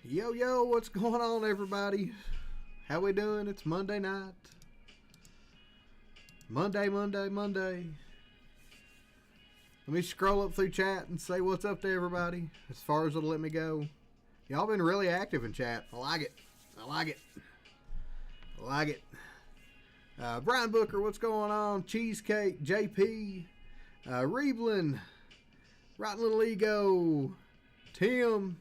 Yo, yo, what's going on, everybody? How we doing? It's Monday night. Monday. Let me scroll up through chat and say what's up to everybody, as far as it'll let me go. Y'all been really active in chat. I like it. Brian Booker, what's going on? Cheesecake, JP, Reeblin, Rotten Little Ego, Tim.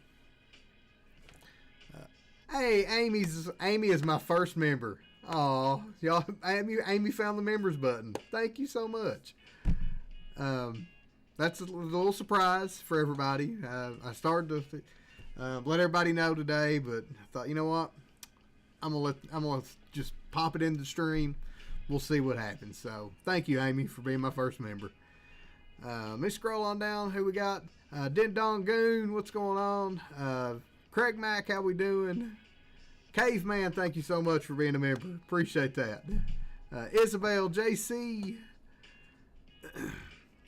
Hey, Amy is my first member. Oh, y'all, Amy found the members button. Thank you so much. That's a little surprise for everybody. I started to let everybody know today, but I thought, you know what, I'm gonna just pop it into the stream. We'll see what happens. So thank you, Amy, for being my first member. Let me scroll on down. Who we got? Din Dong Goon, what's going on? Craig Mack, how we doing? Caveman, thank you so much for being a member. Appreciate that. Isabel, JC,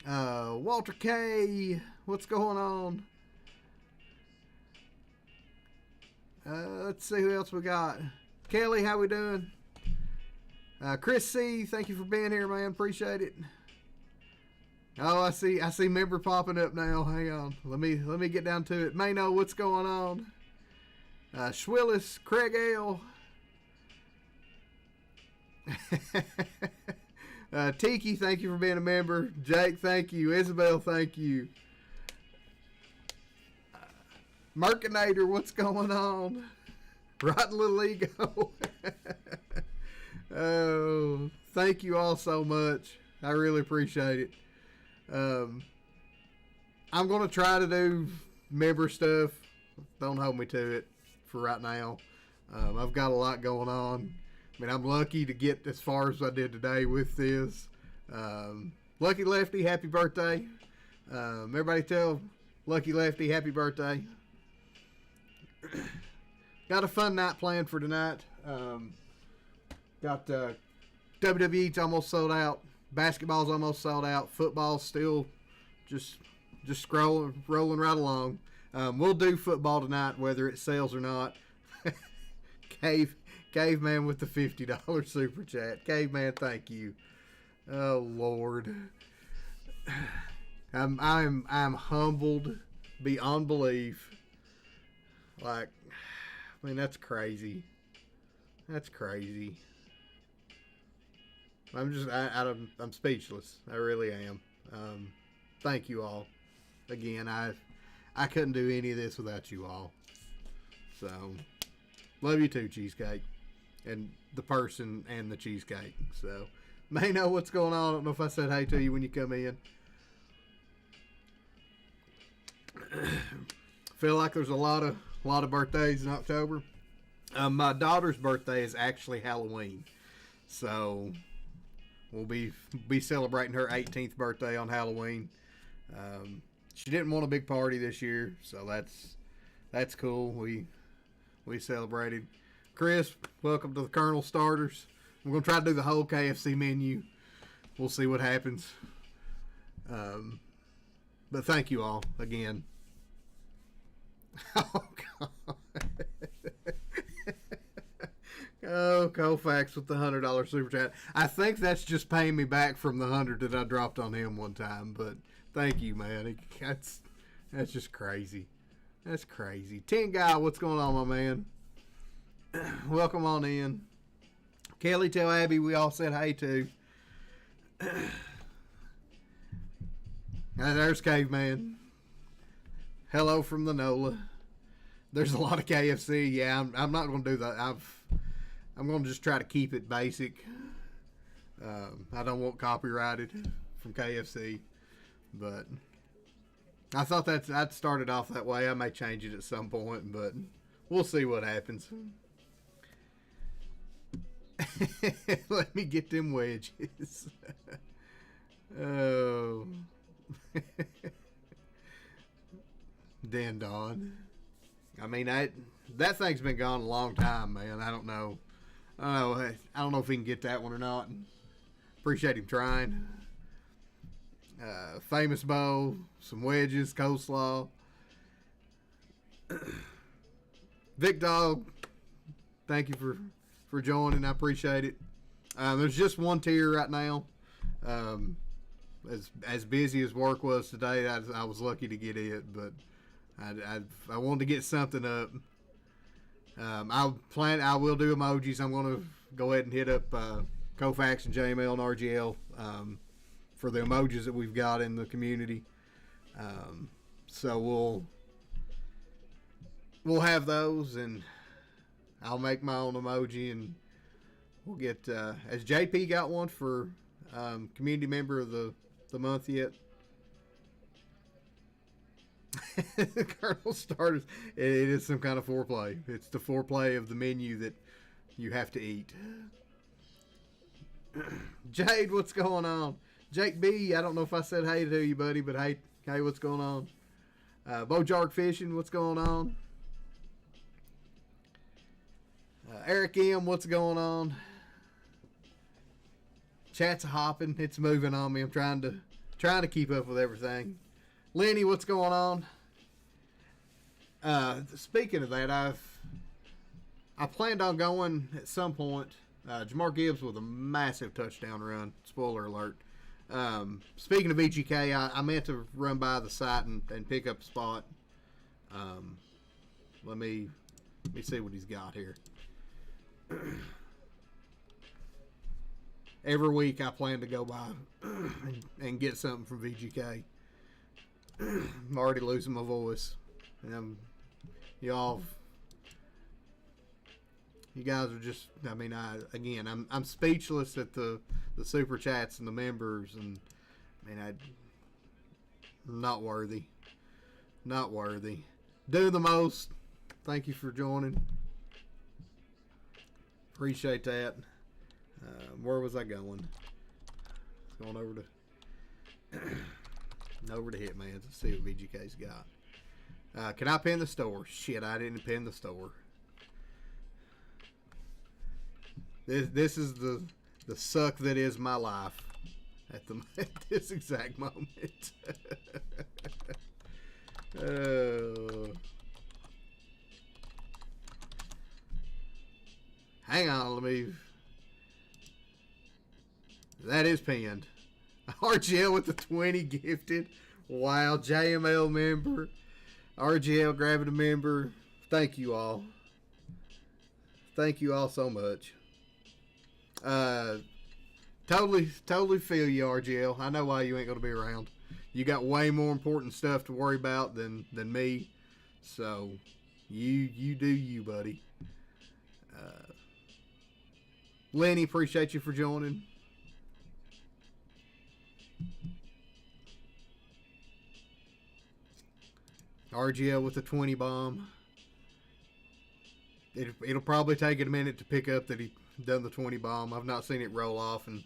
Walter K, what's going on? Let's see who else we got. Kelly, how we doing? Chris C, thank you for being here, man. Appreciate it. Oh, I see member popping up now. Hang on. Let me get down to it. Mano, what's going on? Schwillis, Craig L. Tiki, thank you for being a member. Jake, thank you. Isabel, thank you. Merkinator, what's going on? Rotten Little Ego. Oh, thank you all so much. I really appreciate it. I'm going to try to do member stuff. Don't hold me to it for right now. I've got a lot going on. I mean, I'm lucky to get as far as I did today with this. Lucky Lefty, happy birthday. Everybody tell Lucky Lefty happy birthday. Got a fun night planned for tonight. Got WWE's almost sold out. Basketball's almost sold out. Football's still just rolling right along. We'll do football tonight, whether it sells or not. Caveman with the $50 super chat. Caveman, thank you. Oh Lord, I'm humbled beyond belief. Like, I mean, that's crazy. That's crazy. I'm speechless. I really am. Thank you all. Again, I couldn't do any of this without you all. So, love you too, Cheesecake. And the person and the cheesecake. So, may know what's going on. I don't know if I said hey to you when you come in. Feel like there's a lot of birthdays in October. My daughter's birthday is actually Halloween. So, we'll be celebrating her 18th birthday on Halloween. She didn't want a big party this year, so that's cool. We celebrated. Chris, welcome to the Colonel Starters. We're gonna try to do the whole KFC menu. We'll see what happens. But thank you all again. Oh God. Oh, Colfax with the $100 super chat. I think that's just paying me back from the 100 that I dropped on him one time. But thank you, man. That's just crazy. That's crazy. 10 guy, what's going on, my man? Welcome on in. Kelly, tell Abby we all said hey to. There's Caveman. Hello from the NOLA. There's a lot of KFC. Yeah, I'm not going to do that. I'm going to just try to keep it basic. I don't want copyrighted from KFC, but I thought I'd started off that way. I may change it at some point, but we'll see what happens. Let me get them wedges. Oh. Dan Don. I mean, that thing's been gone a long time, man. I don't know. I don't know if he can get that one or not. Appreciate him trying. Famous bowl, some wedges, coleslaw. Vic Dog, thank you for joining. I appreciate it. There's just one tier right now. As busy as work was today, I was lucky to get it, but I wanted to get something up. I will do emojis. I'm going to go ahead and hit up Kofax and JML and RGL for the emojis that we've got in the community. So we'll have those, and I'll make my own emoji, and we'll get. Has JP got one for community member of the month yet? Colonel Starters. It is some kind of foreplay. It's the foreplay of the menu that you have to eat. Jade, what's going on? Jake B, I don't know if I said hey to you, buddy, but hey, what's going on? Bojark Fishing, what's going on? Eric M, what's going on? Chat's hopping. It's moving on me. I'm trying to keep up with everything. Lenny, what's going on? Speaking of that, I planned on going at some point. Jamar Gibbs with a massive touchdown run. Spoiler alert. Speaking of VGK, I meant to run by the site and pick up a spot. Let me see what he's got here. Every week I plan to go by and get something from VGK. I'm already losing my voice. And you guys are just, I mean, I'm speechless at the super chats and the members, and I mean, not worthy. Not worthy. Do the most. Thank you for joining. Appreciate that. Where was I going? Going over to Hitman's. Let's see what VGK's got. Can I pin the store? Shit, I didn't pin the store. This is the suck that is my life at this exact moment. Hang on, let me. That is pinned. RGL with the 20 gifted. Wow, JML member. RGL grabbing a member. Thank you all. Thank you all so much. Totally feel you, RGL. I know why you ain't gonna be around. You got way more important stuff to worry about than me. So you do you, buddy. Lenny, appreciate you for joining. RGL with the 20 bomb. It'll probably take it a minute to pick up that he done the 20 bomb. I've not seen it roll off and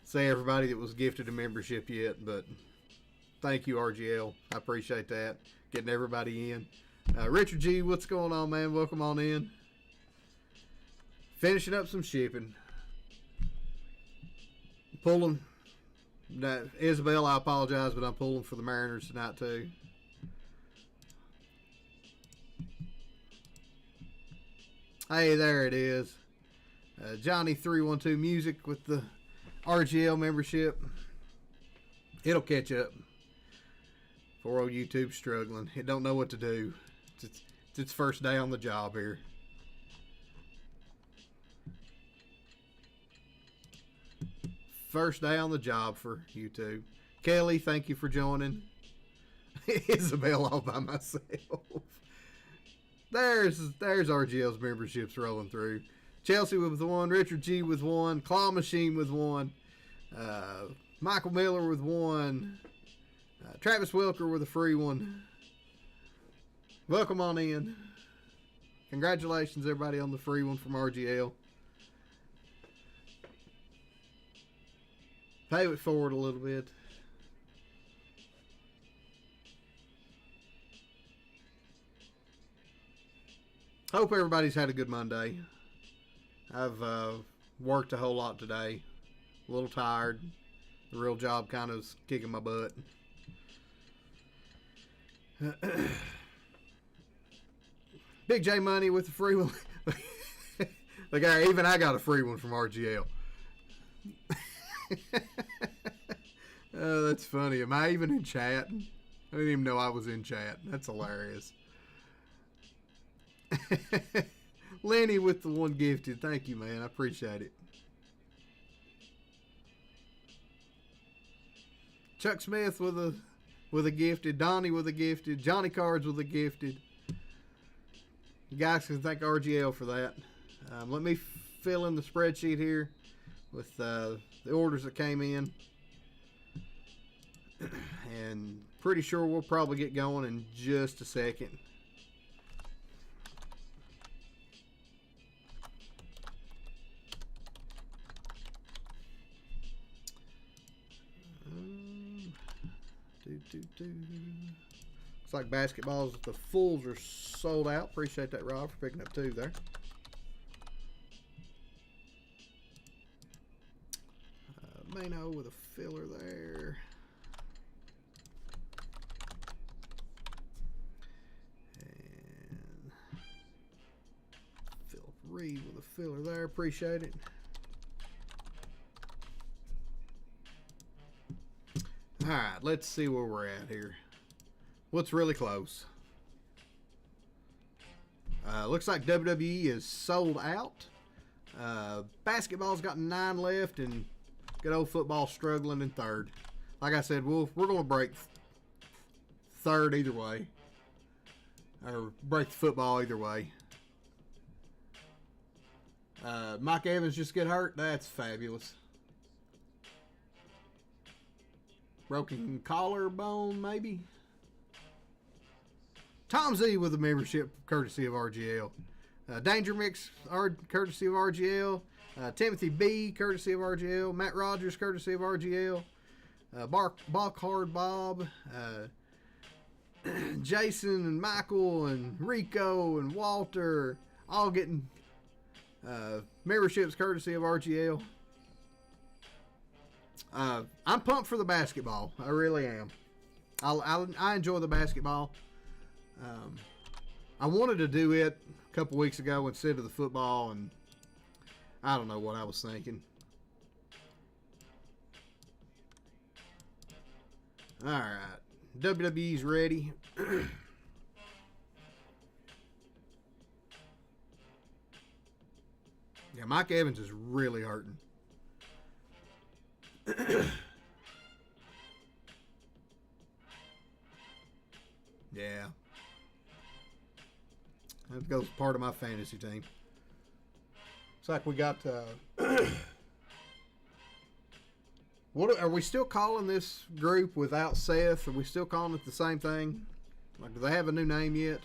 say everybody that was gifted a membership yet, but thank you, RGL. I appreciate that. Getting everybody in. Richard G, what's going on, man? Welcome on in. Finishing up some shipping. Pulling. Isabel, I apologize, but I'm pulling for the Mariners tonight, too. Hey, there it is. Johnny312 Music with the RGL membership. It'll catch up. Poor old YouTube struggling. It don't know what to do. It's its first day on the job here. First day on the job for YouTube. Kelly, thank you for joining. Isabel all by myself. There's RGL's memberships rolling through. Chelsea with one, Richard G with one, Claw Machine with one, Michael Miller with one, Travis Welker with a free one. Welcome on in. Congratulations, everybody, on the free one from RGL. Pay it forward a little bit. Hope everybody's had a good Monday. I've worked a whole lot today. A little tired. The real job kind of is kicking my butt. Big J Money with the free one. Like, even I got a free one from RGL. Oh, that's funny. Am I even in chat? I didn't even know I was in chat. That's hilarious. Lenny with the one gifted. Thank you, man. I appreciate it. Chuck Smith with a gifted. Donnie with a gifted. Johnny Cards with a gifted. You guys can thank RGL for that. Let me fill in the spreadsheet here with the orders that came in. And pretty sure we'll probably get going in just a second. Looks like basketballs, the fulls are sold out. Appreciate that, Rob, for picking up 2 there. Mano with a filler there. And Philip Reed with a filler there. Appreciate it. All right, let's see where we're at here. What's really close? Looks like WWE is sold out. Basketball's got 9 left, and good old football struggling in 3rd. Like I said, we're going to break 3rd either way. Or break the football either way. Mike Evans just get hurt? That's fabulous. Broken collarbone, maybe? Tom Z with a membership courtesy of RGL. Danger Mix, courtesy of RGL. Timothy B, courtesy of RGL. Matt Rogers, courtesy of RGL. Ball Card Bob. Jason and Michael and Rico and Walter, all getting memberships courtesy of RGL. I'm pumped for the basketball. I really am. I enjoy the basketball. I wanted to do it a couple weeks ago instead of the football, and I don't know what I was thinking. All right, WWE's ready. Yeah, Mike Evans is really hurting. Yeah. That goes part of my fantasy team. Looks like we got... what are we still calling this group without Seth? Are we still calling it the same thing? Like, do they have a new name yet?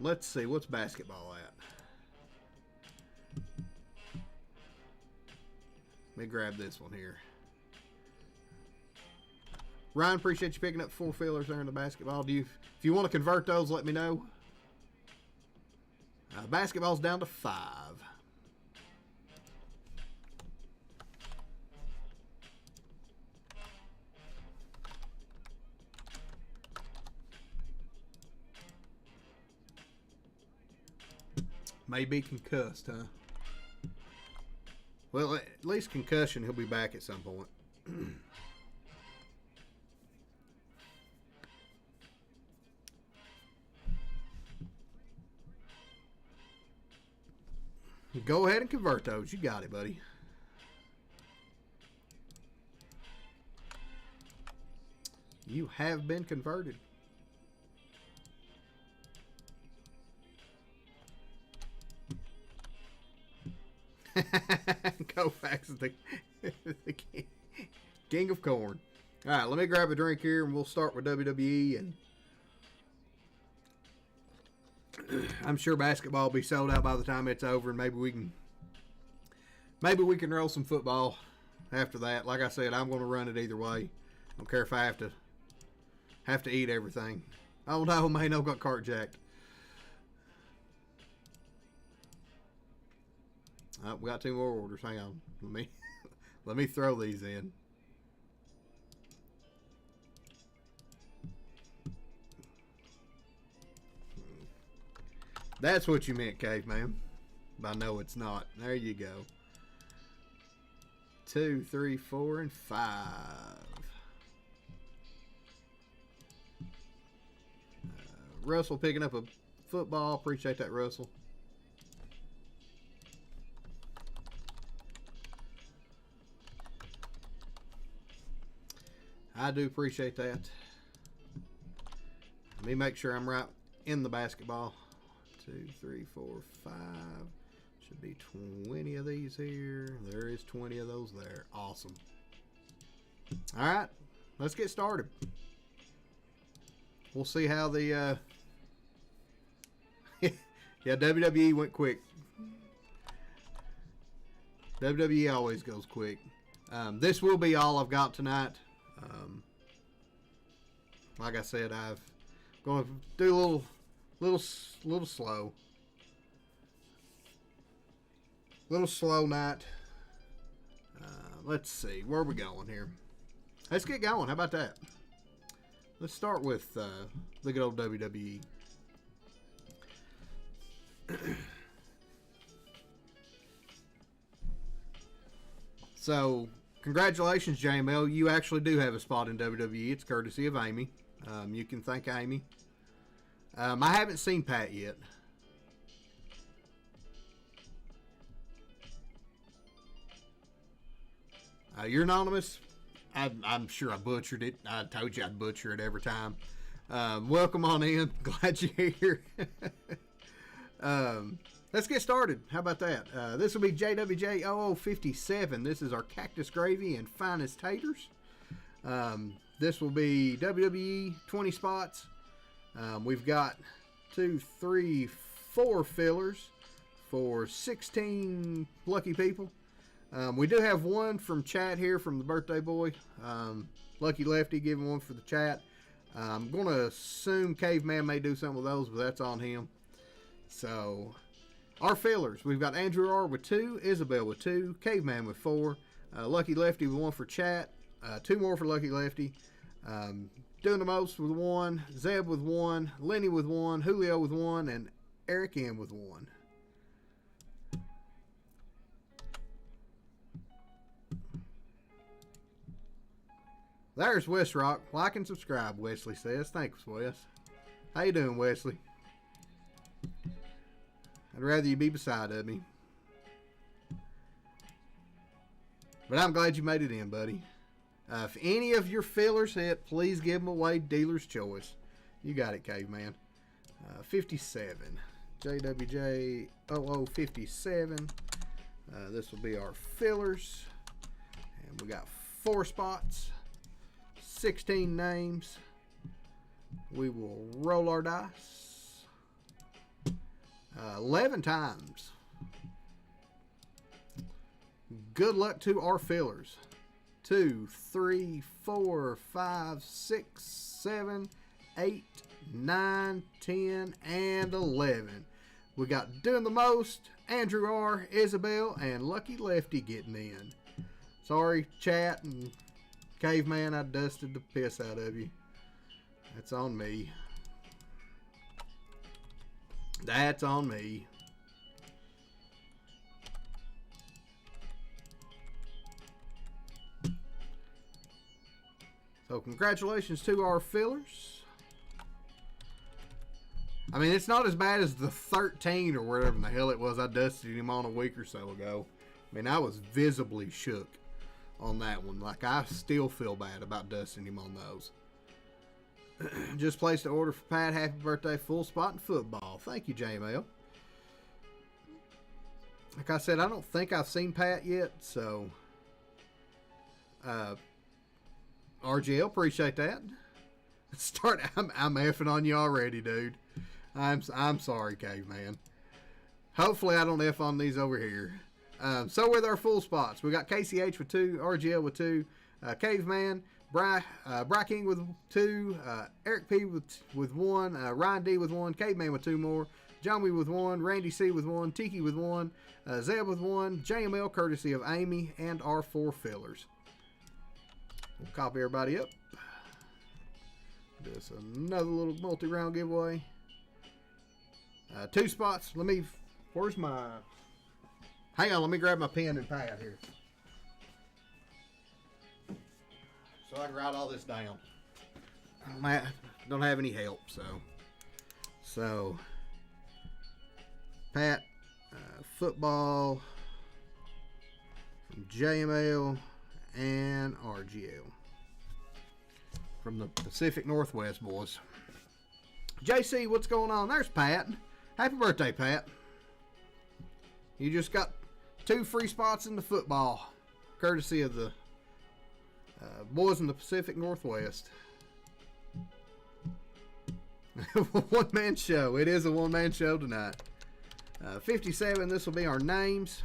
Let's see. What's basketball at? Let me grab this one here. Ryan, appreciate you picking up 4 fillers there in the basketball. If you want to convert those, let me know. Basketball's down to 5. May be concussed, huh? Well, at least concussion, he'll be back at some point. Go ahead and convert those. You got it, buddy. You have been converted. Kofax is the king of corn. All right, let me grab a drink here, and we'll start with WWE. And I'm sure basketball will be sold out by the time it's over, and maybe we can roll some football after that. Like I said, I'm going to run it either way. I don't care if I have to eat everything. Oh no, Mano got cart jacked. We got 2 more orders. Hang on. Let me throw these in. That's what you meant, Caveman. But no, it's not. There you go. 2, 3, 4, and 5. Russell picking up a football. Appreciate that, Russell. I do appreciate that. Let me make sure I'm right in the basketball. 2, 3, 4, 5. Should be 20 of these here. There is 20 of those there. Awesome. All right, let's get started. We'll see how the yeah, WWE went quick. WWE always goes quick. This will be all I've got tonight. Like I said, I've going to do a little slow. Little slow night. Let's see. Where are we going here? Let's get going. How about that? Let's start with the good old WWE. So, congratulations, JML. You actually do have a spot in WWE. It's courtesy of Amy. You can thank Amy. I haven't seen Pat yet. You're anonymous. I'm sure I butchered it. I told you I'd butcher it every time. Welcome on in. Glad you're here. Let's get started. How about that? This will be JWJ0057. This is our Cactus Gravy and Finest Taters. This will be WWE 20 spots. We've got 2, 3, 4 fillers for 16 lucky people. We do have one from chat here from the birthday boy. Lucky Lefty giving one for the chat. I'm going to assume Caveman may do something with those, but that's on him. So, our fillers. We've got Andrew R. with 2, Isabel with 2, Caveman with 4, Lucky Lefty with 1 for chat, 2 more for Lucky Lefty. Doing the most with 1, Zeb with 1, Lenny with 1, Julio with 1, and Eric M with 1. There's West Rock. Like and subscribe, Wesley says. Thanks, Wes. How you doing, Wesley? I'd rather you be beside of me. But I'm glad you made it in, buddy. If any of your fillers hit, please give them away. Dealer's choice. You got it, Caveman. 57. JWJ0057. This will be our fillers. And we got 4 spots. 16 names. We will roll our dice 11 times. Good luck to our fillers. 2, 3, 4, 5, 6, 7, 8, 9, 10, and 11. We got doing the most, Andrew R., Isabel, and Lucky Lefty getting in. Sorry, chat and Caveman, I dusted the piss out of you. That's on me. That's on me. So congratulations to our fillers. I mean, it's not as bad as the 13 or whatever the hell it was I dusted him on a week or so ago. I mean, I was visibly shook on that one. Like, I still feel bad about dusting him on those. Just placed an order for Pat. Happy birthday, full spot in football. Thank you, JML. Like I said, I don't think I've seen Pat yet, so RGL, appreciate that. I'm effing on you already, dude. I'm sorry, Caveman. Hopefully I don't F on these over here. So with our full spots, we got KCH with 2, RGL with 2, Caveman, Bry King with 2, Eric P with 1, Ryan D with 1, Caveman with 2 more, John Wee with 1, Randy C with 1, Tiki with 1, Zeb with 1, JML courtesy of Amy, and our 4 fillers. We'll copy everybody up. Just another little multi-round giveaway. 2 spots. Where's my... Hang on, let me grab my pen and pad here. So I can write all this down. I don't have any help, so Pat, football from JML and RGL from the Pacific Northwest boys. JC, what's going on? There's Pat. Happy birthday, Pat. You just got 2 free spots in the football, courtesy of the boys in the Pacific Northwest. One-man show. It is a one-man show tonight. 57, this will be our names.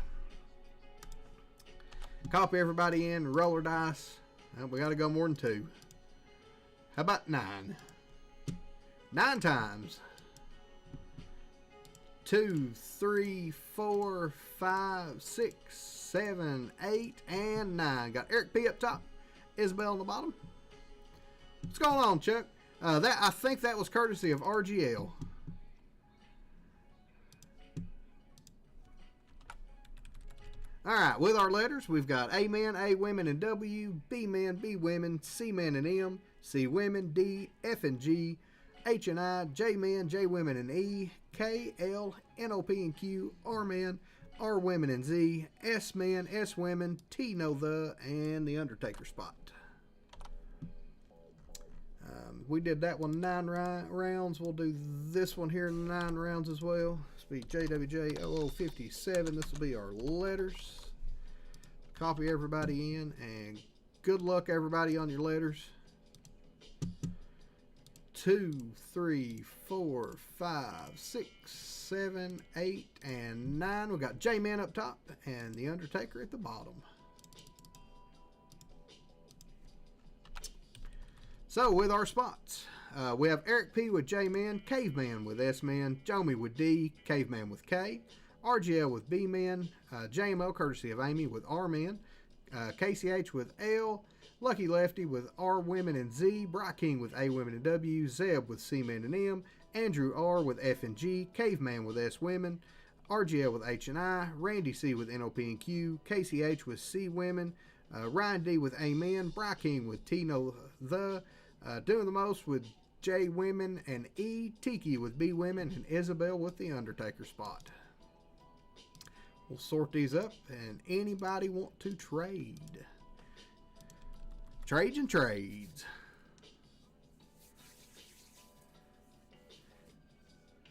Copy everybody in, roller dice. We got to go more than 2. How about 9? 9 times. 2, 3, 4, 5, 6, 7, 8, and 9. Got Eric P up top, Isabel on the bottom. What's going on, Chuck? I think that was courtesy of RGL. All right, with our letters, we've got A men, A women, and W, B men, B women, C men, and M, C women, D, F and G, H and I, J men, J women, and E, K, L, N, O, P, and Q, R men, R women, and Z, S men, S women, T, no, the, and the Undertaker spot. We did that one 9 rounds. We'll do this one here 9 rounds as well. This will be JWJ0057. This will be our letters. Copy everybody in, and good luck everybody on your letters. 2, 3, 4, 5, 6, 7, 8, and 9. We got J-Man up top and the Undertaker at the bottom. So, with our spots, we have Eric P with J-Man, Caveman with S-Man, Jomi with D, Caveman with K, RGL with B-Man, JMO courtesy of Amy with R-Man, KCH with L, Lucky Lefty with R Women and Z, Bry King with A Women and W, Zeb with C-Man and M, Andrew R with F and G, Caveman with S Women, RGL with H and I, Randy C with NOP and Q, KCH with C Women, Ryan D with Amen, Bry King with T No The, doing the most with J Women and E, Tiki with B Women, and Isabel with the Undertaker spot. We'll sort these up, and anybody want to trade? Trades and trades.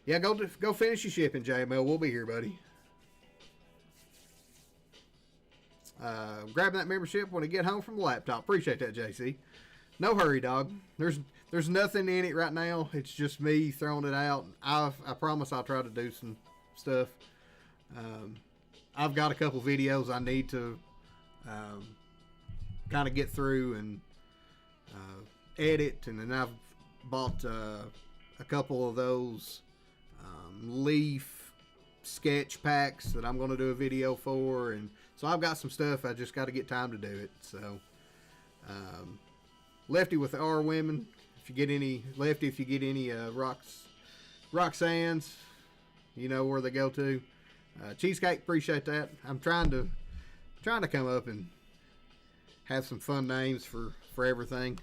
Yeah, go finish your shipping, JML. We'll be here, buddy. Grabbing that membership when I get home from the laptop. Appreciate that, JC. No hurry, dog. There's nothing in it right now. It's just me throwing it out. I promise I'll try to do some stuff. I've got a couple videos I need to kind of get through and edit, and then I've bought a couple of those leaf sketch packs that I'm going to do a video for, and so I've got some stuff. I just got to get time to do it. So Lefty with the R Women. If you get any Lefty, if you get any Roxanne's, you know where they go to. Cheesecake, appreciate that. I'm trying to come up and have some fun names for everything.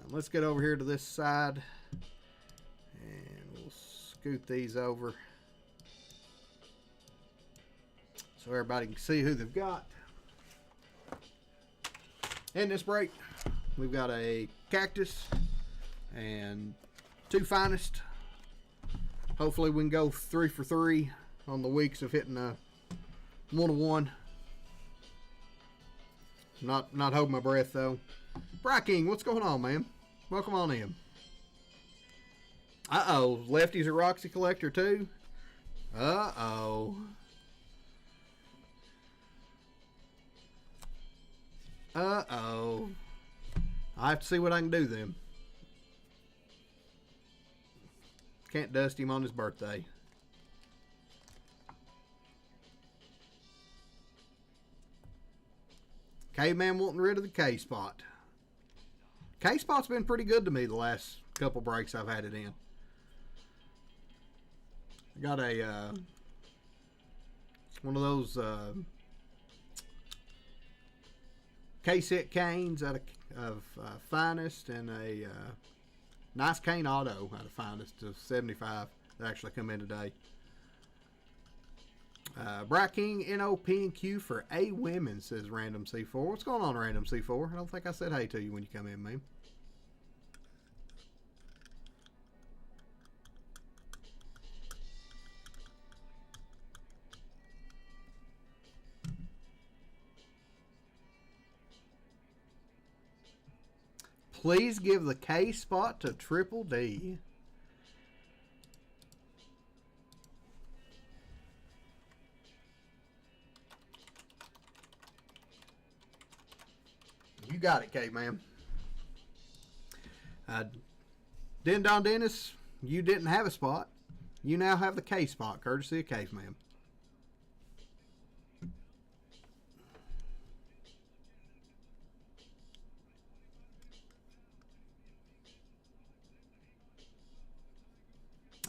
Let's get over here to this side, and we'll scoot these over so everybody can see who they've got. In this break, we've got a Cactus and 2 Finest. Hopefully we can go 3 for 3 on the weeks of hitting a 1-1. Not holding my breath though. Bry King, what's going on, man? Welcome on in. Uh-oh, Lefty's a Roxy collector too? Uh-oh. Uh-oh. I have to see what I can do then. Can't dust him on his birthday. Caveman wanting rid of the K-Spot. K-Spot's been pretty good to me the last couple breaks I've had it in. I got a one of those K-set canes out of Finest, and a nice cane auto out of Finest of 75 that actually come in today. Bright King NOP and Q for A Women, says Random C4. What's going on, Random C4? I don't think I said hey to you when you come in, man. Please give the K spot to Triple D. You got it, K, man. Den Don Dennis, you didn't have a spot. You now have the K spot, courtesy of Caveman.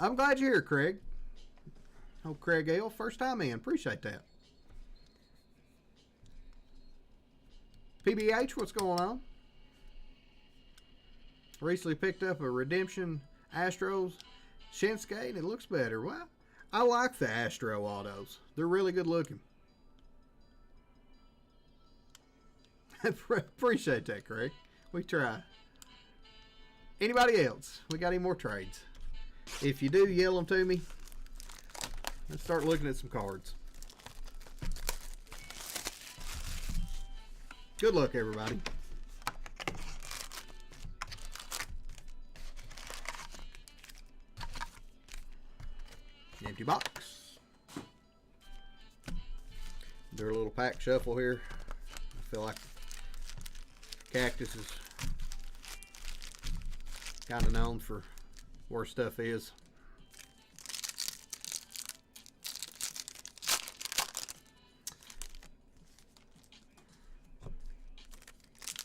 I'm glad you're here, Craig. Oh, Craig Ale, first time in. Appreciate that. PBH, what's going on? Recently picked up a Redemption Astros Shinsuke, and it looks better. Well, I like the Astro autos. They're really good looking. Appreciate that, Craig. We try. Anybody else? We got any more trades? If you do, yell them to me. Let's start looking at some cards. Good luck, everybody. Empty box. Do a little pack shuffle here. I feel like Cactus is kind of known for where stuff is.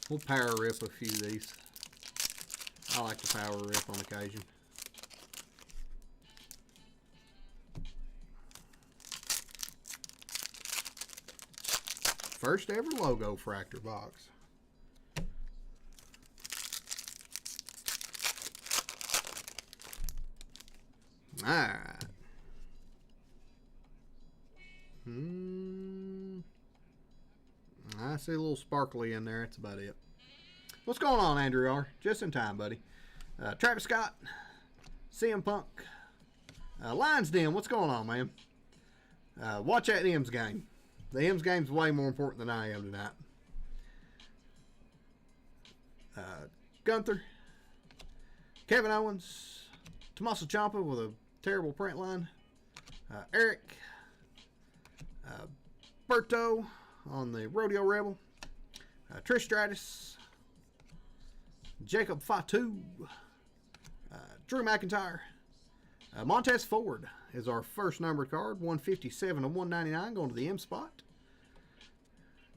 We'll power rip a few of these. I like to power rip on occasion. First ever logo fractor box. Alright. I see a little sparkly in there. That's about it. What's going on, Andrew R? Just in time, buddy. Travis Scott. CM Punk. Lions Den, what's going on, man? Watch that M's game. The M's game's way more important than I am tonight. Gunther. Kevin Owens. Tommaso Ciampa with a terrible print line. Eric. Berto on the Rodeo Rebel. Trish Stratus. Jacob Fatu. Drew McIntyre. Montez Ford is our first numbered card. 157 to 199 going to the M spot.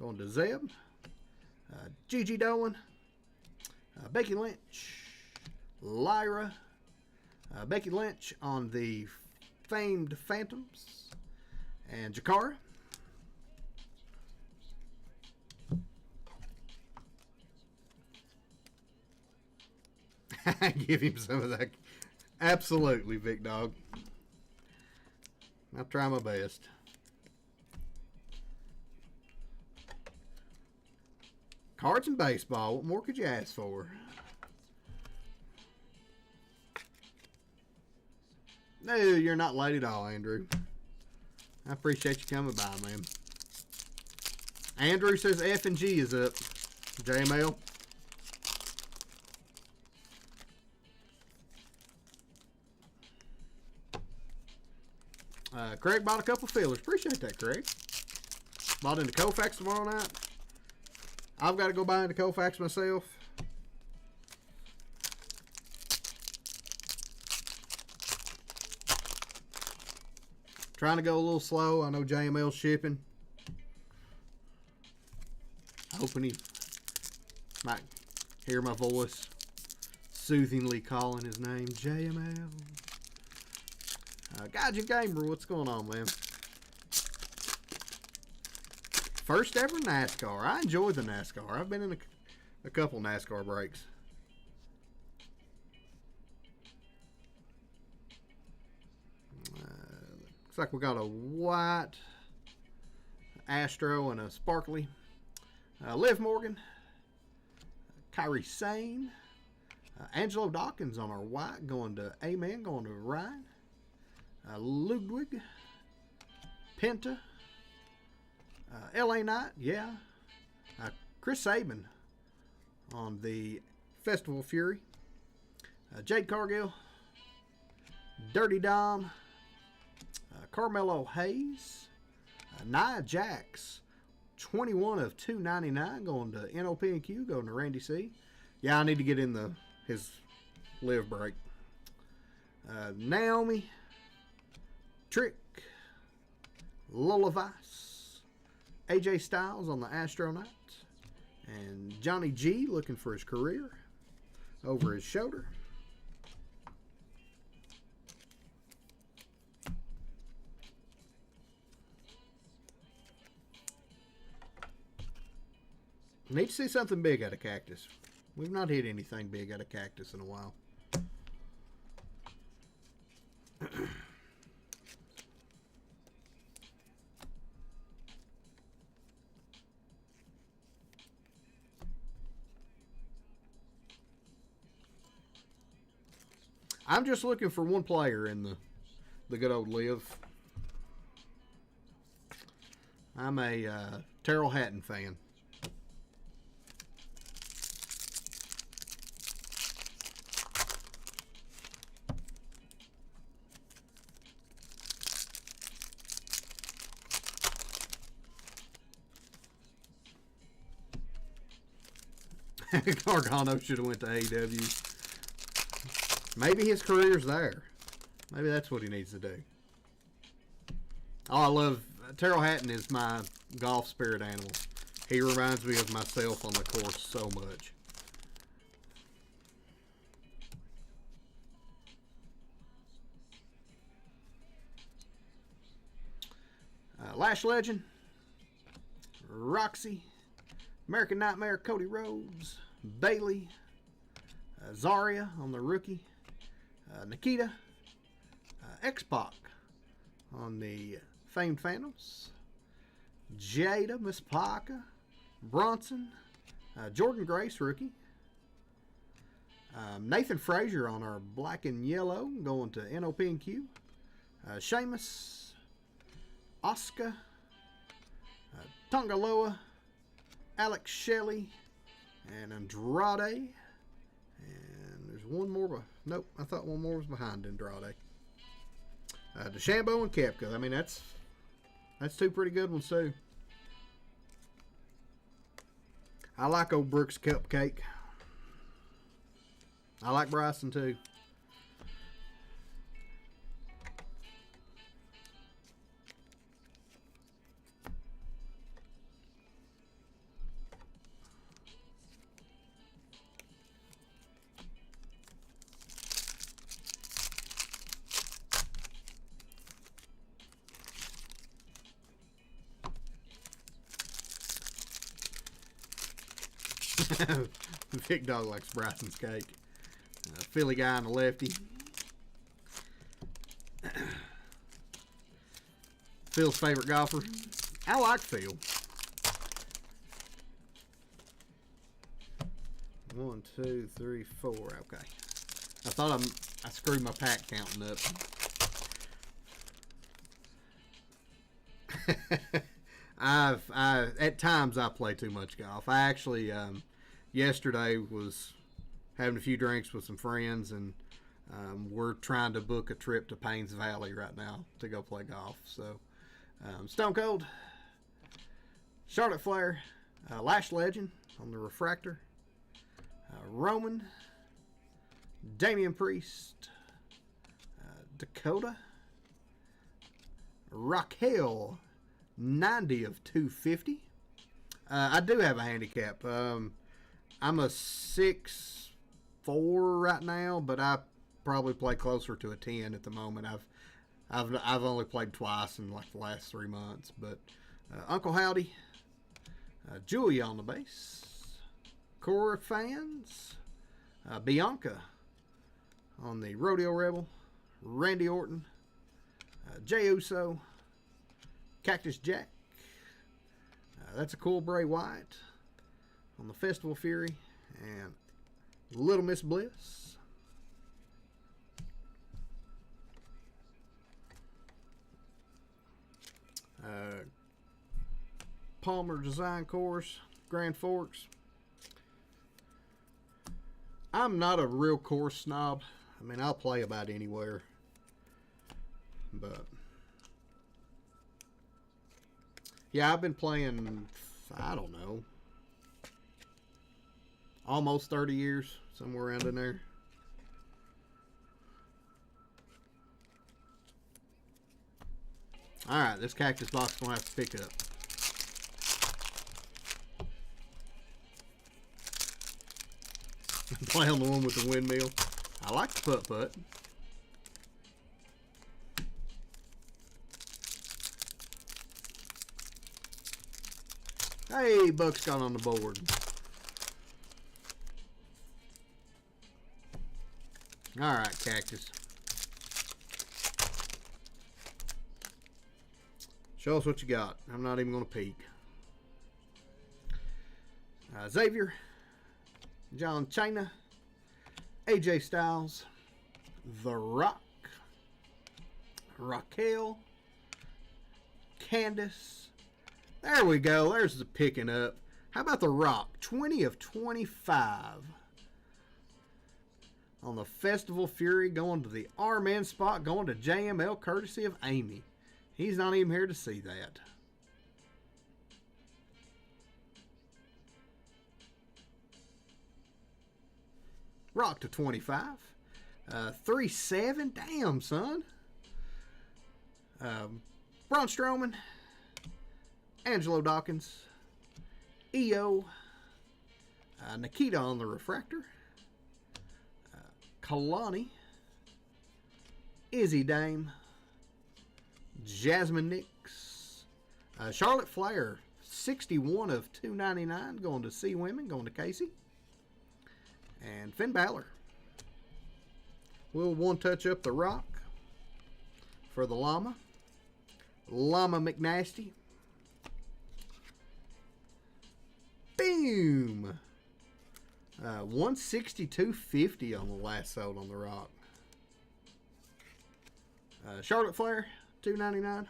Going to Zeb. Gigi Dolan. Becky Lynch. Lyra. Becky Lynch on the famed Phantoms. And Jakara. Give him some of that. Absolutely, Vic Dog. I'll try my best. Cards and baseball. What more could you ask for? No, you're not late at all, Andrew. I appreciate you coming by, man. Andrew says F and G is up. JML. Craig bought a couple fillers. Appreciate that, Craig. Bought into Koufax tomorrow night. I've got to go buy into Koufax myself. Trying to go a little slow. I know JML's shipping. Hoping he might hear my voice soothingly calling his name. JML. Gaijin Gamer, what's going on, man? First ever NASCAR. I enjoy the NASCAR. I've been in a couple NASCAR breaks. Looks like we got a white Astro and a sparkly. Liv Morgan, Kyrie Sane, Angelo Dawkins on our white, going to Amen, going to Ryan, Ludwig, Penta, LA Knight, yeah, Chris Saban on the Festival Fury, Jade Cargill, Dirty Dom, Carmelo Hayes, Nia Jax, 21 of 299 going to NOP&Q, going to Randy C. Yeah, I need to get in his live break. Naomi, Trick, Lola Vice, AJ Styles on the Astronaut, and Johnny G looking for his career over his shoulder. Need to see something big out of Cactus. We've not hit anything big out of Cactus in a while. I'm just looking for one player in the good old Live. I'm a Terrell Hatton fan. Gargano should have went to AEW. Maybe his career's there. Maybe that's what he needs to do. Oh, I love Terrell Hatton is my golf spirit animal. He reminds me of myself on the course so much. Lash Legend, Roxy, American Nightmare, Cody Rhodes, Bailey, Zarya on the rookie, Nikita, X-Pac on the Famed Phantoms, Jada, Miss Parker, Bronson, Jordan Grace rookie, Nathan Frazier on our black and yellow going to NOP&Q, Sheamus, Asuka, Tongaloa, Alex Shelley, and Andrade. And there's one more. Nope, I thought one more was behind Andrade. DeChambeau and Koepka. I mean, that's two pretty good ones too. I like old Brooks Cupcake. I like Bryson too. Big Dog likes Bryson's cake. Philly guy on the lefty. Phil's favorite golfer. I like Phil. 1, 2, 3, 4. Okay. I thought I screwed my pack counting up. At times I play too much golf. I actually yesterday was having a few drinks with some friends, and we're trying to book a trip to Paynes Valley right now to go play golf. So Stone Cold, Charlotte Flair, Lash Legend on the Refractor, Roman, Damian Priest, Dakota, Raquel, 90 of 250. I do have a handicap. I'm a 6'4" right now, but I probably play closer to a 10 at the moment. I've only played twice in like the last 3 months, but Uncle Howdy, Julia on the base, Cora fans, Bianca on the Rodeo Rebel, Randy Orton, Jey Uso, Cactus Jack. That's a cool Bray Wyatt on the Festival Fury, and Little Miss Bliss. Palmer Design Course, Grand Forks. I'm not a real course snob. I mean, I'll play about anywhere. But yeah, I've been playing, I don't know, almost 30 years, somewhere around in there. Alright, this cactus box is going to have to pick up. Play on the one with the windmill. I like the putt-putt. Hey, Buck's got on the board. Alright, Cactus. Show us what you got. I'm not even going to peek. Xavier, John Cena, AJ Styles, The Rock, Raquel, Candace. There we go. There's the picking up. How about The Rock? 20 of 25. On the Festival Fury, going to the R-Man spot, going to JML courtesy of Amy. He's not even here to see that. Rock to 25. 3-7. Damn, son. Braun Strowman. Angelo Dawkins. EO. Nikita on the refractor. Kalani. Izzy Dame. Jasmine Nix. Charlotte Flair. 61 of 299. Going to C Women. Going to Casey. And Finn Balor. We'll one touch up The Rock for the Llama. Llama McNasty. Boom! 162.50 on the last sold on The Rock. Charlotte Flair, $2.99.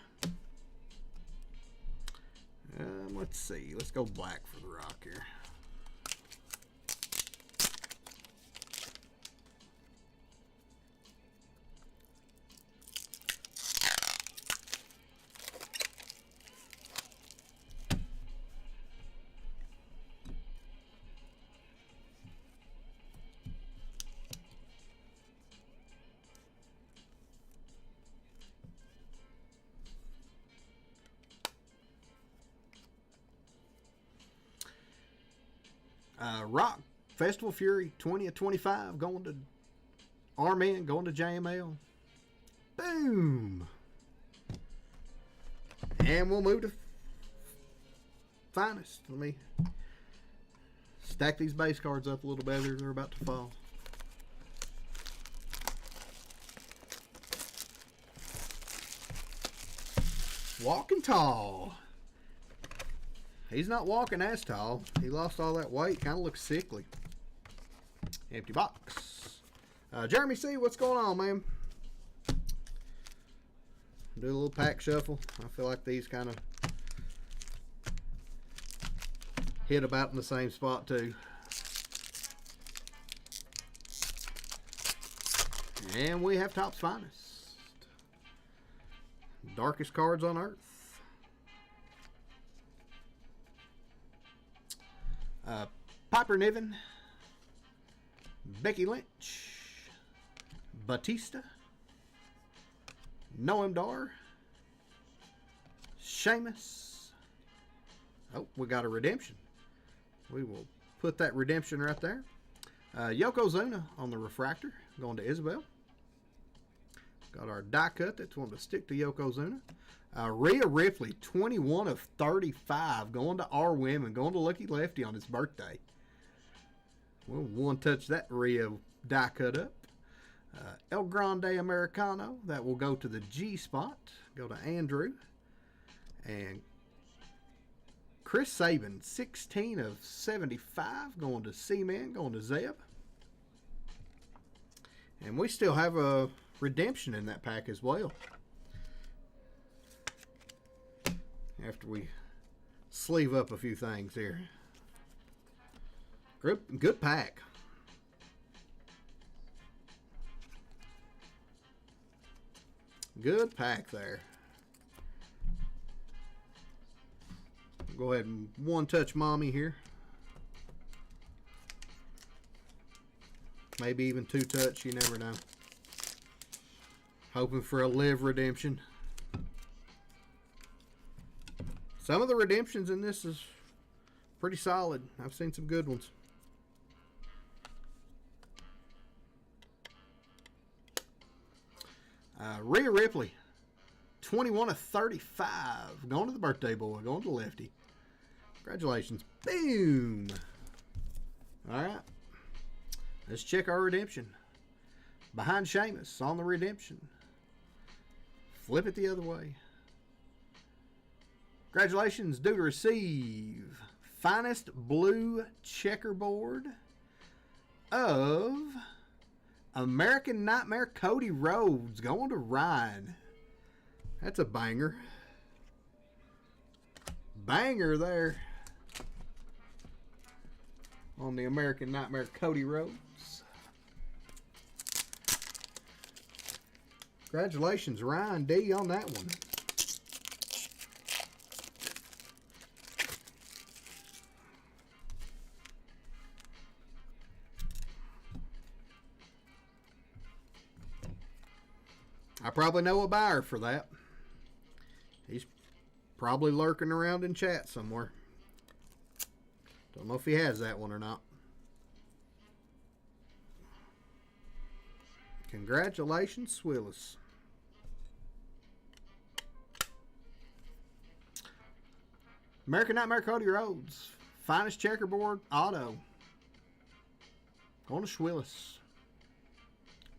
Let's see. Let's go black for The Rock here. Rock, Festival Fury, 20 of 25, going to R-Man, going to JML. Boom! And we'll move to Finest. Let me stack these base cards up a little better. They're about to fall. Walking tall. He's not walking as tall. He lost all that weight. Kind of looks sickly. Empty box. Jeremy C., what's going on, man? Do a little pack shuffle. I feel like these kind of hit about in the same spot, too. And we have Topps Finest. Darkest cards on earth. Piper Niven, Becky Lynch, Batista, Noam Dar, Sheamus. Oh, we got a redemption. We will put that redemption right there. Yokozuna on the refractor, going to Isabel. Got our die cut. That's one to stick to Yokozuna. Rhea Ripley, 21 of 35, going to our women, going to Lucky Lefty on his birthday. We'll one touch that Rhea die cut up. El Grande Americano, that will go to the G spot. Go to Andrew. And Chris Sabin, 16 of 75, going to C-Man, going to Zeb. And we still have a redemption in that pack as well. After we sleeve up a few things here. Good pack. Good pack there. Go ahead and one touch mommy here. Maybe even two touch, you never know. Hoping for a live redemption. Some of the redemptions in this is pretty solid. I've seen some good ones. Rhea Ripley, 21 of 35. Going to the birthday boy. Going to Lefty. Congratulations. Boom. All right. Let's check our redemption. Behind Sheamus on the redemption. Flip it the other way. Congratulations. Due to receive. Finest blue checkerboard of American Nightmare Cody Rhodes, going to Ryan. That's a banger. Banger there on the American Nightmare Cody Rhodes. Congratulations, Ryan D, on that one. I probably know a buyer for that. He's probably lurking around in chat somewhere. Don't know if he has that one or not. Congratulations, Swillis. American Nightmare Cody Rhodes. Finest checkerboard auto. Going to Swillis.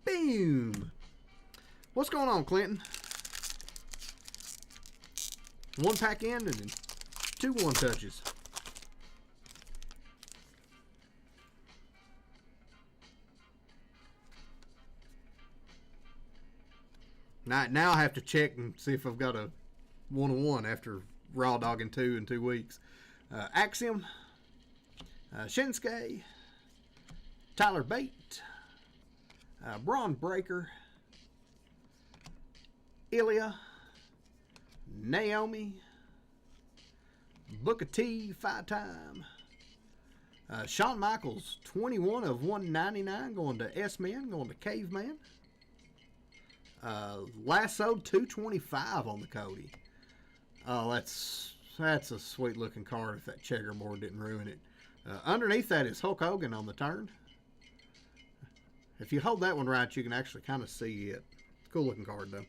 Boom. What's going on, Clinton? One pack in and then two one touches. Now I have to check and see if I've got a 1-1 after Raw Dogging 2 in 2 weeks. Axiom, Shinsuke, Tyler Bate, Braun Breaker, Ilya, Naomi, Booker T, 5-time. Shawn Michaels, 21 of 199, going to S-Man, going to Caveman. Lasso, 225 on the Cody. Oh, that's a sweet looking card if that checkerboard didn't ruin it. Underneath that is Hulk Hogan on the turn. If you hold that one right, you can actually kind of see it. Cool looking card though.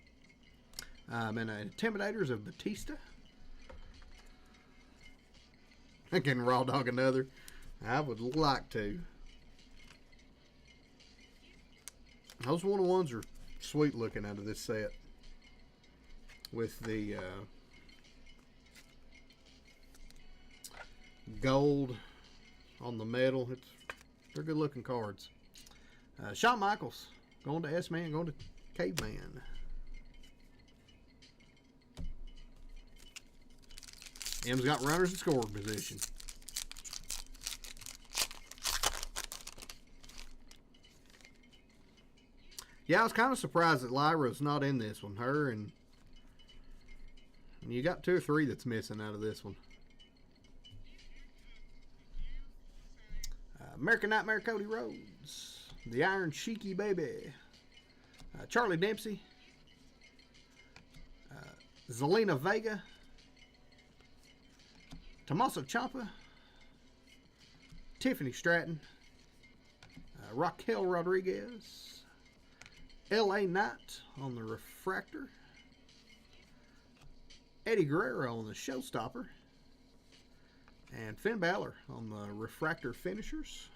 And Intimidators of Batista. I can raw dog another. I would like to. Those 1-on-1s are sweet looking out of this set. With the gold on the metal. They're good looking cards. Shawn Michaels going to S-Man, going to Caveman. M's got runners in scoring position. Yeah, I was kind of surprised that Lyra's not in this one. Her and you got 2 or 3 that's missing out of this one. American Nightmare Cody Rhodes. The Iron Sheiky Baby. Charlie Dempsey. Zelina Vega. Tommaso Ciampa, Tiffany Stratton, Raquel Rodriguez, L.A. Knight on the refractor. Eddie Guerrero on the showstopper. And Finn Balor on the refractor finishers.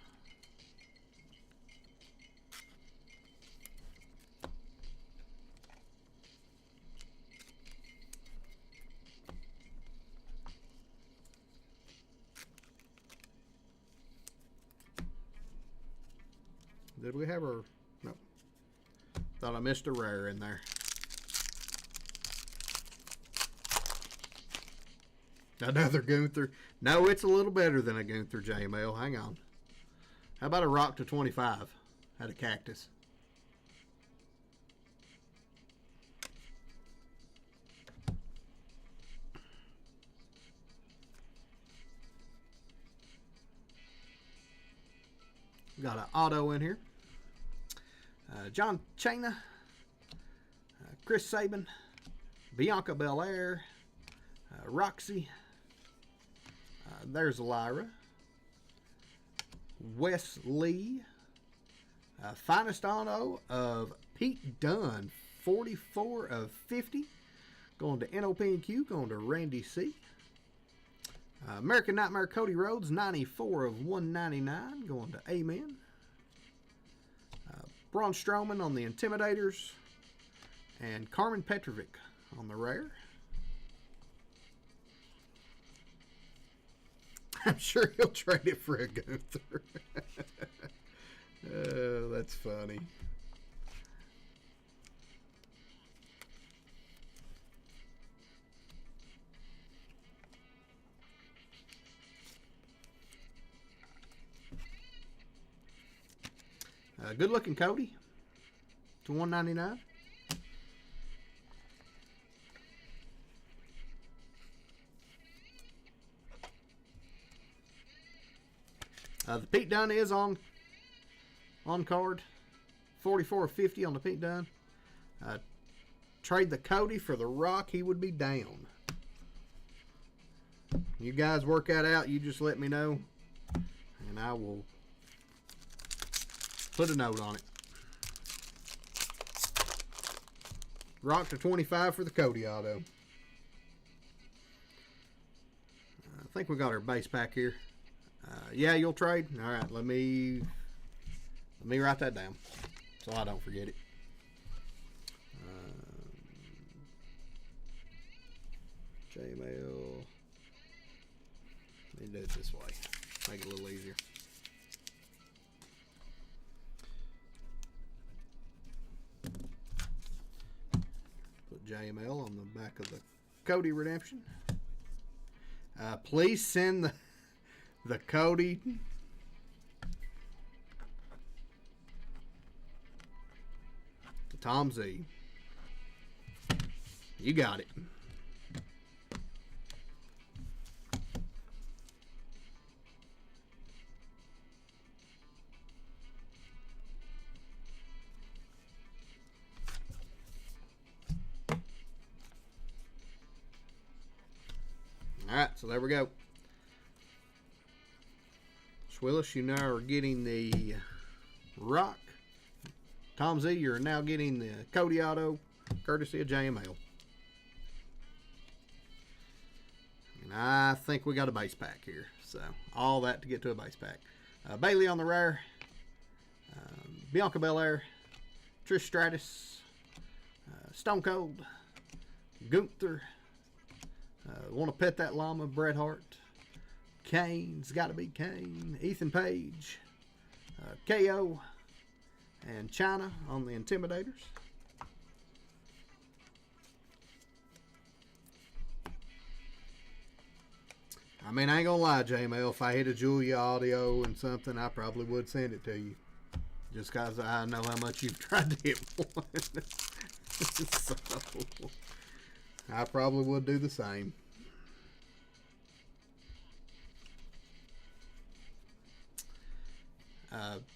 Did we have a... No. Thought I missed a rare in there. Another Gunther. No, it's a little better than a Gunther JML. Hang on. How about a Rock to 25 out of Cactus? Got an auto in here. John Cena, Chris Sabin, Bianca Belair, Roxy. There's Lyra. Wes Lee. Finest auto of Pete Dunne, 44 of 50. Going to NOPQ, going to Randy C. American Nightmare Cody Rhodes, 94 of 199, going to Amen. Braun Strowman on the Intimidators. And Carmen Petrovic on the rare. I'm sure he'll trade it for a Gunther. Oh, that's funny. Good looking Cody to 199. The Pete Dunne is on card. 44 of 50 on the Pete Dunne. Trade the Cody for the Rock, he would be down. You guys work that out. You just let me know, and I will put a note on it. Rock to 25 for the Cody auto. I think we got our base pack here. Yeah, you'll trade? All right, let me write that down so I don't forget it. JML. Let me do it this way. Make it a little easier. Put JML on the back of the Cody redemption. Please send the Cody to Tom Z. You got it. All right, so there we go. Swillis, you now are getting the Rock. Tom Z, you're now getting the Cody auto, courtesy of JML. And I think we got a base pack here. So, all that to get to a base pack. Bailey on the rare. Bianca Belair. Trish Stratus. Stone Cold. Gunther. Want to pet that llama, Bret Hart. Kane's got to be Kane. Ethan Page. KO. And China on the Intimidators. I mean, I ain't gonna lie, JML. If I hit a Julia audio and something, I probably would send it to you. Just because I know how much you've tried to hit one. So, I probably would do the same.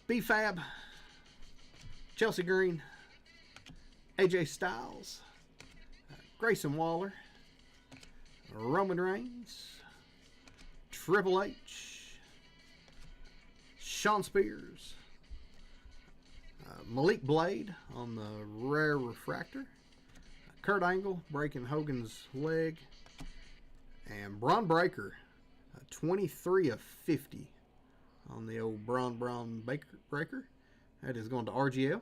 B-Fab, Chelsea Green, AJ Styles, Grayson Waller, Roman Reigns, Triple H, Shawn Spears, Malik Blade on the rare refractor. Kurt Angle breaking Hogan's leg. And Braun Breaker, 23 of 50 on the old Braun Breaker. That is going to RGL.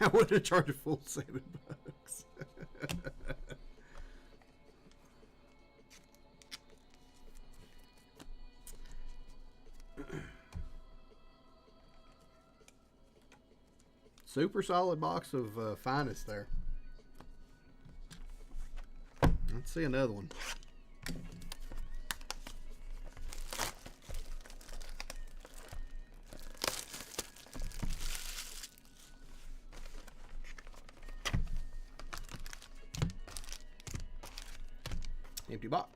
I would have charged a full $7. Super solid box of finest there. Let's see another one. Empty box.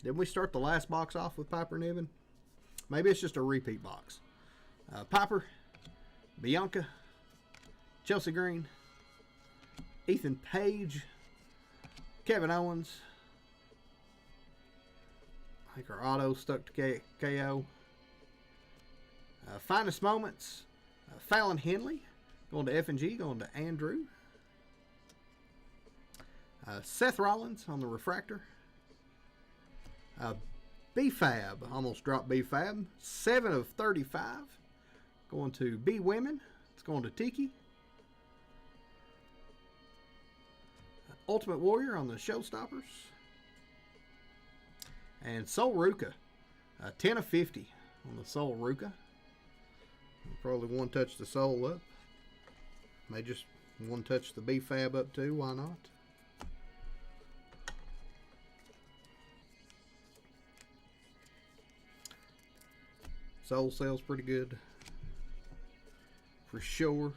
Didn't we start the last box off with Piper Niven? Maybe it's just a repeat box. Piper, Bianca, Chelsea Green, Ethan Page, Kevin Owens. I think our auto stuck to KO. Finest Moments, Fallon Henley, going to F&G, going to Andrew. Seth Rollins on the refractor. B-Fab, almost dropped B-Fab. 7 of 35. Going to B Women. It's going to Tiki. Ultimate Warrior on the Showstoppers. And Soul Ruka. 10 of 50 on the Soul Ruka. Probably one touch the Soul up. May just one touch the B-Fab up too. Why not? Soul sells pretty good. For sure.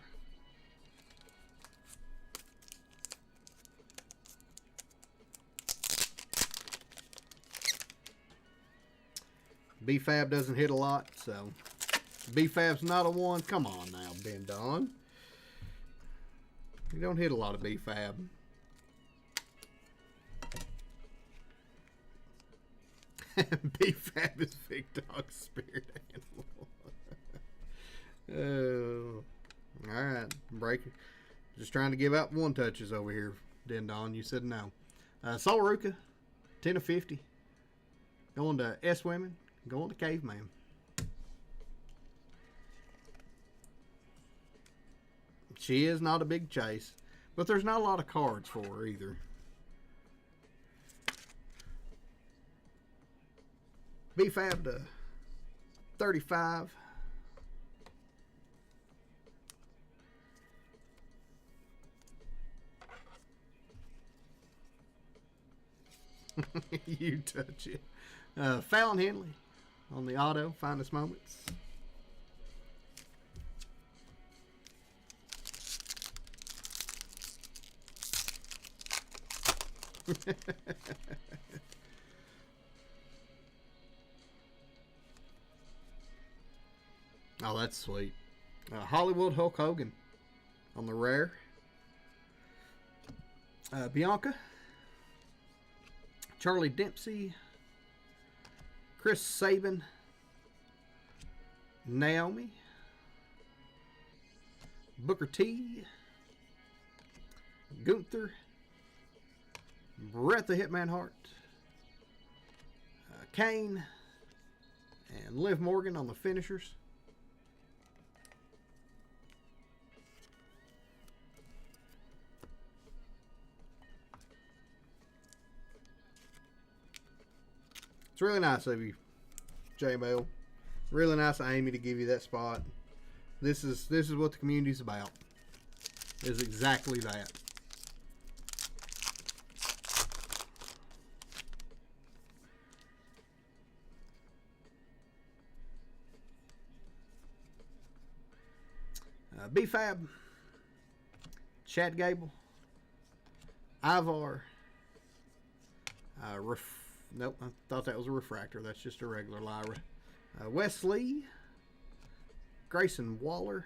B-Fab doesn't hit a lot, so B-Fab's not a one. Come on now, Ben Don. You don't hit a lot of B-Fab. B-Fab is Big Dog's spirit animal. Oh. Alright, breaking. Just trying to give out one touches over here, Dendon. You said no. Soul Ruka, 10 of 50. Going to S Women, going to Caveman. She is not a big chase, but there's not a lot of cards for her either. B-Fab to 35. You touch it. Fallon Henley on the auto, Finest Moments. Oh, that's sweet. Hollywood Hulk Hogan on the rare. Bianca. Charlie Dempsey. Chris Sabin. Naomi. Booker T. Gunther. Bret the Hitman Hart. Kane. And Liv Morgan on the finishers. It's really nice of you, J-Mail. Really nice of Amy to give you that spot. This is what the community's about. Is exactly that. B-Fab, Chad Gable. Ivar. Nope, I thought that was a refractor. That's just a regular Lyra. Wesley. Grayson Waller.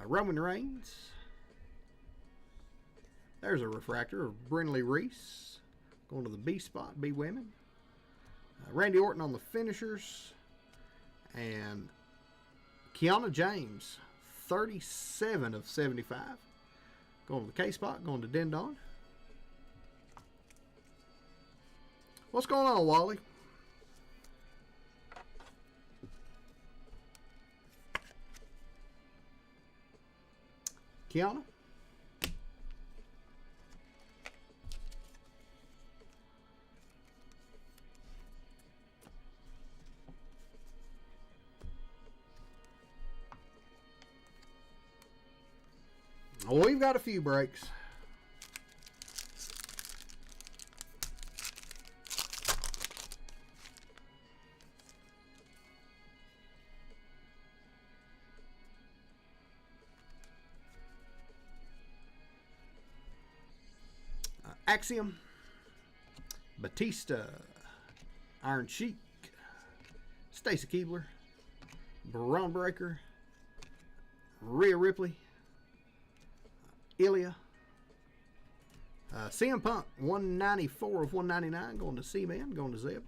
Roman Reigns. There's a refractor of Brinley Reese. Going to the B spot, B women. Randy Orton on the finishers. And Kiana James, 37 of 75. Going to the K spot, going to Dendon. What's going on, Wally? Kiana? Well, we've got a few breaks. Axiom, Batista, Iron Sheik, Stacy Keibler, Braun Breaker, Rhea Ripley, Ilya, CM Punk, 194 of 199, going to C-Man, going to Zeb.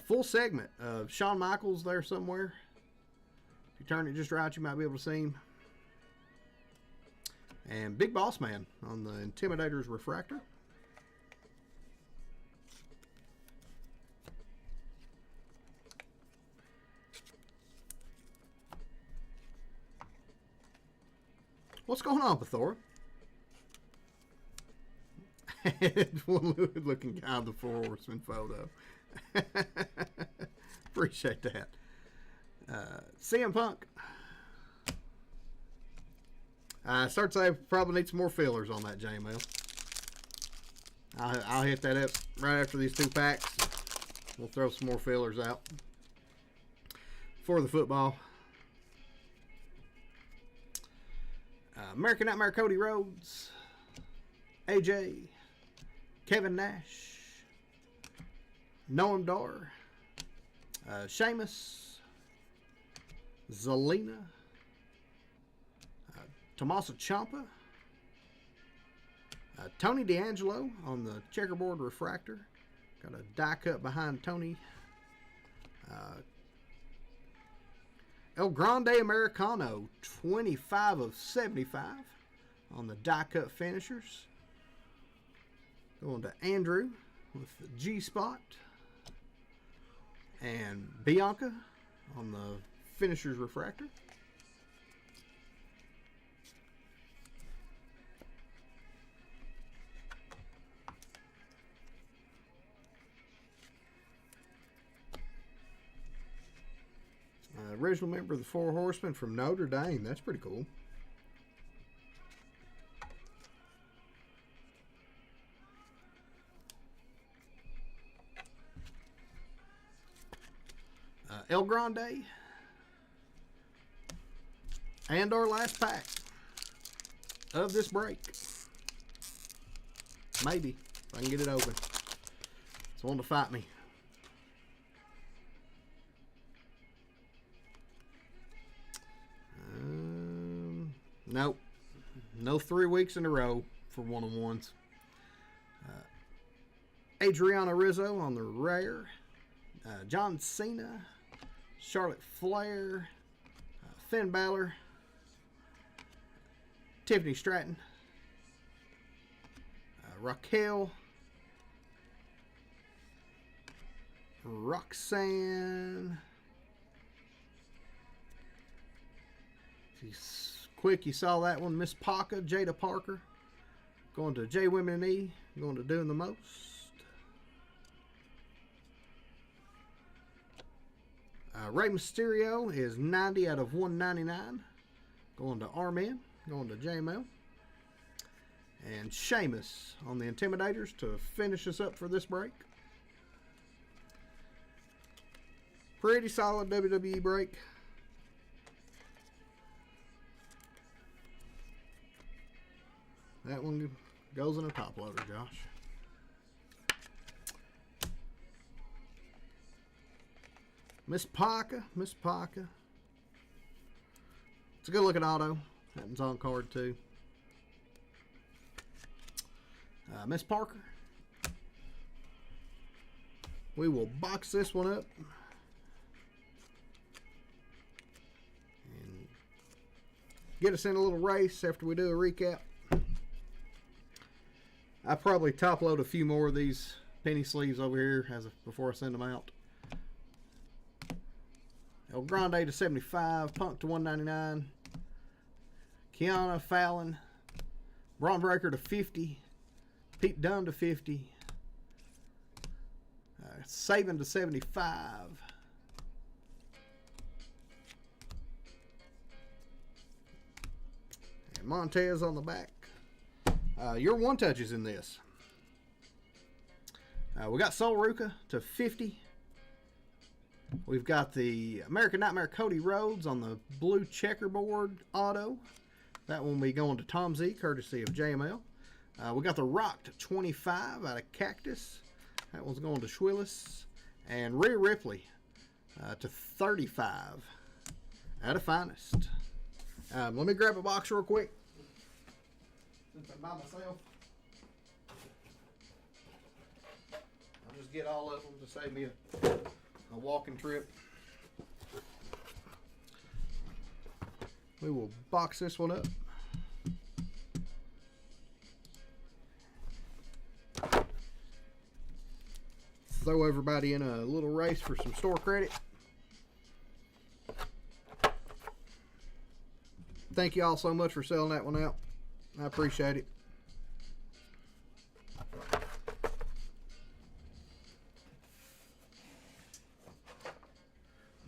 Full segment of Shawn Michaels there somewhere. If you turn it just right, you might be able to see him. And Big Boss Man on the Intimidator's refractor. What's going on, Pathora? One looking guy of the Four Horsemen photo. Appreciate that. CM Punk. Start to say probably need some more fillers on that JML. I'll hit that up right after these 2 packs. We'll throw some more fillers out for the football. American Nightmare Cody Rhodes, AJ, Kevin Nash, Noam Dar, Sheamus, Zelina, Tommaso Ciampa, Tony D'Angelo on the checkerboard refractor. Got a die cut behind Tony. El Grande Americano, 25 of 75 on the die cut finishers. Going to Andrew with the G spot. And Bianca on the finishers refractor. Original member of the Four Horsemen from Notre Dame. That's pretty cool. El Grande. And our last pack of this break. Maybe, if I can get it open. It's one to fight me. Nope. No 3 weeks in a row for one-on-ones. Adriana Rizzo on the rare. John Cena. Charlotte Flair. Finn Balor. Tiffany Stratton. Raquel. Roxanne. Quick, you saw that one. Miss Paca, Jada Parker. Going to J Women and E. Going to Doing the Most. Rey Mysterio is 90 out of 199. Going to R-Man. Going to JML. And Sheamus on the Intimidators to finish us up for this break. Pretty solid WWE break. That one goes in a top loader, Josh. Miss Parker. It's a good looking auto. That one's on card too. Miss Parker. We will box this one up. And get us in a little race after we do a recap. I probably top load a few more of these penny sleeves over here before I send them out. El Grande to 75, Punk to 199, Kiana Fallon, Braun Breaker to 50, Pete Dunne to 50, Saban to 75, and Montez on the back. Your one touches in this. We got Sol Ruca to 50. We've got the American Nightmare Cody Rhodes on the blue checkerboard auto. That one will be going to Tom Z, courtesy of JML. We got the Rock to 25 out of Cactus. That one's going to Schwillis. And Rhea Ripley to 35 out of Finest. Let me grab a box real quick, since I'm by myself. I'll just get all of them to save me a walking trip. We will box this one up. Throw everybody in a little race for some store credit. Thank you all so much for selling that one out. I appreciate it.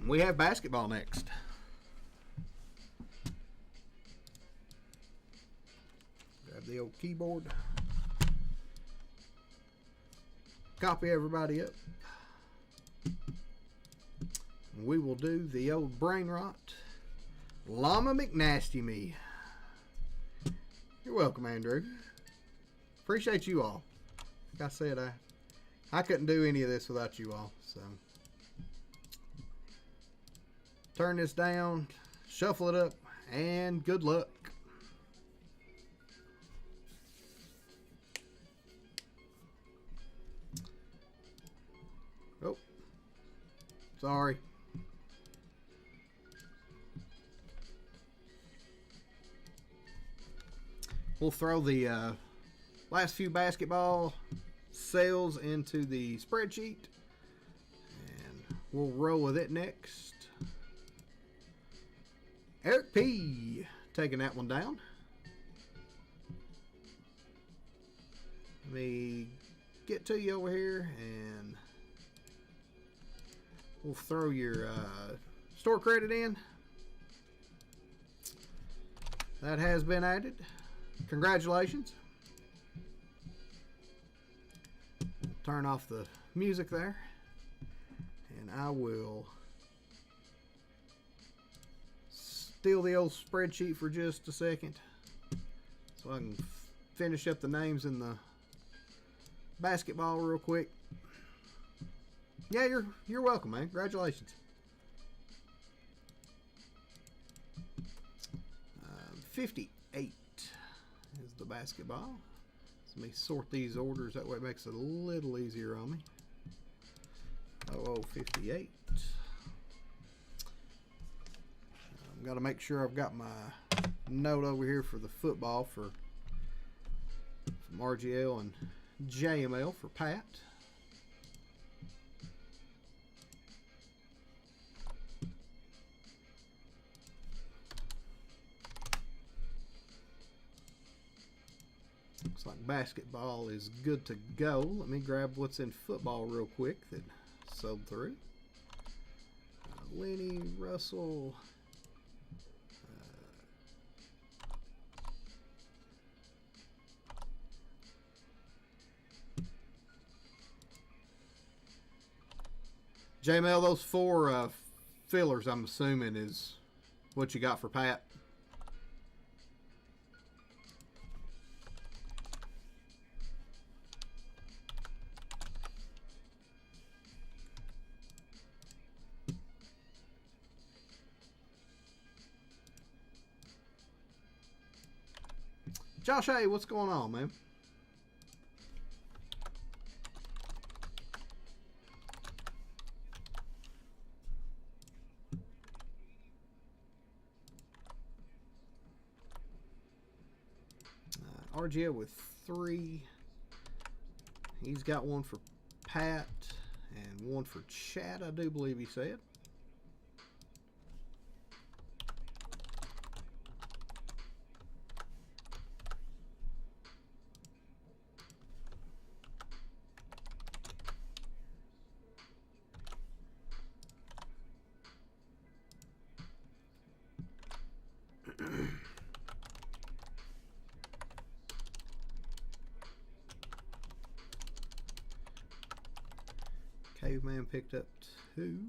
We have basketball next. Grab the old keyboard. Copy everybody up. We will do the old brain rot. Llama McNasty Me. You're welcome, Andrew. Appreciate you all. Like I said, I couldn't do any of this without you all. So turn this down, shuffle it up, and good luck. Oh, sorry. We'll throw the last few basketball sales into the spreadsheet, and we'll roll with it next. Eric P. taking that one down. Let me get to you over here, and we'll throw your store credit in. That has been added. Congratulations. Turn off the music there, and I will steal the old spreadsheet for just a second so I can finish up the names in the basketball real quick. Yeah, you're welcome, man. Congratulations. 58 is the basketball. So let me sort these orders, that way it makes it a little easier on me. 0058. I've got to make sure I've got my note over here for the football from RGL and JML for Pat. Looks like basketball is good to go. Let me grab what's in football real quick that sold through. Lenny, Russell, JML, those four fillers, I'm assuming, is what you got for Pat. Josh A, what's going on, man? RGL with 3. He's got one for Pat and one for Chad, I do believe he said. Caveman picked up 2.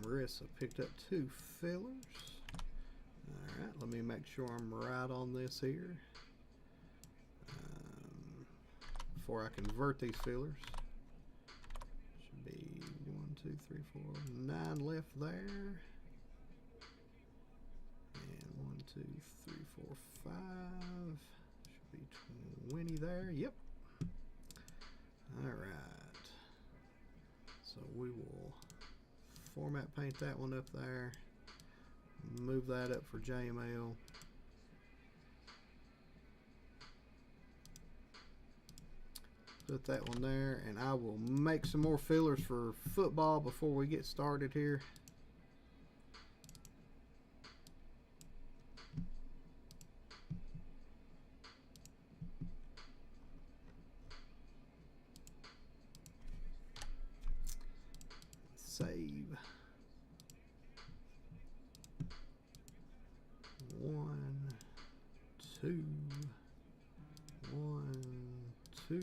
Marissa picked up 2 fillers. Alright, let me make sure I'm right on this here. Before I convert these fillers. Should be 1, 2, 3, 4, 9 left there. And 1, 2, 3, 4, 5. Should be 20 there. Yep. Alright. So we will format paint that one up there. Move that up for JML. Put that one there, and I will make some more fillers for football before we get started here. Save. 1, 2, 1, 2.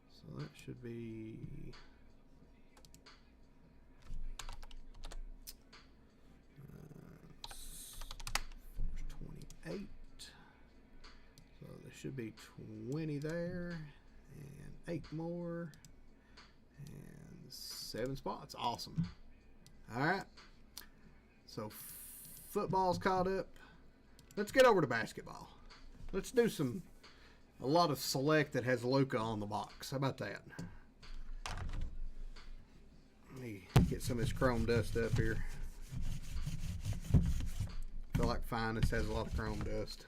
So that should be 28. So there should be 20 there, and 8 more, and 7 spots. Awesome. All right. So football's caught up. Let's get over to basketball. Let's do a lot of select that has Luka on the box. How about that? Let me get some of this chrome dust up here. I feel like Finest has a lot of chrome dust.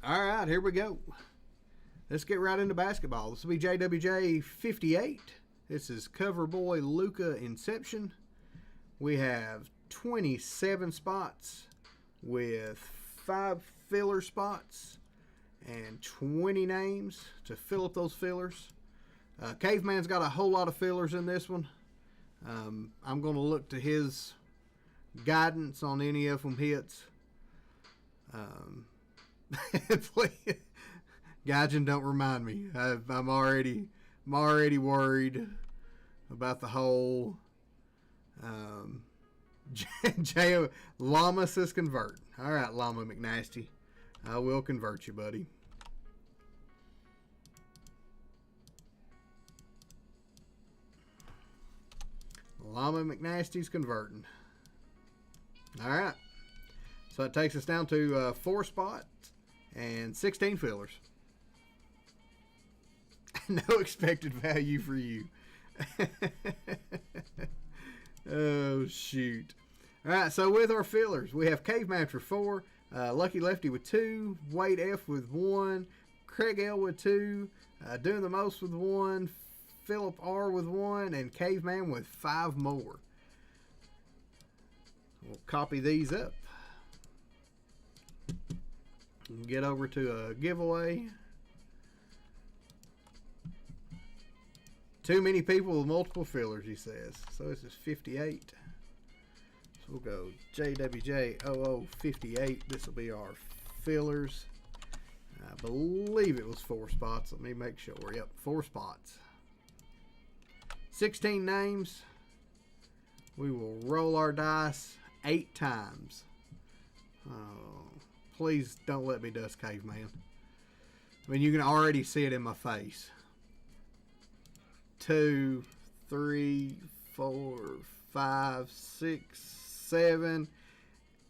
All right, here we go. Let's get right into basketball. This will be JWJ 58. This is Cover Boy Luka Inception. We have 27 spots with 5 filler spots and 20 names to fill up those fillers. Caveman's got a whole lot of fillers in this one. I'm going to look to his guidance on any of them hits. Please, Gaijin, don't remind me. I'm already worried about the whole Llama says convert. All right, Llama McNasty, I will convert you, buddy. Llama McNasty's converting. All right, so it takes us down to 4 spots and 16 fillers. No expected value for you. Oh, shoot. All right, so with our fillers, we have Caveman for 4, Lucky Lefty with 2, Wade F with 1, Craig L with 2, Doing the Most with 1, Philip R with 1, and Caveman with 5 more. We'll copy these up. Get over to a giveaway. Too many people with multiple fillers, he says. So this is 58. So we'll go JWJ0058. This will be our fillers. I believe it was 4 spots. Let me make sure. Yep, 4 spots. 16 names. We will roll our dice 8 times. Oh, please don't let me dust Caveman. I mean, you can already see it in my face. 2, 3, 4, 5, 6, 7,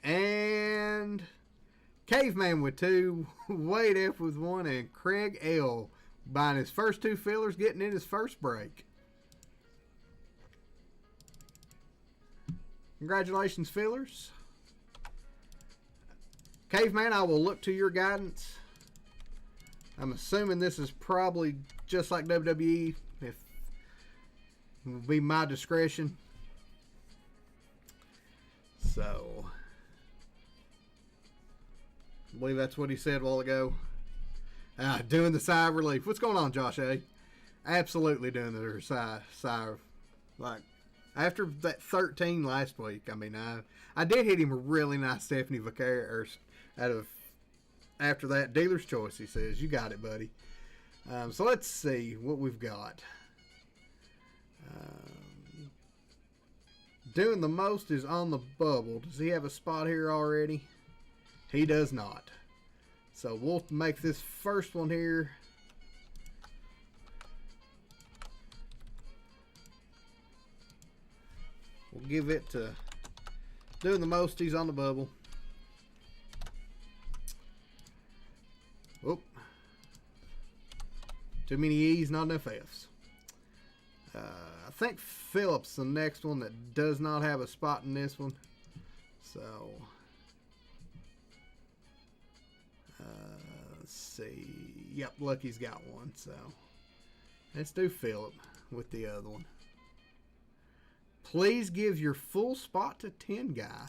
and Caveman with 2, Wade F with 1, and Craig L buying his first 2 fillers, getting in his first break. Congratulations, fillers. Caveman, I will look to your guidance. I'm assuming this is probably just like WWE. If it will be my discretion. So, I believe that's what he said a while ago. Doing the sigh of relief. What's going on, Josh A? Absolutely doing the sigh. Like, after that 13 last week, I mean, I did hit him a really nice Stephanie Vaquer out of after that dealer's choice. He says, "You got it, buddy." So let's see what we've got. Doing the most is on the bubble. Does he have a spot here already? He does not. So we'll make this first one here. We'll give it to doing the most. He's on the bubble. Oop. Too many E's, not enough F's. I think Phillips the next one that does not have a spot in this one. So let's see. Yep, Lucky's got one. So let's do Phillip with the other one. Please give your full spot to 10 guy.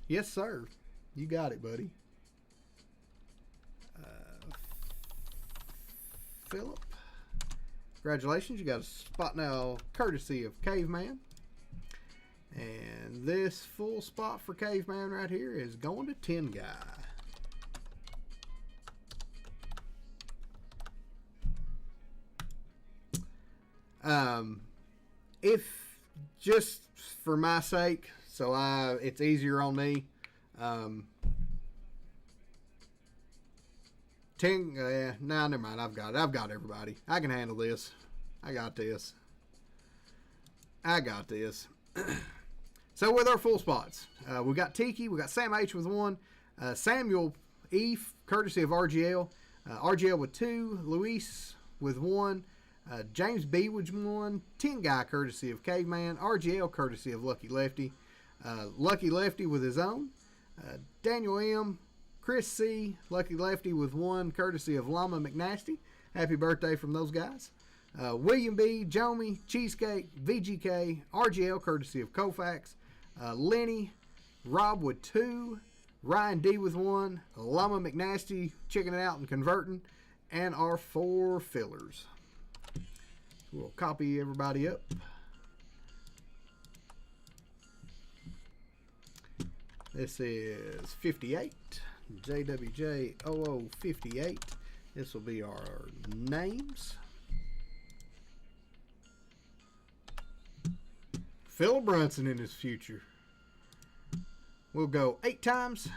Yes, sir. You got it, buddy. Phillip. Congratulations. You got a spot now courtesy of Caveman. And this full spot for Caveman right here is going to 10 guy. If just for my sake, so it's easier on me. 10. Nah, never mind. I've got it. I've got everybody. I can handle this. I got this. So with our full spots, we got Tiki. We got Sam H with 1. Samuel E, courtesy of RGL. RGL with 2. Luis with 1. James B with 1. 10 guy courtesy of Caveman. RGL courtesy of Lucky Lefty. Lucky Lefty with his own. Daniel M. Chris C. Lucky Lefty with 1 courtesy of Llama McNasty. Happy birthday from those guys. William B. Jomi. Cheesecake. VGK. RGL courtesy of Koufax. Lenny. Rob with 2. Ryan D with 1. Llama McNasty checking it out and converting. And our 4 fillers. We'll copy everybody up. This is 58. JWJ0058. This will be our names. Phil Brunson in his future. We'll go 8 times.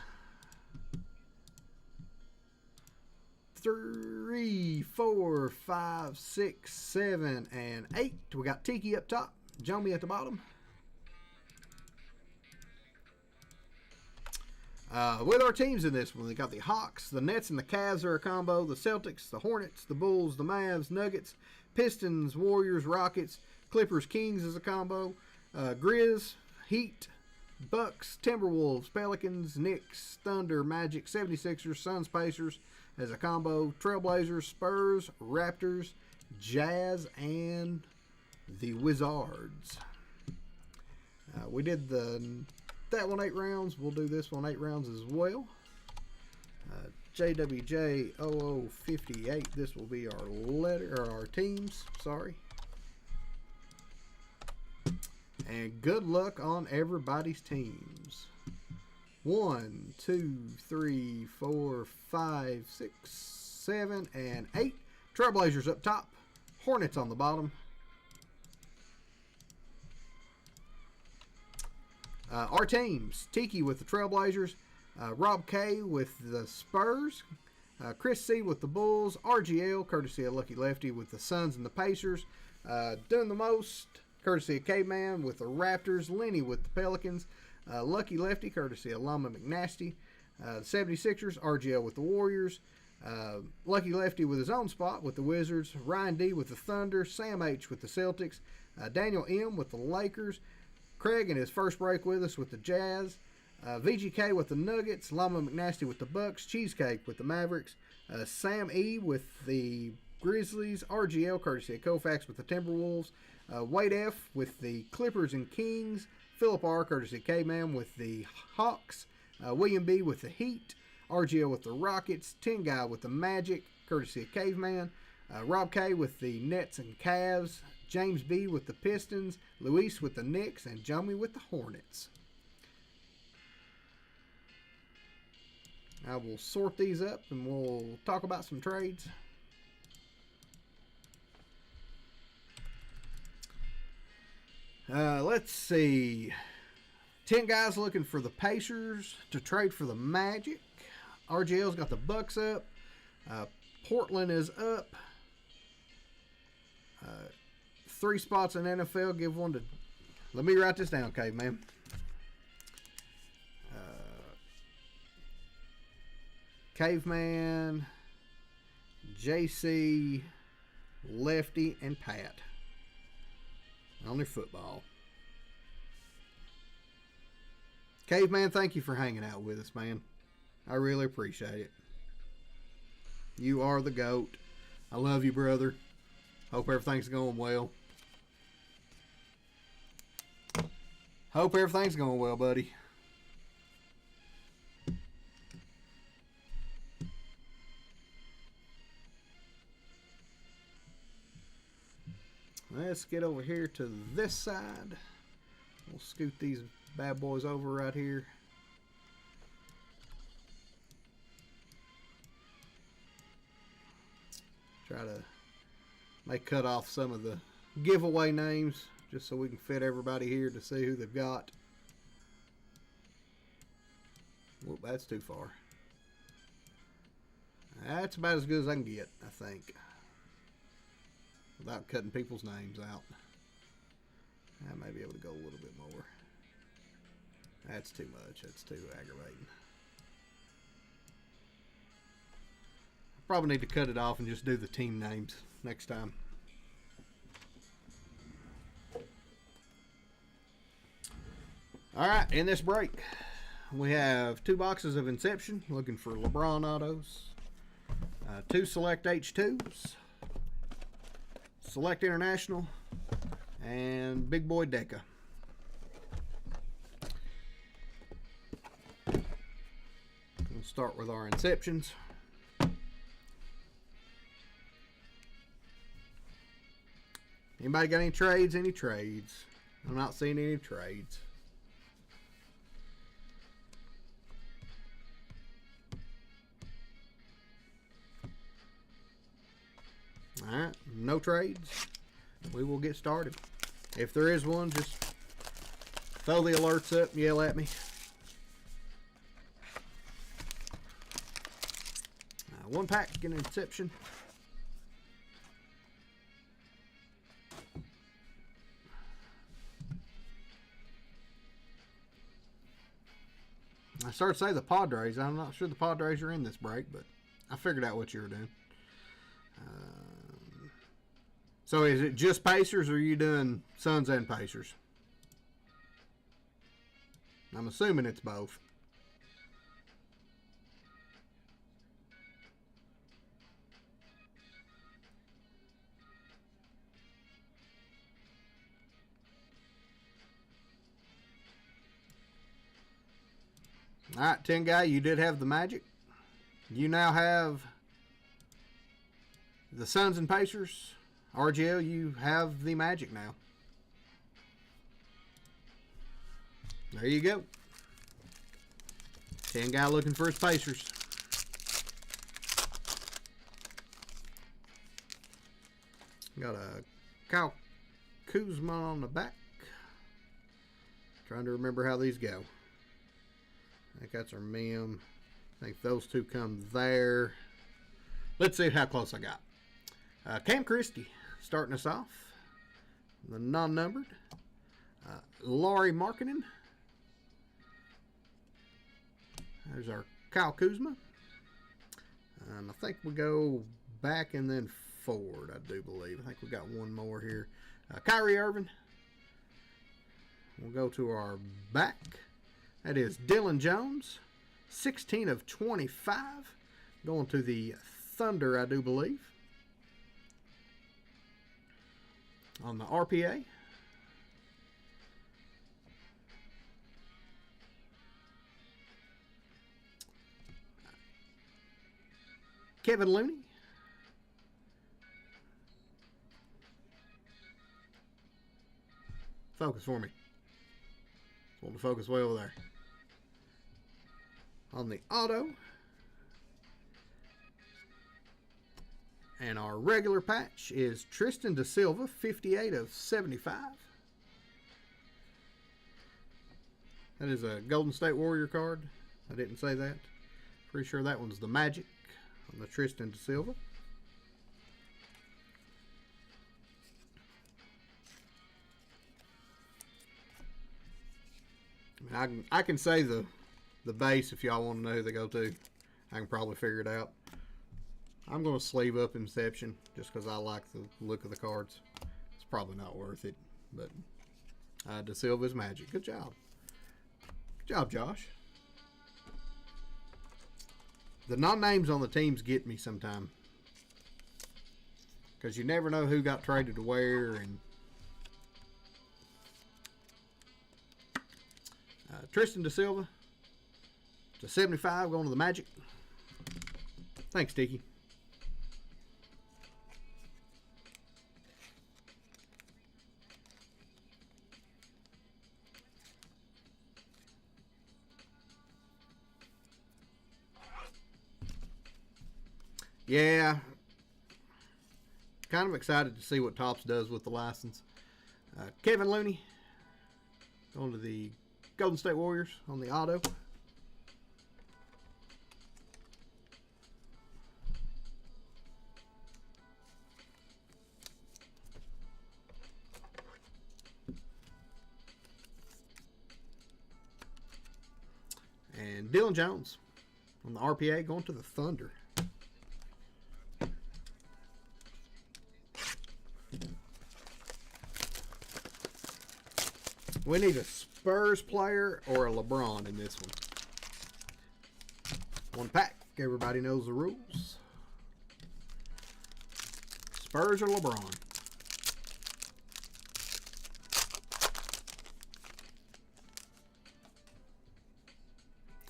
3, 4, 5, 6, 7, and 8. We got Tiki up top, Jomi at the bottom. With our teams in this one, we got the Hawks, the Nets, and the Cavs are a combo. The Celtics, the Hornets, the Bulls, the Mavs, Nuggets, Pistons, Warriors, Rockets, Clippers, Kings is a combo. Grizz, Heat, Bucks, Timberwolves, Pelicans, Knicks, Thunder, Magic, 76ers, Suns, Pacers as a combo. Trailblazers, Spurs, Raptors, Jazz, and the Wizards. We did that one 8 rounds. We'll do this one 8 rounds as well. JWJ0058. This will be our our teams. Sorry. And good luck on everybody's teams. 1, 2, 3, 4, 5, 6, 7, and 8. Trailblazers up top. Hornets on the bottom. Our teams. Tiki with the Trailblazers. Rob K with the Spurs. Chris C with the Bulls. RGL, courtesy of Lucky Lefty, with the Suns and the Pacers. Doing the most, courtesy of Caveman with the Raptors. Lenny with the Pelicans. Lucky Lefty, courtesy of Llama McNasty. The 76ers. RGL with the Warriors. Lucky Lefty with his own spot with the Wizards. Ryan D with the Thunder. Sam H with the Celtics. Daniel M with the Lakers. Craig in his first break with us with the Jazz. VGK with the Nuggets. Llama McNasty with the Bucks. Cheesecake with the Mavericks. Sam E with the Grizzlies. RGL, courtesy of Koufax, with the Timberwolves. Wade F with the Clippers and Kings. Philip R, courtesy of K-Man, with the Hawks. William B with the Heat. RGL with the Rockets. Tin Guy with the Magic, courtesy of Caveman. Rob K with the Nets and Cavs. James B with the Pistons. Luis with the Knicks. And Jomi with the Hornets. I will sort these up and we'll talk about some trades. Let's see. 10 guys looking for the Pacers to trade for the Magic. RGL's got the Bucks up. Portland is up. 3 spots in NFL. Give one to... Let me write this down, Caveman. Caveman, JC, Lefty, and Pat on their football. Caveman, thank you for hanging out with us, man. I really appreciate it. You are the GOAT. I love you, brother. Hope everything's going well. Hope everything's going well, buddy. Let's get over here to this side. We'll scoot these bad boys over right here. Try to make cut off some of the giveaway names just so we can fit everybody here to see who they've got. Whoop, that's too far. That's about as good as I can get, I think, without cutting people's names out. I may be able to go a little bit more. That's too much. That's too aggravating. Probably need to cut it off and just do the team names next time. All right, in this break, we have 2 boxes of Inception, looking for LeBron autos, 2 Select H2s, Select International, and Big Boy Deca. We'll start with our Inceptions. Anybody got any trades? Any trades? I'm not seeing any trades. Alright, no trades. We will get started. If there is one, just throw the alerts up and yell at me. One pack in Inception. I started to say the Padres. I'm not sure the Padres are in this break, but I figured out what you were doing. So is it just Pacers, or are you doing Suns and Pacers? I'm assuming it's both. All right, 10 guy, you did have the Magic. You now have the Suns and Pacers. RGL, you have the Magic now. There you go. 10 guy looking for his Pacers. Got a Kyle Kuzma on the back. Trying to remember how these go. I think that's our mem. I think those two come there. Let's see how close I got. Cam Christie starting us off. The non-numbered. Laurie Markkinen. There's our Kyle Kuzma. I think we go back and then forward, I do believe. I think we got one more here. Kyrie Irving. We'll go to our back. That is Dylan Jones. 16 of 25. Going to the Thunder, I do believe. On the RPA. Kevin Looney. Focus for me. Just want to focus way over there. On the auto. And our regular patch is Tristan Da Silva, 58 of 75. That is a Golden State Warrior card. I didn't say that. Pretty sure that one's the Magic on the Tristan Da Silva. I can say the base if y'all want to know who they go to. I can probably figure it out. I'm going to sleeve up Inception just because I like the look of the cards. It's probably not worth it, but Da Silva's Magic. Good job. Good job, Josh. The non-names on the teams get me sometime because you never know who got traded to where. And Tristan Da Silva to 75 going to the Magic. Thanks, Tiki. Yeah, kind of excited to see what Topps does with the license. Kevin Looney going to the Golden State Warriors on the auto. And Dylan Jones on the RPA going to the Thunder. We need a Spurs player or a LeBron in this one. One pack. Everybody knows the rules. Spurs or LeBron.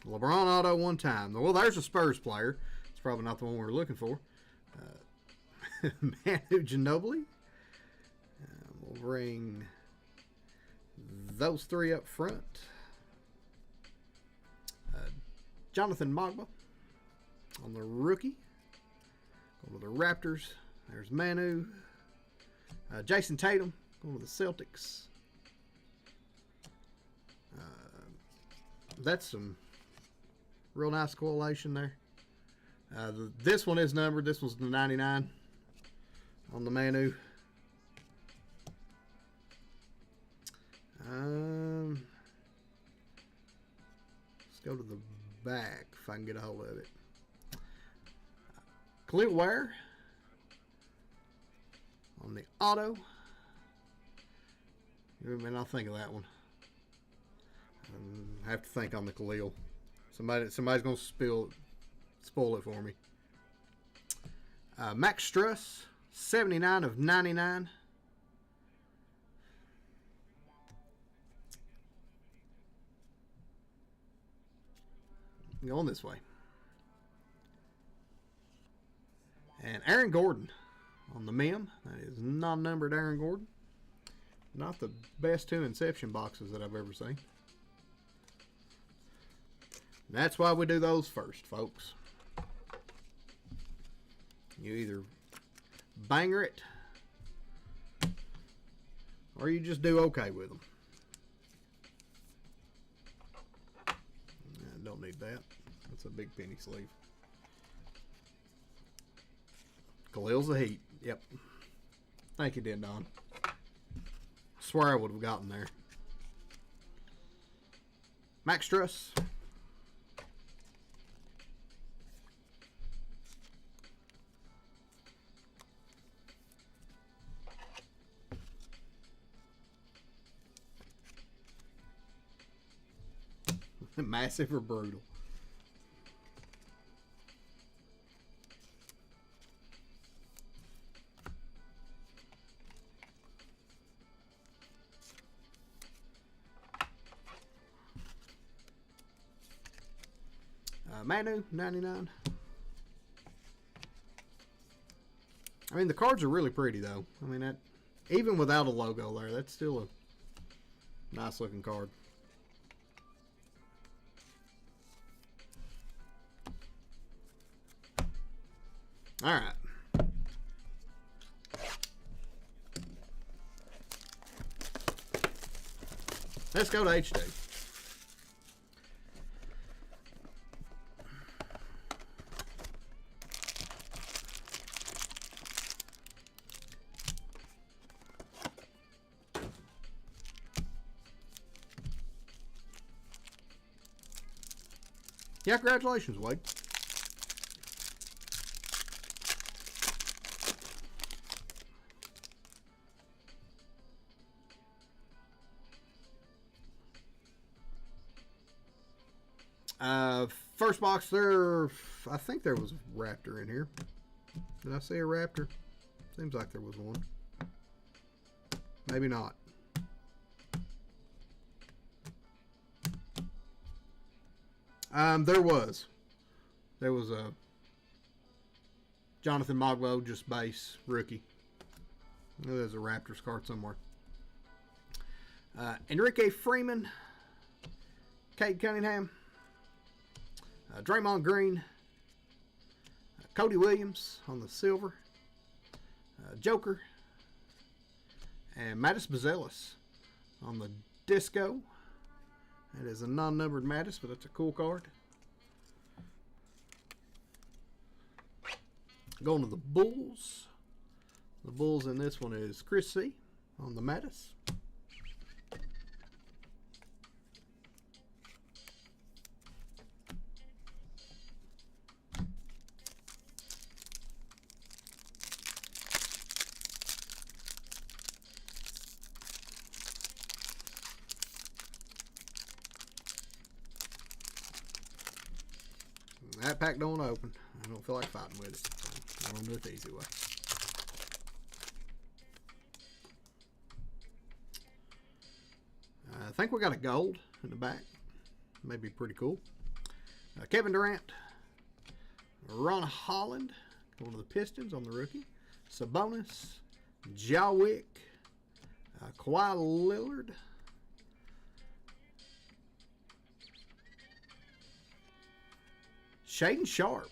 LeBron auto one time. Well, there's a Spurs player. It's probably not the one we're looking for. Manu Ginobili. We'll bring those three up front. Jonathan Magba on the rookie. Going to the Raptors. There's Manu. Jason Tatum going to the Celtics. That's some real nice correlation there. This one is numbered. This one's the 99 on the Manu. Let's go to the back if I can get a hold of it. Khalil Ware on the auto. You may not think of that one. I have to think on the Khalil. Somebody's gonna spoil it for me. Max Struss, 79 of 99. Going this way. And Aaron Gordon on the mem. That is non-numbered Aaron Gordon. Not the best two Inception boxes that I've ever seen. That's why we do those first, folks. You either banger it or you just do okay with them. Don't need that. That's a big penny sleeve. Khalil Zahid. Yep. Thank you, Den Don. Swear I would have gotten there. Max Struss. Massive or brutal? Manu, 99. I mean, the cards are really pretty, though. I mean, that even without a logo there, that's still a nice looking card. All right. Let's go to HD. Yeah, congratulations, Wade. First box there, I think there was a Raptor in here. Did I say a Raptor? Seems like there was one. Maybe not. There was a Jonathan Mogbo, just base rookie. There's a Raptors card somewhere. Enrique Freeman, Cade Cunningham, Draymond Green, Cody Williams on the silver, Joker, and Mattis Bazelis on the disco. That is a non-numbered Mattis, but that's a cool card. Going to the Bulls. The Bulls in this one is Chris C. on the Mattis. That pack don't open. I don't feel like fighting with it. So I'm gonna do it the easy way. I think we got a gold in the back. Maybe pretty cool. Kevin Durant, Ron Holland, one of the Pistons on the rookie. Sabonis, Ja Wick, Kawhi Lillard. Shaden Sharp.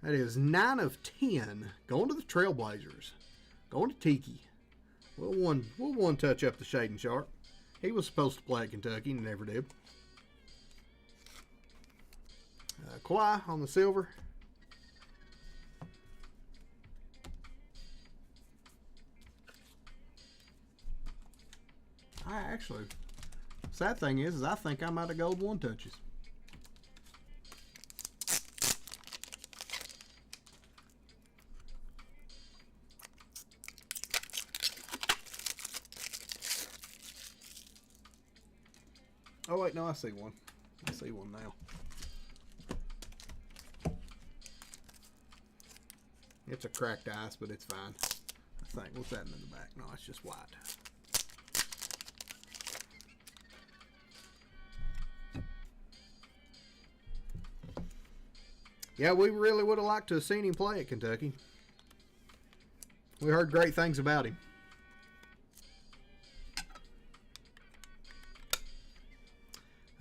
That is 9 of 10. Going to the Trailblazers. Going to Tiki. We'll one touch up the Shaden Sharp. He was supposed to play at Kentucky and never did. Kawhi on the silver. Sad thing is I think I'm out of gold one touches. Oh wait, no, I see one. I see one now. It's a cracked ice, but it's fine. I think. What's that in the back? No, it's just white. Yeah, we really would have liked to have seen him play at Kentucky. We heard great things about him.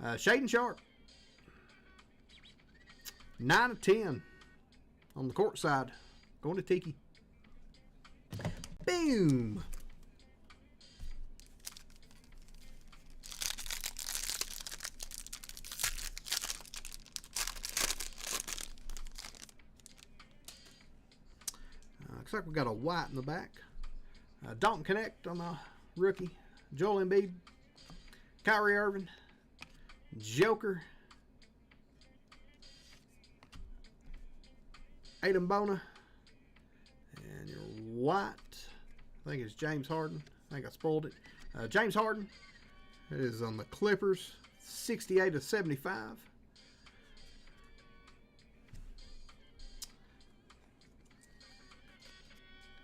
Shaden Sharp. 9 of 10 on the court side. Going to Tiki. Boom. Looks like we got a white in the back. Dalton Connect on the rookie. Joel Embiid. Kyrie Irving. Joker. Aiden Bona. And your white, I think it's James Harden. I think I spoiled it. James Harden. It is on the Clippers. 68/75.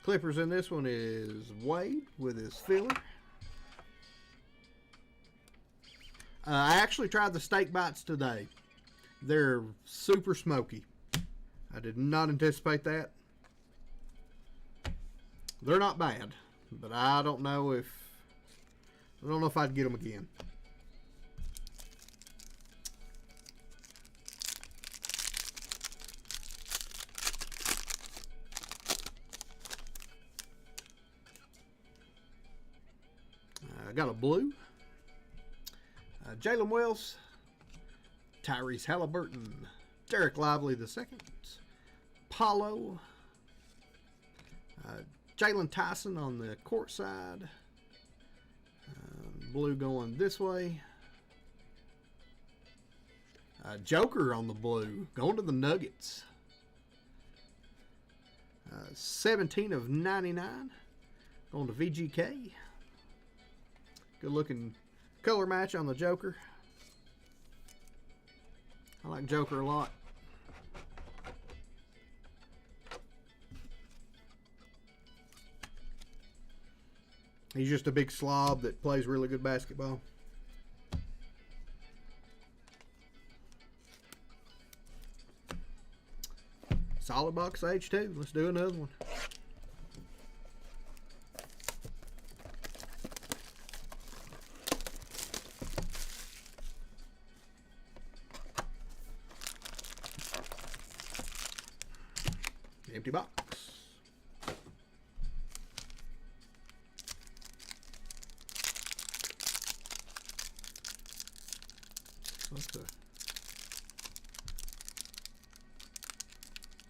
Clippers in this one is Wade with his filler. I actually tried the steak bites today. They're super smoky. I did not anticipate that. They're not bad, but I don't know if I'd get them again. I got a blue. Jalen Wells, Tyrese Halliburton, Derek Lively II, Paulo, Jalen Tyson on the court side, blue going this way, Joker on the blue, going to the Nuggets, 17/99, going to VGK. Good looking color match on the Joker. I like Joker a lot. He's just a big slob that plays really good basketball. Solid box H2. Let's do another one. Empty box.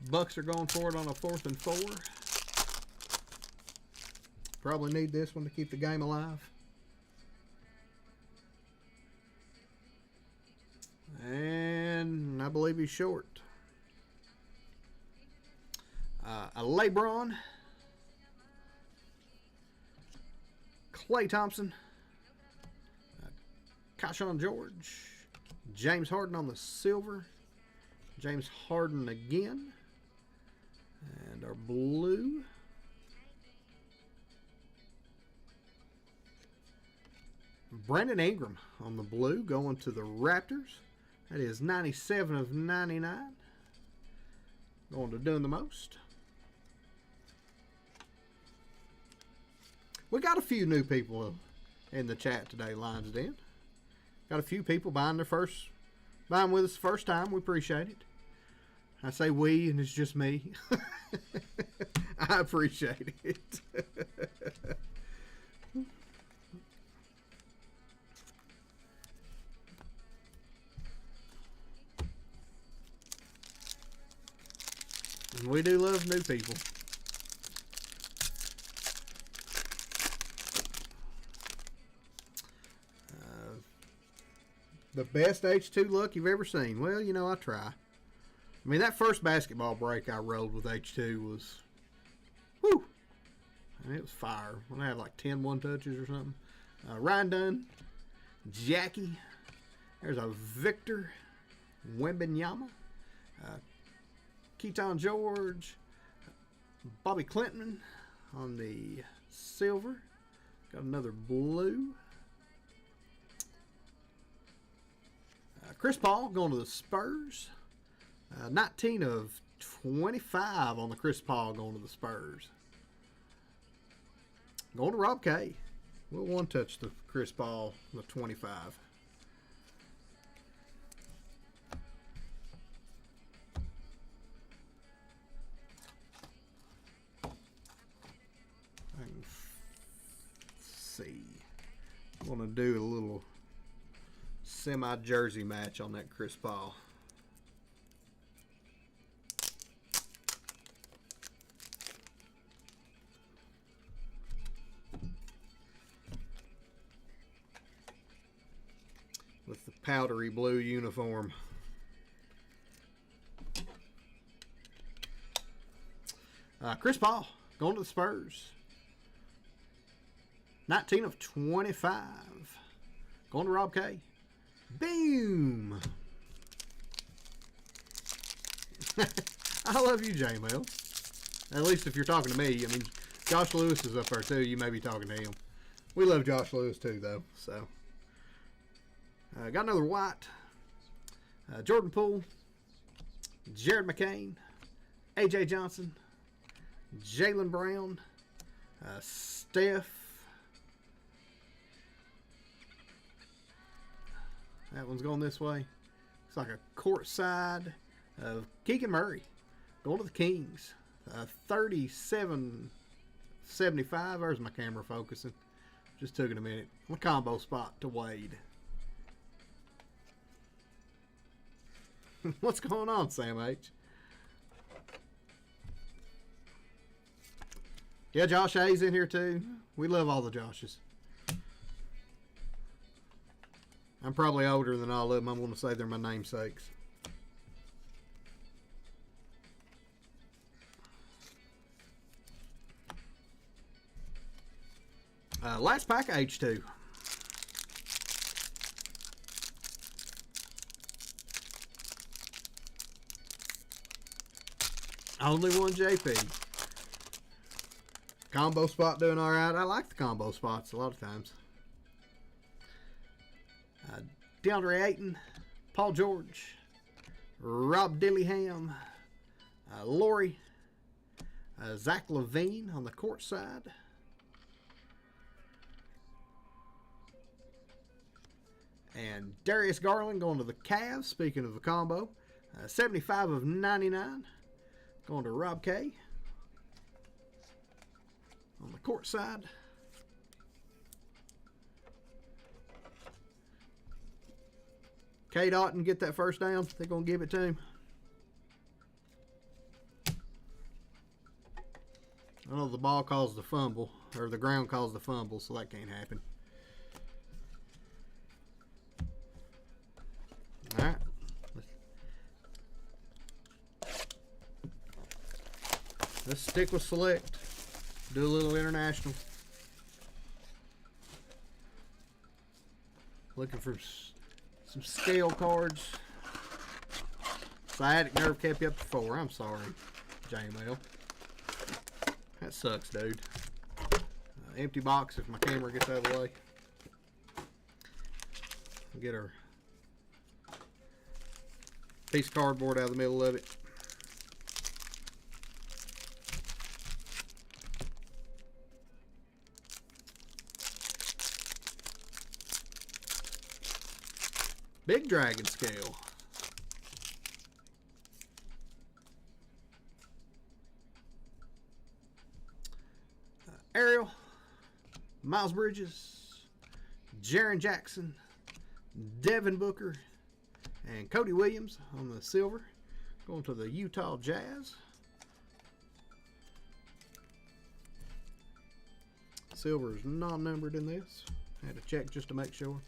Bucks are going for it on a 4th and 4. Probably need this one to keep the game alive. And I believe he's short. A LeBron, Klay Thompson, Keyshawn George, James Harden on the silver, James Harden again, and our blue. Brandon Ingram on the blue going to the Raptors. That is 97/99. Going to doing the most. We got a few new people in the chat today, Lions Den. Got a few people buying with us the first time. We appreciate it. I say we, and it's just me. I appreciate it. And we do love new people. The best H2 luck you've ever seen. Well, you know, I try. I mean, that first basketball break I rolled with H2 was, whoo! I mean, it was fire. When I had like 10 one-touches or something. Ryan Dunn, Jackie. There's a Victor Wembanyama. Keaton George. Bobby Clinton on the silver. Got another blue. Chris Paul going to the Spurs. 19/25 on the Chris Paul going to the Spurs. Going to Rob K. We'll one touch the Chris Paul, the 25. See. I'm going to do a little semi-jersey match on that Chris Paul. powdery blue uniform. Chris Paul going to the Spurs. 19 of 25. Going to Rob K. Boom. I love you, J-Mail. At least if you're talking to me. I mean, Josh Lewis is up there too. You may be talking to him. We love Josh Lewis too, though. So, got another White. Jordan Poole. Jared McCain. A.J. Johnson. Jaylen Brown. Steph. That one's going this way. It's like a courtside of Keegan Murray. Going to the Kings. 37.75. There's my camera focusing. Just took it a minute. A combo spot to Wade. What's going on, Sam H? Yeah, Josh A's in here too. We love all the Joshes. I'm probably older than all of them. I'm going to say they're my namesakes. Last pack of H2. Only one JP. Combo spot doing all right. I like the combo spots a lot of times. DeAndre Ayton, Paul George, Rob Dillingham, Laurie, Zach LaVine on the court side. And Darius Garland going to the Cavs. Speaking of the combo, 75 of 99 going to Rob K on the court side. K. Dotton get that first down. They're going to give it to him. I know the ball caused the fumble, or the ground caused the fumble, so that can't happen. All right. Let's stick with select. Do a little international. Looking for some scale cards. Sciatic nerve kept you up to 4. I'm sorry, J-Mail. That sucks, dude. Empty box if my camera gets out of the way. Get our piece of cardboard out of the middle of it. Big Dragon Scale. Ariel, Miles Bridges, Jaren Jackson, Devin Booker, and Cody Williams on the silver. Going to the Utah Jazz. Silver is non-numbered in this. Had to check just to make sure.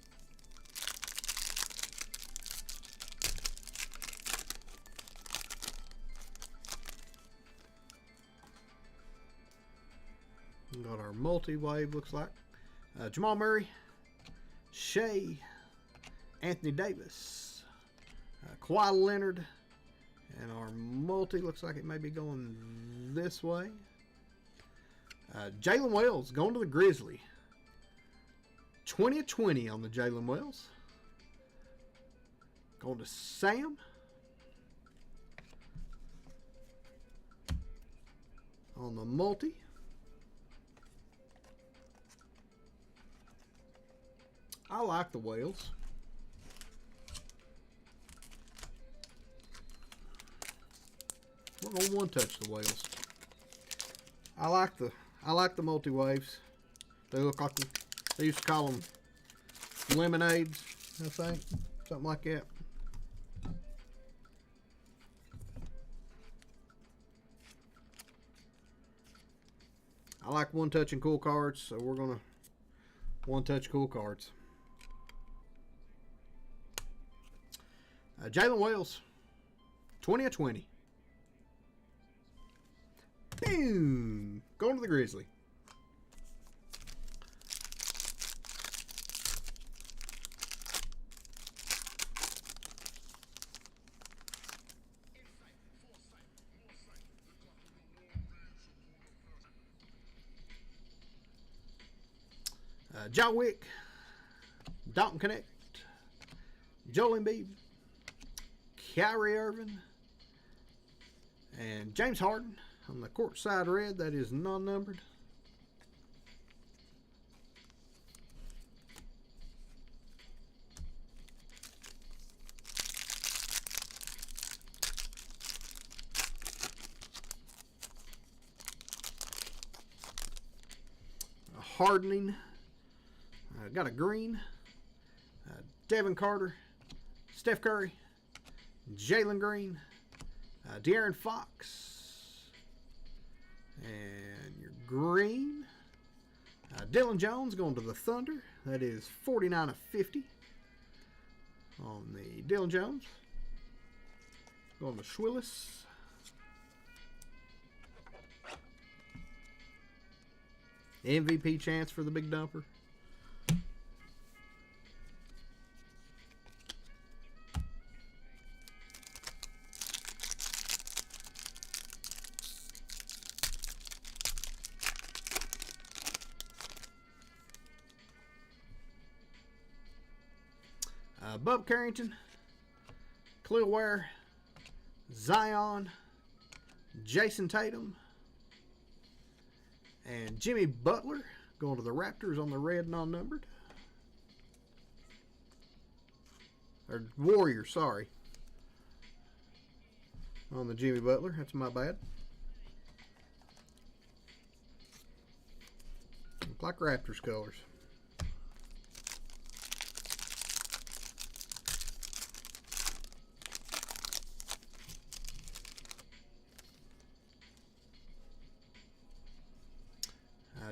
Got our multi-wave, looks like. Jamal Murray, Shea, Anthony Davis, Kawhi Leonard, and our multi looks like it may be going this way. Jalen Wells going to the Grizzly. 20 of 20 on the Jalen Wells. Going to Sam. On the multi. I like the whales. We're gonna one touch the whales. I like the multi waves. They look like they used to call them lemonades, I think, something like that. I like one touching cool cards, so we're gonna one touch cool cards. Jalen Wells, 20 of 20. Boom! Going to the Grizzly. John Wick, Dalton Connect, Joel Embiid, Kyrie Irving, and James Harden on the courtside red. That is non-numbered. Hardening. Got a green. Devin Carter, Steph Curry, Jalen Green, De'Aaron Fox, and your green. Dylan Jones going to the Thunder. That is 49 of 50 on the Dylan Jones. Going to Schwillis. MVP chance for the big dumper. Bub Carrington, Khalil Ware, Zion, Jason Tatum, and Jimmy Butler going to the Raptors on the red non-numbered. Or Warriors, sorry. On the Jimmy Butler, that's my bad. Look like Raptors colors.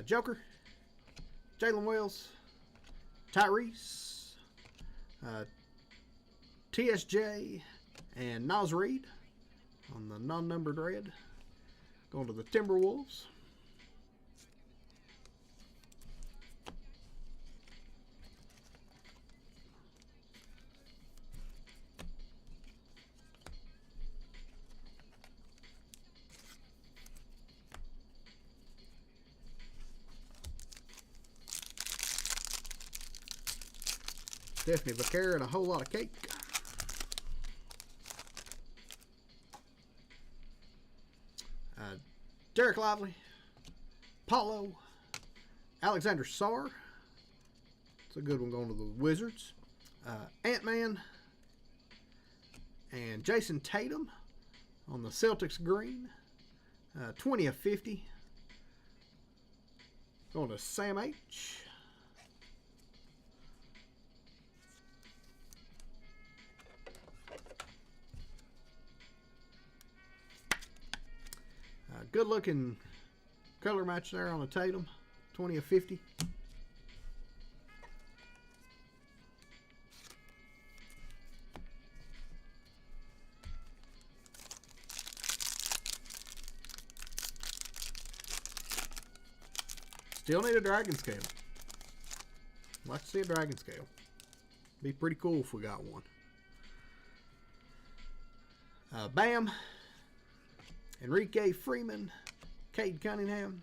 Joker, Jalen Wells, Tyrese, TSJ, and Naz Reid on the non-numbered red. Going to the Timberwolves. Stephanie Vaquer and a whole lot of cake. Derek Lively, Paulo, Alexander Sarr. It's a good one going to the Wizards. Ant-Man and Jason Tatum on the Celtics green. 20 of 50. Going to Sam H. Good looking color match there on the Tatum. 20 of 50. Still need a dragon scale. I'd like to see a dragon scale. Be pretty cool if we got one. Bam. Enrique Freeman, Cade Cunningham,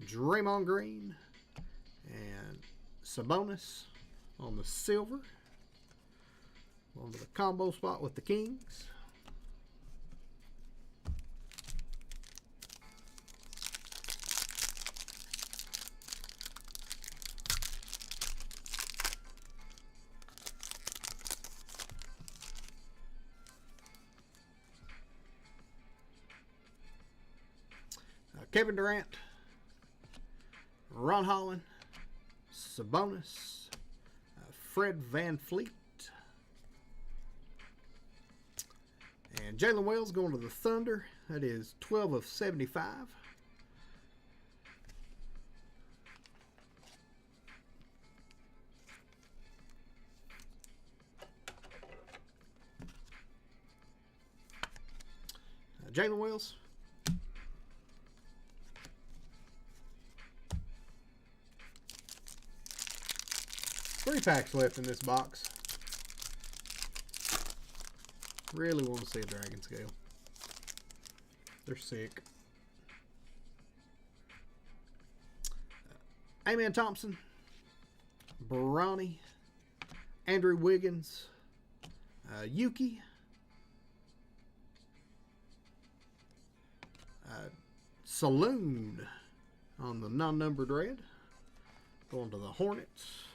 Draymond Green, and Sabonis on the silver. On to the combo spot with the Kings. Kevin Durant, Ron Holland, Sabonis, Fred VanVleet, and Jalen Wells going to the Thunder. That is 12 of 75. Jalen Wills. 3 packs left in this box. Really want to see a Dragon Scale. They're sick. Amen Thompson. Bronny. Andrew Wiggins. Yuki. Saloon on the non-numbered red. Going to the Hornets.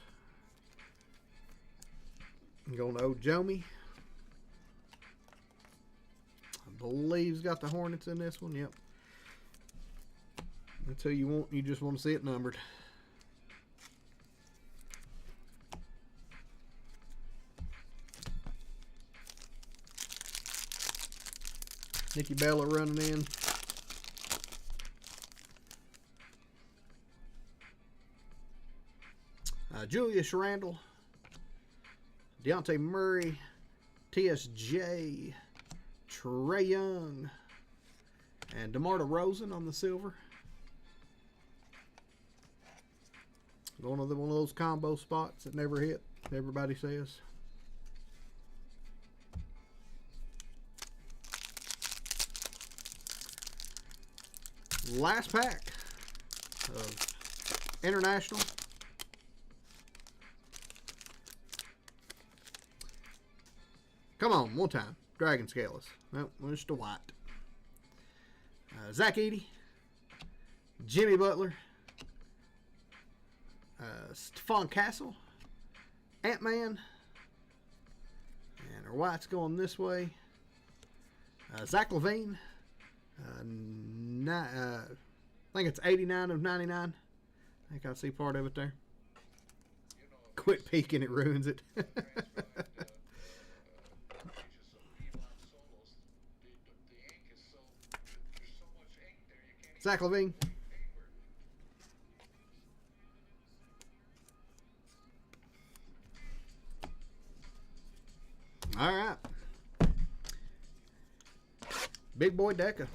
Going to Ojomi. I believe he's got the Hornets in this one. Yep. That's who you want. You just want to see it numbered. Nikki Bella running in. Julius Randle. Deontay Murray. TSJ. Trae Young. And DeMar DeRozan on the silver. One of those combo spots that never hit, everybody says. Last pack of International. Come on, one time. Dragon Scaleless. Nope, just a white. Zach Edey. Jimmy Butler. Stephon Castle. Ant-Man. And our white's going this way. Zach LaVine. I think it's 89 of 99. I think I see part of it there. Quit peeking, it ruins it. Zach LaVine. All right. Big boy Deca.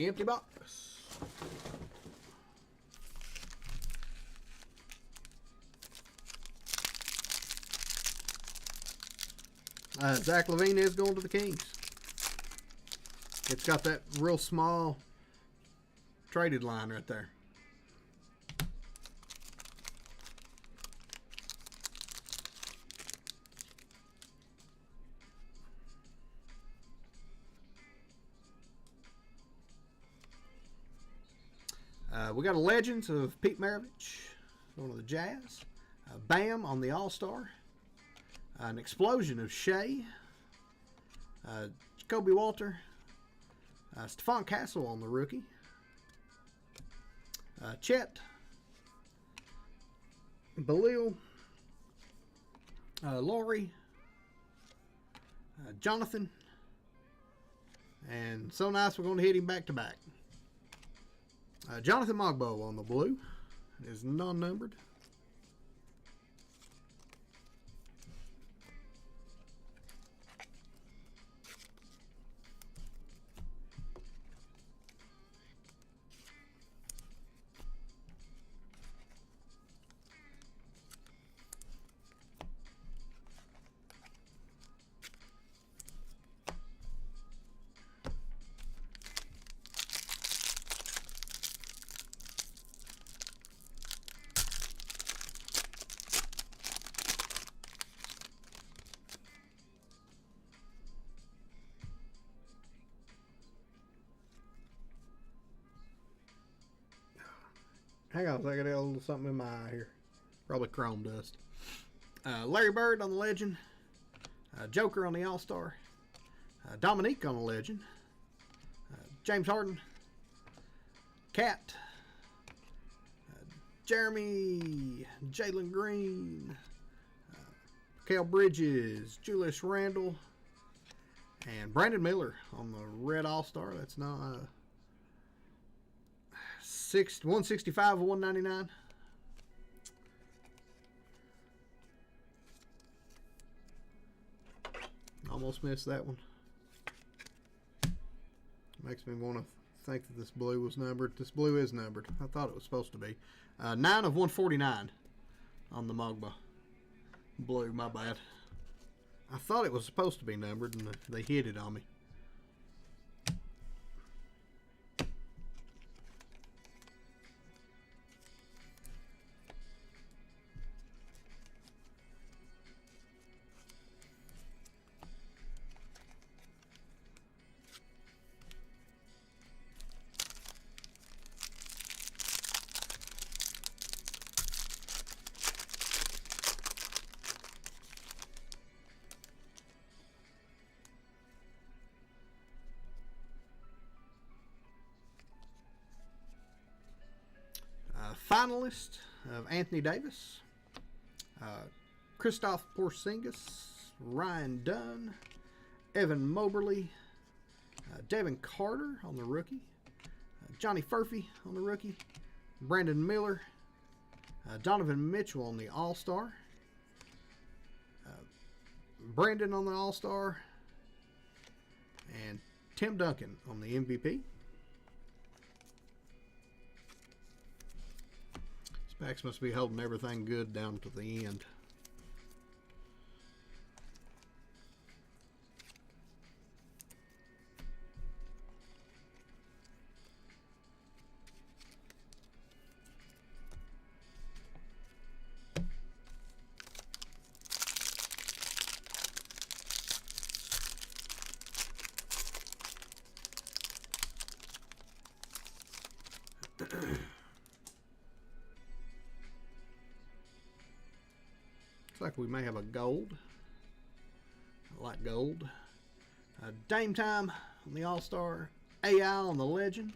Empty box. Zach LaVine is going to the Kings. It's got that real small traded line right there. We got a Legends of Pete Maravich, one of the Jazz. Bam on the All-Star. An Explosion of Shea. Jacoby Walter. Stephon Castle on the rookie. Chet. Belil. Laurie. Jonathan. And so nice we're going to hit him back to back. Jonathan Mogbo on the blue is non-numbered. Hang on a second, I got a little something in my eye here. Probably chrome dust. Larry Bird on the Legend. Joker on the All-Star. Dominique on the Legend. James Harden. Cat. Jeremy. Jalen Green. Mikal Bridges. Julius Randle. And Brandon Miller on the red All-Star. That's not 165 of 199. Almost missed that one. Makes me want to think that this blue was numbered. This blue is numbered. I thought it was supposed to be. 9 of 149 on the Mogba blue. My bad. I thought it was supposed to be numbered, and they hit it on me. Finalist of Anthony Davis, Christoph Porzingis, Ryan Dunn, Evan Mobley, Devin Carter on the rookie, Johnny Furphy on the rookie, Brandon Miller, Donovan Mitchell on the All-Star, Brandon on the All-Star, and Tim Duncan on the MVP. Packs must be holding everything good down to the end. Looks like we may have a gold. I like gold. Dame Time on the All-Star. AI on the Legend.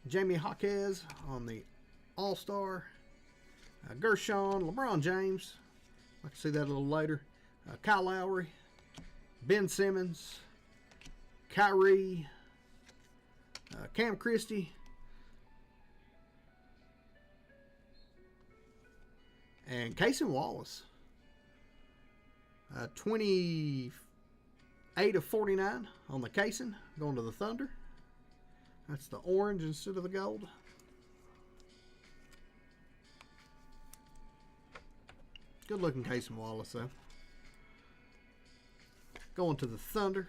Jamie Jaquez on the All-Star. Gershon, LeBron James. I can see that a little later. Kyle Lowry. Ben Simmons. Kyrie. Cam Christie. And Cason Wallace, 28 of 49 on the Cason, going to the Thunder. That's the orange instead of the gold. Good looking Cason Wallace though. Going to the Thunder.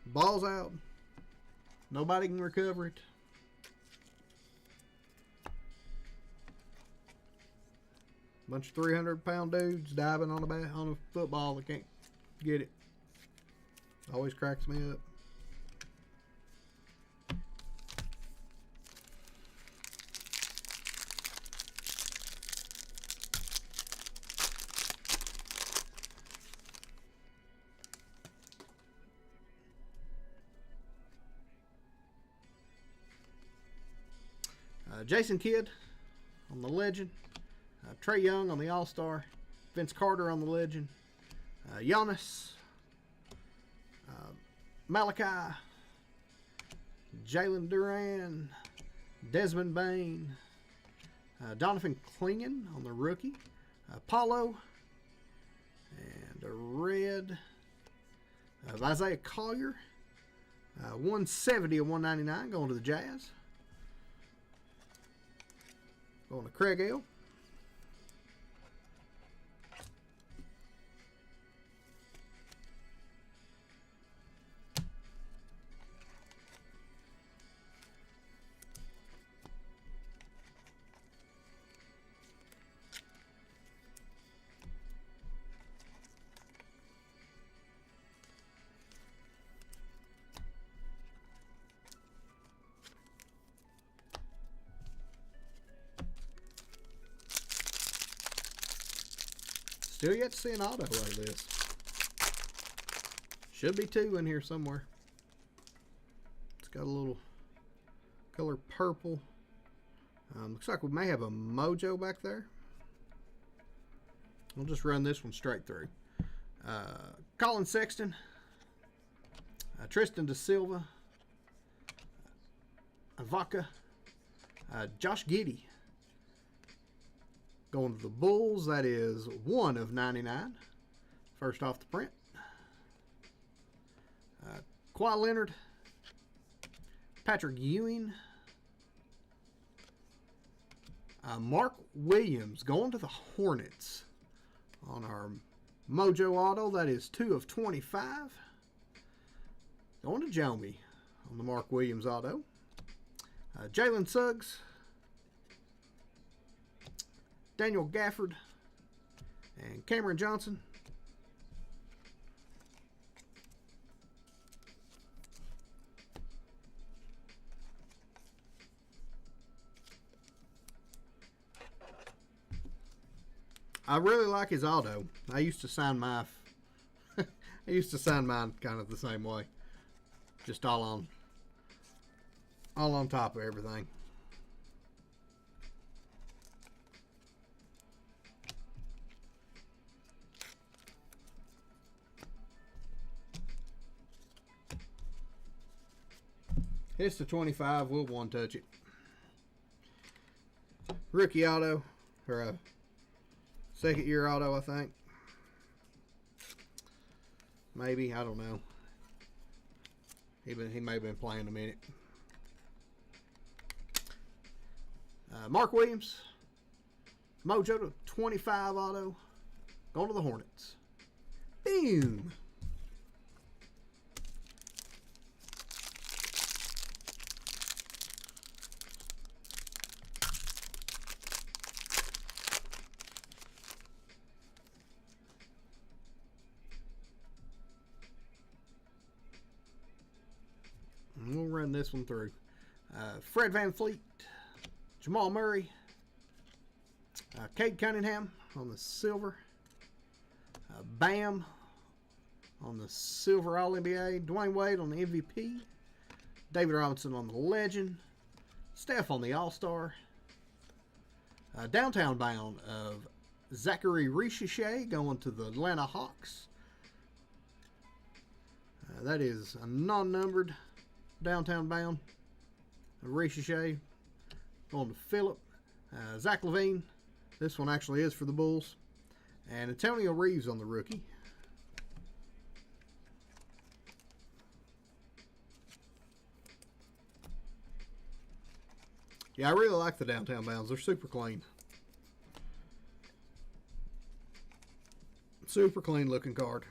Ball's out. Nobody can recover it. Bunch of 300-pound dudes diving on a football that can't get it. Always cracks me up. Jason Kidd on the Legend. Trae Young on the All-Star. Vince Carter on the Legend. Giannis. Malachi. Jalen Duran. Desmond Bain. Donovan Clingan on the rookie. Paulo. And a red of Isaiah Collier. 170 of 199 going to the Jazz. Going to Craig L. Still yet to see an auto like this. Should be two in here somewhere. It's got a little color purple. Looks like we may have a Mojo back there. We'll just run this one straight through. Colin Sexton, Tristan Da Silva, Vaca, Josh Giddey. Going to the Bulls, that is 1 of 99. First off the print. Kawhi Leonard, Patrick Ewing, Mark Williams going to the Hornets on our Mojo Auto. That is 2 of 25. Going to Jomi on the Mark Williams Auto. Jalen Suggs, Daniel Gafford, and Cameron Johnson. I really like his auto. I used to sign my mine kind of the same way. Just all on top of everything. Hits the 25, we'll one touch it. Rookie auto, or a second year auto, I think. Maybe, I don't know. He may have been playing a minute. Mark Williams, Mojo to 25 auto, going to the Hornets. Boom. And we'll run this one through. Fred VanVleet, Jamal Murray, Cade Cunningham on the silver, Bam on the silver All-NBA, Dwayne Wade on the MVP, David Robinson on the legend, Steph on the All-Star, downtown bound of Zachary Richeche going to the Atlanta Hawks. That is a non-numbered downtown bound of Richeche going to Phillip. Zach LaVine, this one actually is for the Bulls, and Antonio Reeves on the rookie. Yeah, I really like the downtown bounds. They're super clean. Super clean looking card.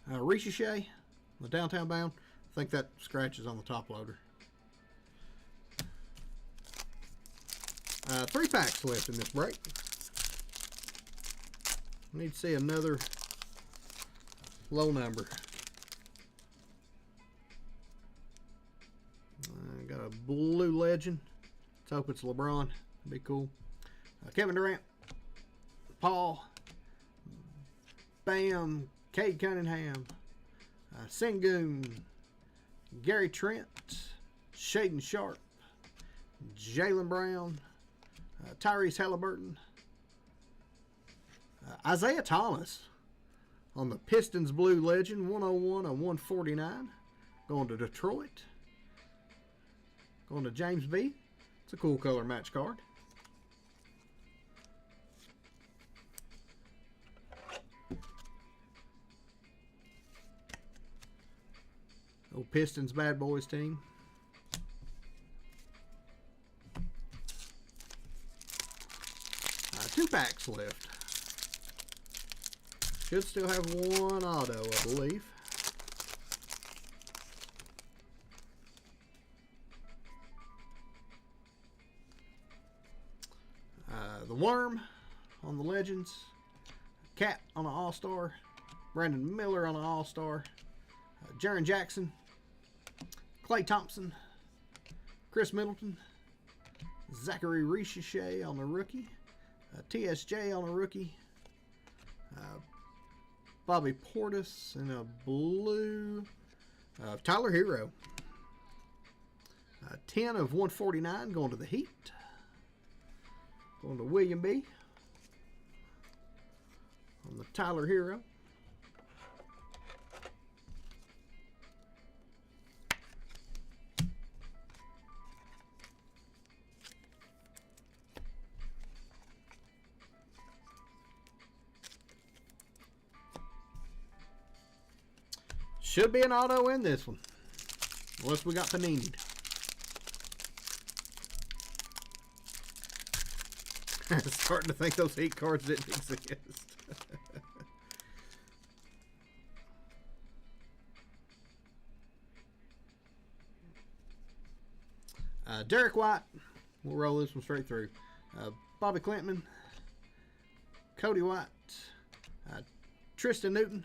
Richeche, the downtown bound. I think that scratches on the top loader. 3 packs left in this break. Need to see another low number. Got a blue legend. Let's hope it's LeBron. That'd be cool. Kevin Durant, Paul, Bam, Cade Cunningham, Sengun, Gary Trent, Shaedon Sharpe, Jaylen Brown, Tyrese Halliburton, Isaiah Thomas on the Pistons Blue Legend, 101 of 149, going to Detroit. Going to James B. It's a cool color match card. Old Pistons Bad Boys team. Two packs left. Should still have one auto, I believe. The Worm on the Legends. Cat on an All-Star. Brandon Miller on an all-star. Jaren Jackson. Klay Thompson. Chris Middleton. Zachary Richichet on the rookie. TSJ on a rookie. Bobby Portis in a blue. Tyler Hero. 10 of 149 going to the Heat. Going to William B. On the Tyler Hero. Should be an auto in this one. Unless we got Panini. Starting to think those Heat cards didn't exist. Derek White. We'll roll this one straight through. Bobby Clinton. Cody White. Tristan Newton.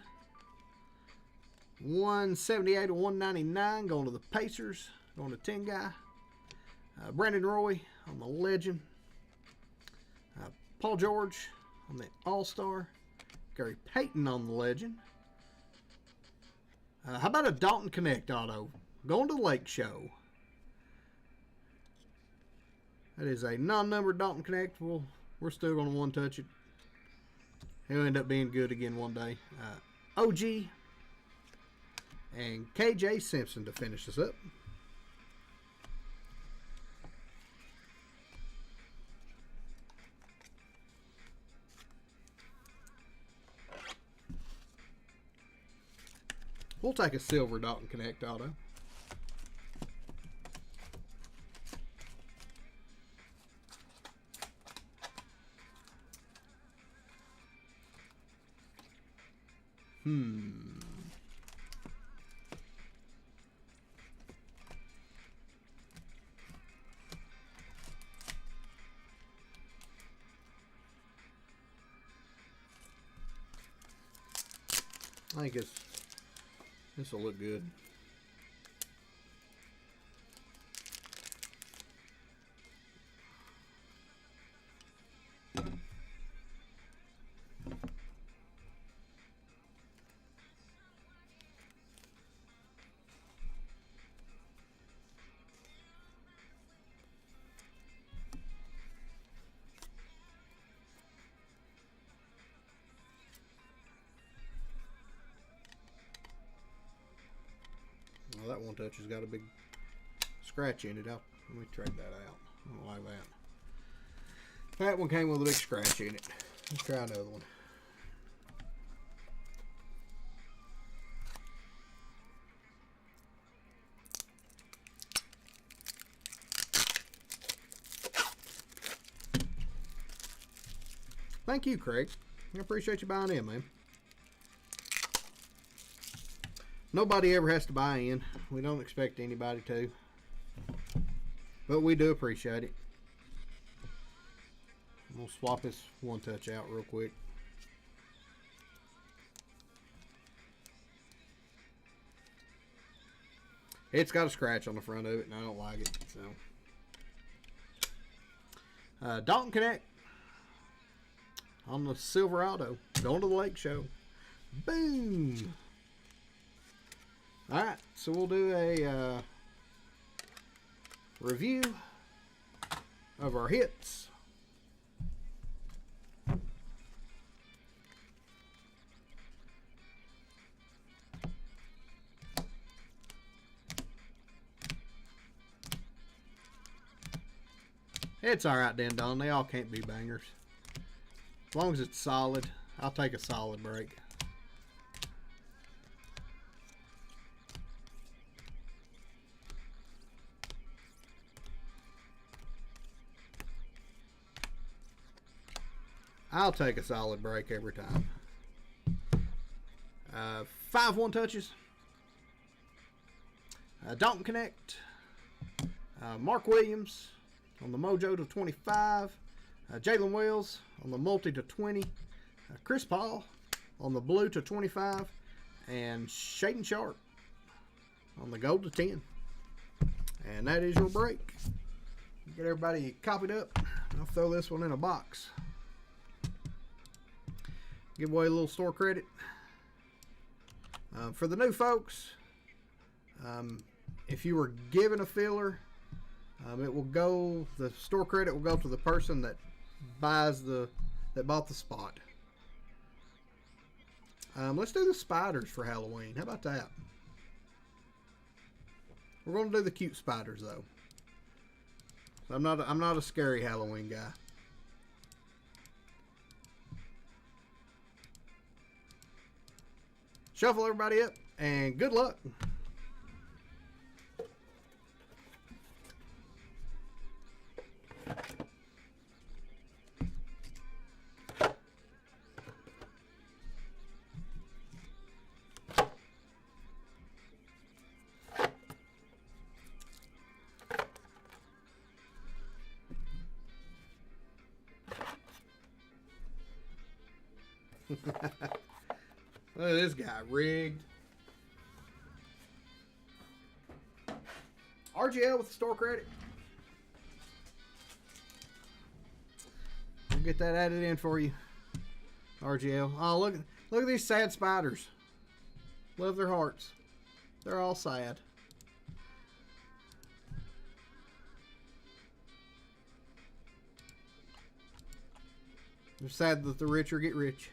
178 to 199 going to the Pacers. Going to 10 guy. Brandon Roy on the Legend. Paul George on the All-Star. Gary Payton on the Legend. How about a Dalton Connect auto? Going to the Lake Show. That is a non-numbered Dalton Connect. We're still going to one-touch it. He'll end up being good again one day. OG and KJ Simpson to finish us up. We'll take a silver Dalton Connect auto. I think this will look good. Well, that one touch has got a big scratch in it. Let me trade that out. I don't like that. That one came with a big scratch in it. Let's try another one. Thank you, Craig. I appreciate you buying in, man. Nobody ever has to buy in. We don't expect anybody to. But we do appreciate it. I'm going to swap this one touch out real quick. It's got a scratch on the front of it, and I don't like it. So, Dalton Connect on the Silverado. Going to the Lake Show. Boom! Alright, so we'll do a review of our hits. It's alright then, Don. They all can't be bangers. As long as it's solid, I'll take a solid break. I'll take a solid break every time. 5 one touches. Dalton Connect. Mark Williams on the Mojo to 25. Jalen Wells on the multi to 20. Chris Paul on the blue to 25, and Shaden Sharp on the gold to 10. And that is your break. Get everybody copied up. I'll throw this one in a box. Give away a little store credit. For the new folks, if you were given a filler, it will go, the store credit will go to the person that bought the spot. Let's do the spiders for Halloween. How about that? We're going to do the cute spiders though. I'm not a scary Halloween guy. Shuffle everybody up and good luck. Look at this guy, rigged. RGL with the store credit. We'll get that added in for you. RGL. Oh, look at these sad spiders. Love their hearts. They're all sad. They're sad that the richer get rich.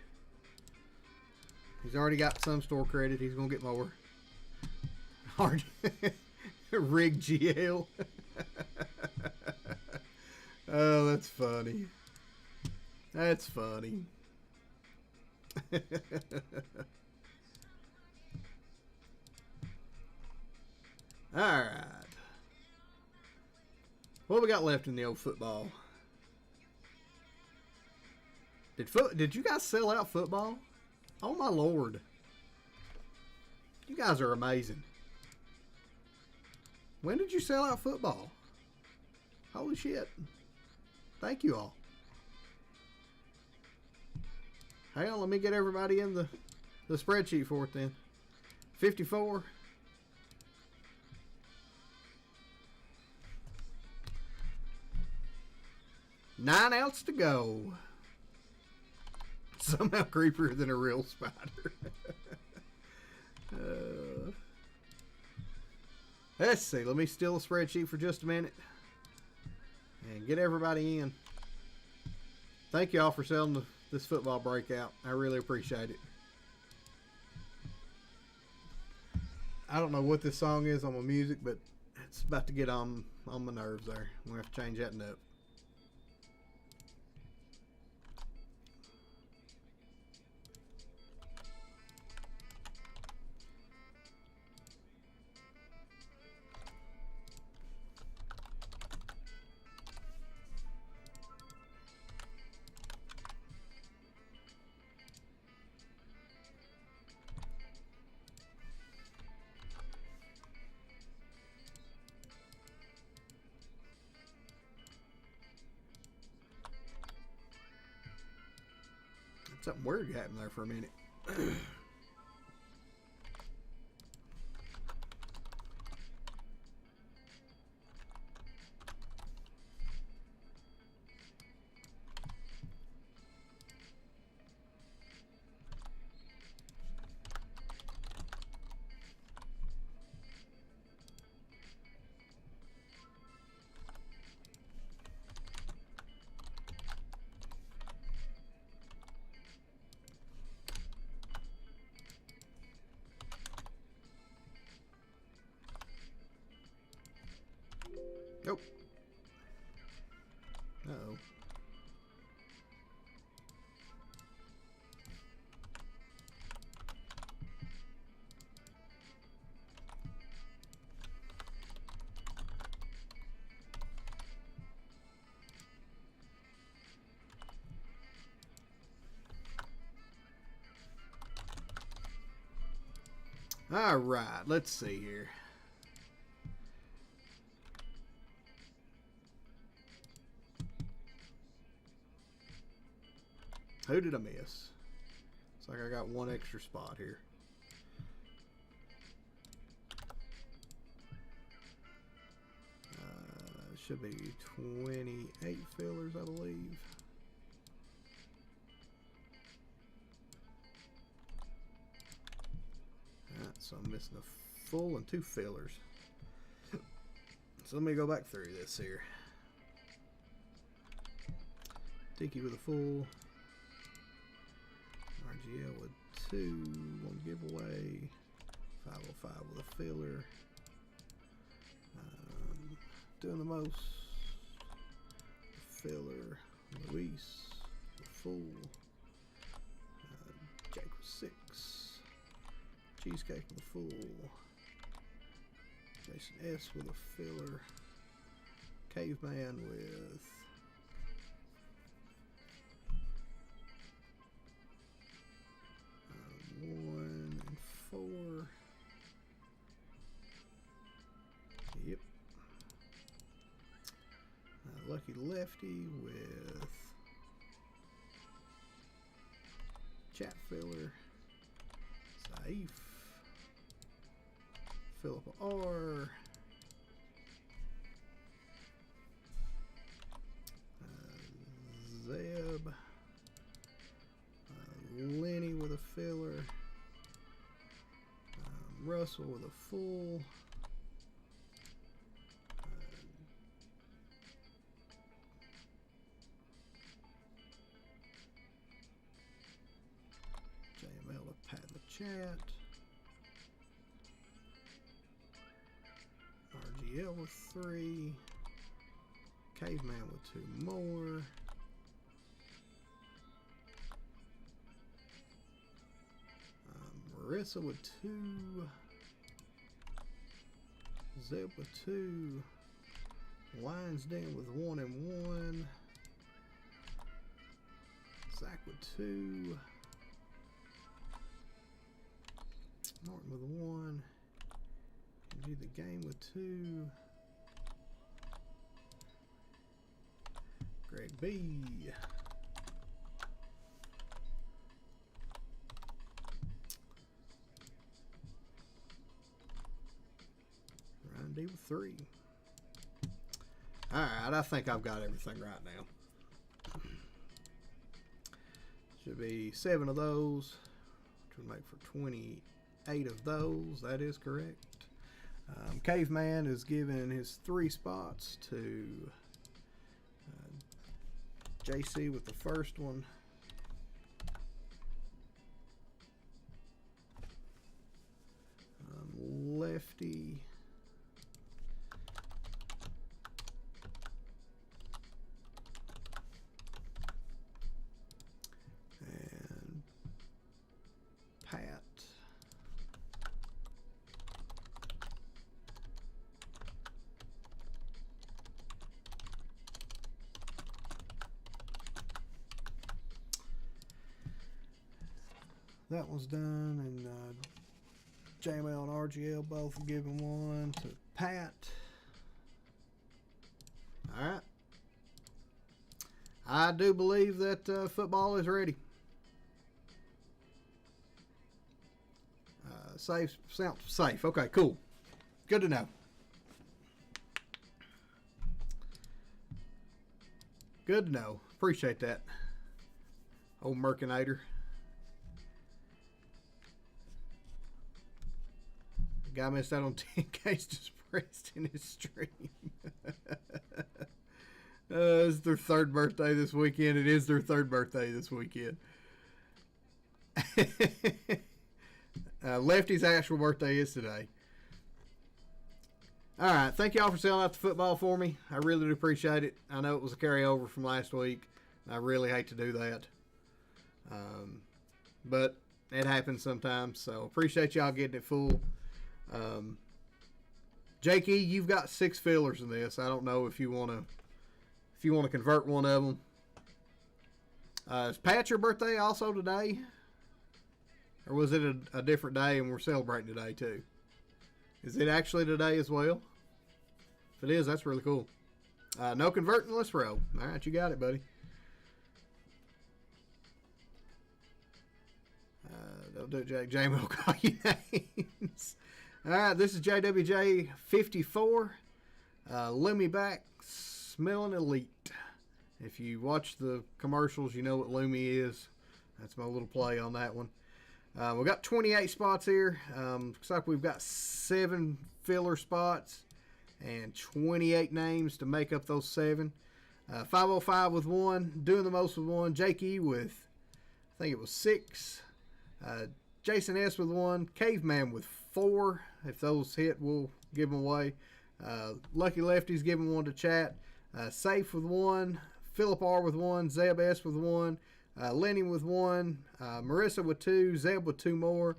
He's already got some store credit. He's going to get more. Rig GL. Oh, that's funny. That's funny. Alright. What we got left in the old football? Did you guys sell out football? Oh my lord. You guys are amazing. When did you sell out football? Holy shit. Thank you all. Hang on, let me get everybody in the spreadsheet for it then. 54. Nine outs to go. Somehow creepier than a real spider. Let's see. Let me steal a spreadsheet for just a minute. And get everybody in. Thank you all for selling this football breakout. I really appreciate it. I don't know what this song is on my music, but it's about to get on my nerves there. I'm going to have to change that up. Something weird happened there for a minute. Nope. Uh-oh. All right, let's see here. Who did I miss? Looks like I got one extra spot here. Should be 28 fillers, I believe. Alright, so I'm missing a full and 2 fillers. So let me go back through this here. Tiki with a full. RGL with 2. 1 giveaway. 505 with a filler. Doing the most. Filler. Luis. Full. Jake with 6. Cheesecake with a full. Jason S with a filler. Caveman with 1 and 4. Yep. Lucky Lefty with Chat Filler. Saif. Philip R. Zeb. Lenny with a filler. Russell with a full. JML to pat the chat. RGL with 3. Caveman with 2 more. Marissa with 2. Zeb with 2. Lions Den with 1 and 1. Zach with 2. Martin with 1. Do the game with 2. Greg B. Ryan D with 3. Alright, I think I've got everything right now. Should be 7 of those, which would make for 28 of those. That is correct. Caveman is giving his 3 spots to JC with the first one. Lefty. And Pat. That one's done, and JML and RGL both giving 1 to Pat. All right. I do believe that football is ready. Safe, sounds safe. Okay, cool. Good to know. Good to know. Appreciate that, old Merkinator. Guy missed out on 10Ks just pressed in his stream. It's their 3rd birthday this weekend. It is their 3rd birthday this weekend. Lefty's actual birthday is today. All right. Thank y'all for selling out the football for me. I really do appreciate it. I know it was a carryover from last week. I really hate to do that. But it happens sometimes. So appreciate y'all getting it full. Jakey, you've got 6 fillers in this. I don't know if you want to convert one of them. Is Pat your birthday also today, or was it a different day and we're celebrating today too? Is it actually today as well? If it is, that's really cool. No converting. Let's roll. All right, you got it, buddy. Don't do it, Jake. Jamie will call you names. All right, this is JWJ 54. Lumi back, smelling elite. If you watch the commercials, you know what Lumi is. That's my little play on that one. We've got 28 spots here. Looks like we've got 7 filler spots and 28 names to make up those 7. 505 with 1, doing the most with 1. Jake E with, I think it was 6. Jason S with 1. Caveman with 4. If those hit, we'll give them away. Lucky Lefty's giving 1 to chat. Safe with 1. Philip R with 1. Zeb S with 1. Lenny with 1. Marissa with 2. Zeb with 2 more.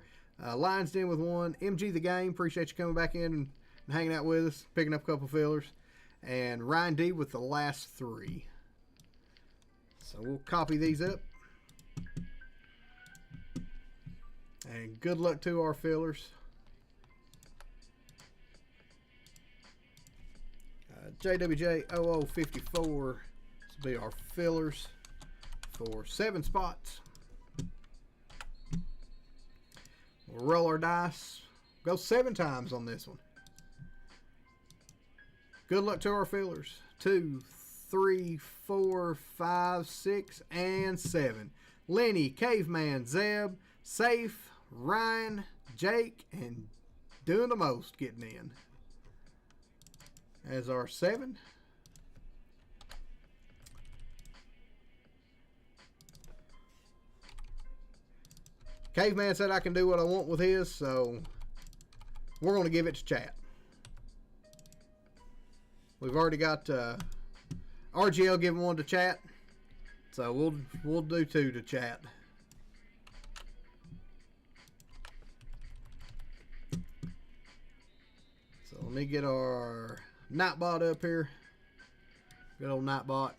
Lions Den with 1. MG the Game, appreciate you coming back in and hanging out with us, picking up a couple fillers. And Ryan D with the last 3. So we'll copy these up. And good luck to our fillers. JWJ 0054. This will be our fillers for 7 spots. We'll roll our dice. Go 7 times on this one. Good luck to our fillers. 2, 3, 4, 5, 6, and 7. Lenny, Caveman, Zeb, Safe, Ryan, Jake, and doing the most getting in. As our 7. Caveman said I can do what I want with his, so we're going to give it to chat. We've already got RGL giving 1 to chat, so we'll do 2 to chat. So let me get our Nightbot up here. Good old Nightbot.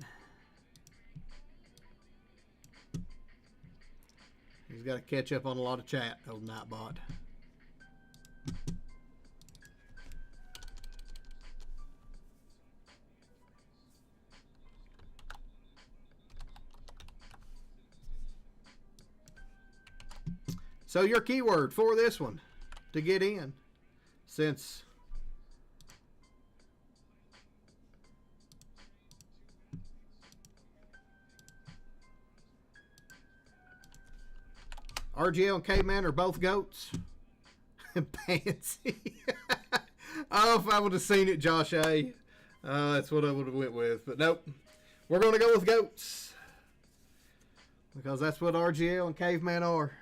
He's got to catch up on a lot of chat, old Nightbot. So your keyword for this one to get in, since RGL and Caveman are both goats. Pansy. Oh, if I would have seen it, Josh A. That's what I would have went with. But nope. We're going to go with goats. Because that's what RGL and Caveman are.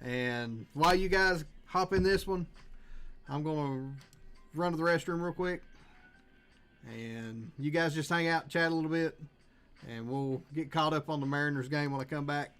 And while you guys hop in this one, I'm going to run to the restroom real quick. And you guys just hang out and chat a little bit. And we'll get caught up on the Mariners game when I come back.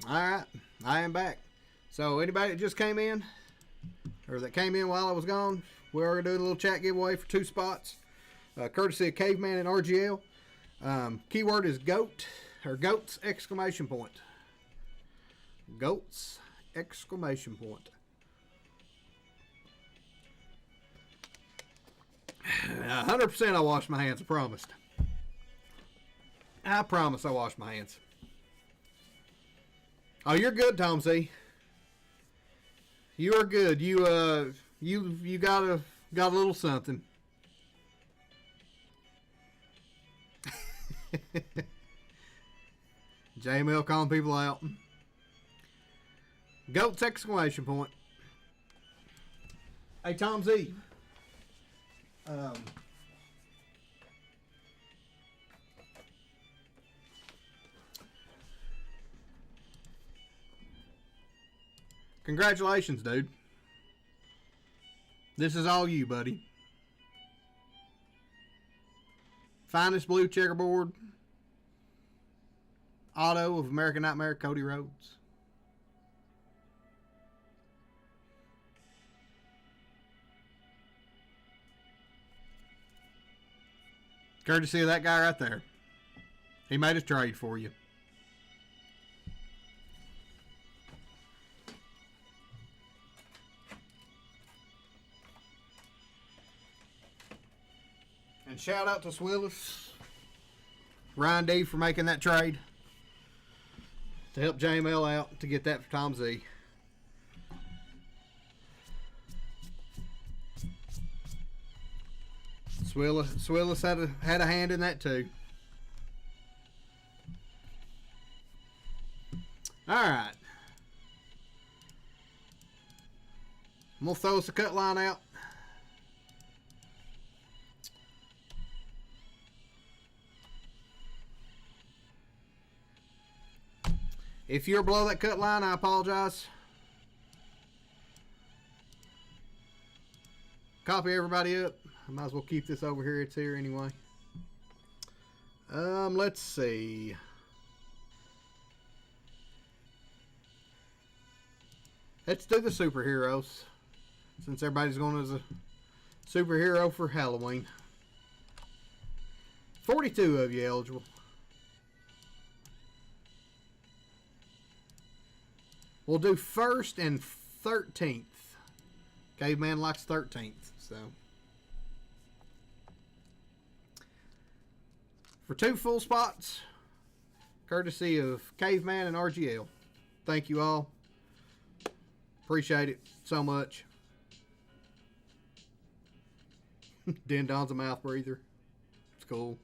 All right, I am back. So anybody that just came in, or that came in while I was gone, we are doing a little chat giveaway for 2 spots, courtesy of Caveman and RGL. Keyword is GOAT, or GOATs exclamation point. GOATs exclamation point. 100% I washed my hands, I promised. I promise I washed my hands. Oh, you're good, Tom C. You are good. You got a little something. JML calling people out. GOATs exclamation point. Hey, Tom Z. Congratulations, dude. This is all you, buddy. Finest blue checkerboard auto of American Nightmare, Cody Rhodes. Courtesy of that guy right there. He made a trade for you. And shout out to Swillis, Ryan D for making that trade to help JML out to get that for Tom Z. Swillis had a hand in that too. All right. I'm going to throw us a cut line out. If you're below that cut line, I apologize. Copy everybody up. I might as well keep this over here. It's here anyway. Let's see. Let's do the superheroes, since everybody's going as a superhero for Halloween. 42 of you eligible. We'll do 1st and 13th. Caveman likes 13th, so. For 2 full spots, courtesy of Caveman and RGL. Thank you all. Appreciate it so much. Den Don's a mouth breather. It's cool.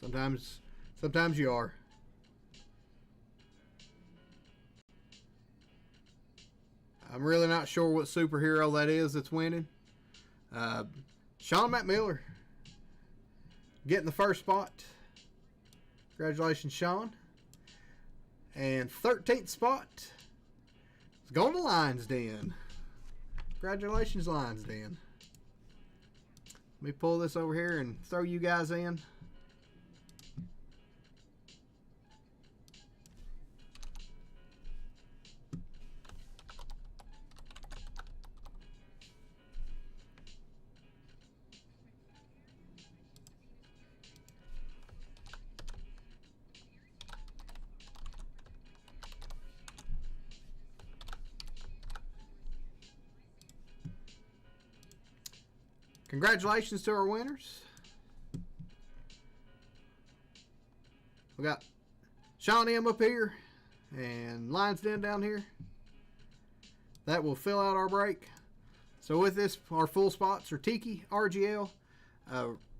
Sometimes you are. I'm really not sure what superhero that is that's winning. Sean McMiller getting the 1st spot. Congratulations, Sean. And 13th spot is going to Lions Den. Congratulations, Lions Den. Let me pull this over here and throw you guys in. Congratulations to our winners. We got Sean M up here and Lions Den down here. That will fill out our break. So with this, our full spots are Tiki, RGL,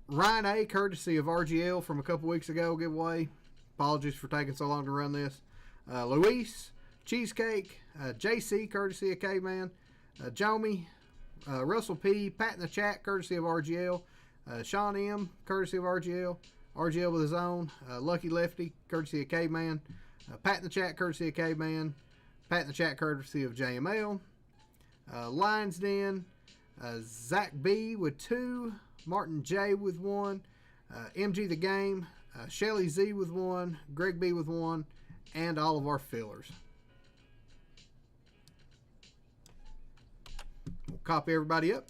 Ryan A, courtesy of RGL from a couple weeks ago giveaway. Apologies for taking so long to run this. Luis, Cheesecake, JC, courtesy of Caveman, Jomi, Russell P, Pat in the chat, courtesy of RGL, Sean M, courtesy of RGL, RGL with his own, Lucky Lefty, courtesy of Caveman, Pat in the chat, courtesy of Caveman, Pat in the chat, courtesy of JML, Lions Den, Zach B with 2, Martin J with 1, MG the Game, Shelly Z with 1, Greg B with 1, and all of our fillers. We'll copy everybody up.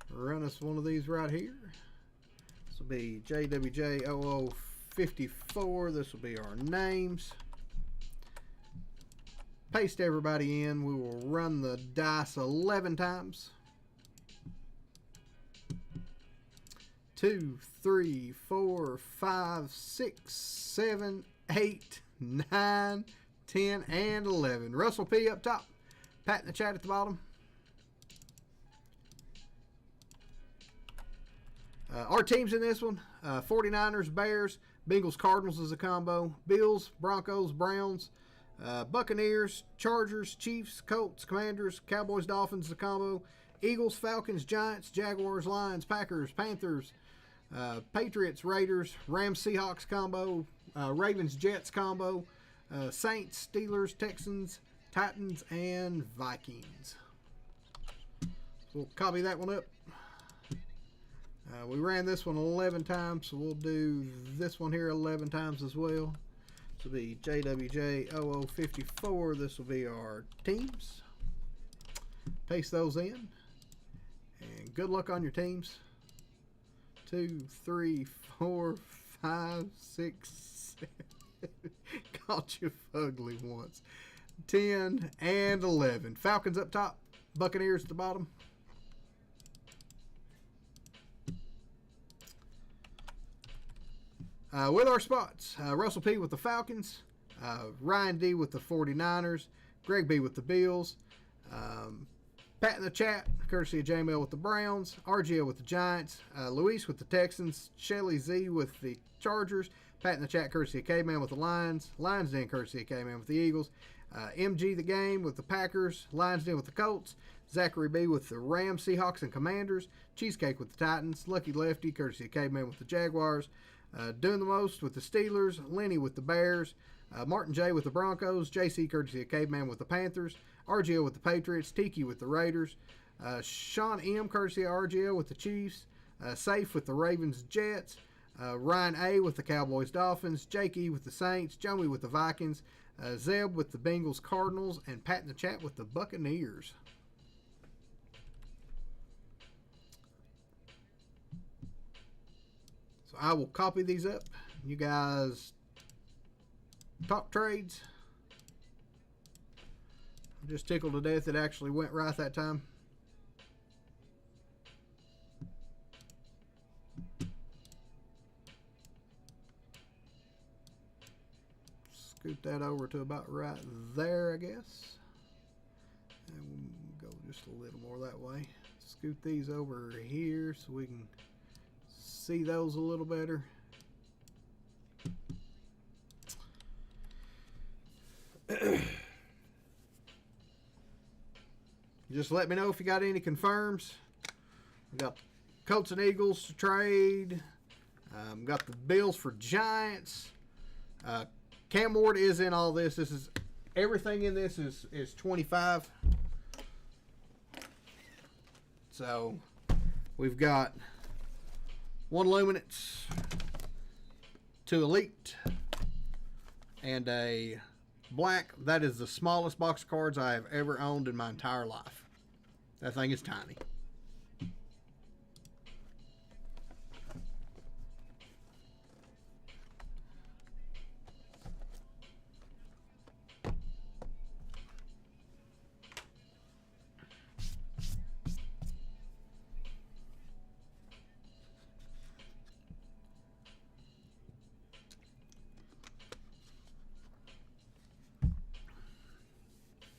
Run us one of these right here. This will be JWJ0054. This will be our names. Paste everybody in. We will run the dice 11 times. 2, 3, 4, 5, 6, 7, 8, 9, 10, and 11. Russell P up top. Pat in the chat at the bottom. Our teams in this one, 49ers, Bears, Bengals, Cardinals is a combo, Bills, Broncos, Browns, Buccaneers, Chargers, Chiefs, Colts, Commanders, Cowboys, Dolphins is a combo, Eagles, Falcons, Giants, Jaguars, Lions, Packers, Panthers, Patriots, Raiders, Rams, Seahawks combo, Ravens, Jets combo, Saints, Steelers, Texans, Titans, and Vikings. We'll copy that one up. We ran this one 11 times, so we'll do this one here 11 times as well. This will be JWJ0054. This will be our teams. Paste those in. And good luck on your teams. 2, 3, 4, 5, 6, 7. Caught you fugly once. 10 and 11. Falcons up top. Buccaneers at the bottom. With our spots, Russell P with the Falcons, Ryan D with the 49ers, Greg B with the Bills, Pat in the chat, courtesy of J-Mail with the Browns, RGL with the Giants, Luis with the Texans, Shelly Z with the Chargers, Pat in the chat, courtesy of K-Man with the Lions, Lions Den courtesy of K-Man with the Eagles, MG the Game with the Packers, Lions Den with the Colts, Zachary B with the Rams, Seahawks, and Commanders, Cheesecake with the Titans, Lucky Lefty courtesy of K-Man with the Jaguars, Doing the Most with the Steelers, Lenny with the Bears, Martin J with the Broncos, JC courtesy of Caveman with the Panthers, RGL with the Patriots, Tiki with the Raiders, Sean M courtesy of RGL with the Chiefs, Safe with the Ravens, Jets, Ryan A with the Cowboys, Dolphins, Jake E with the Saints, Joey with the Vikings, Zeb with the Bengals, Cardinals, and Pat in the chat with the Buccaneers. So I will copy these up. You guys talk trades. I'm just tickled to death it actually went right that time. Scoot that over to about right there, I guess. And we'll go just a little more that way. Scoot these over here so we can see those a little better. Just let me know if you got any confirms. We got Colts and Eagles to trade. Got the Bills for Giants. Cam Ward is in all this. This is everything in this is 25. So we've got 1 Luminance, 2 Elite, and a black. That is the smallest box of cards I have ever owned in my entire life. That thing is tiny.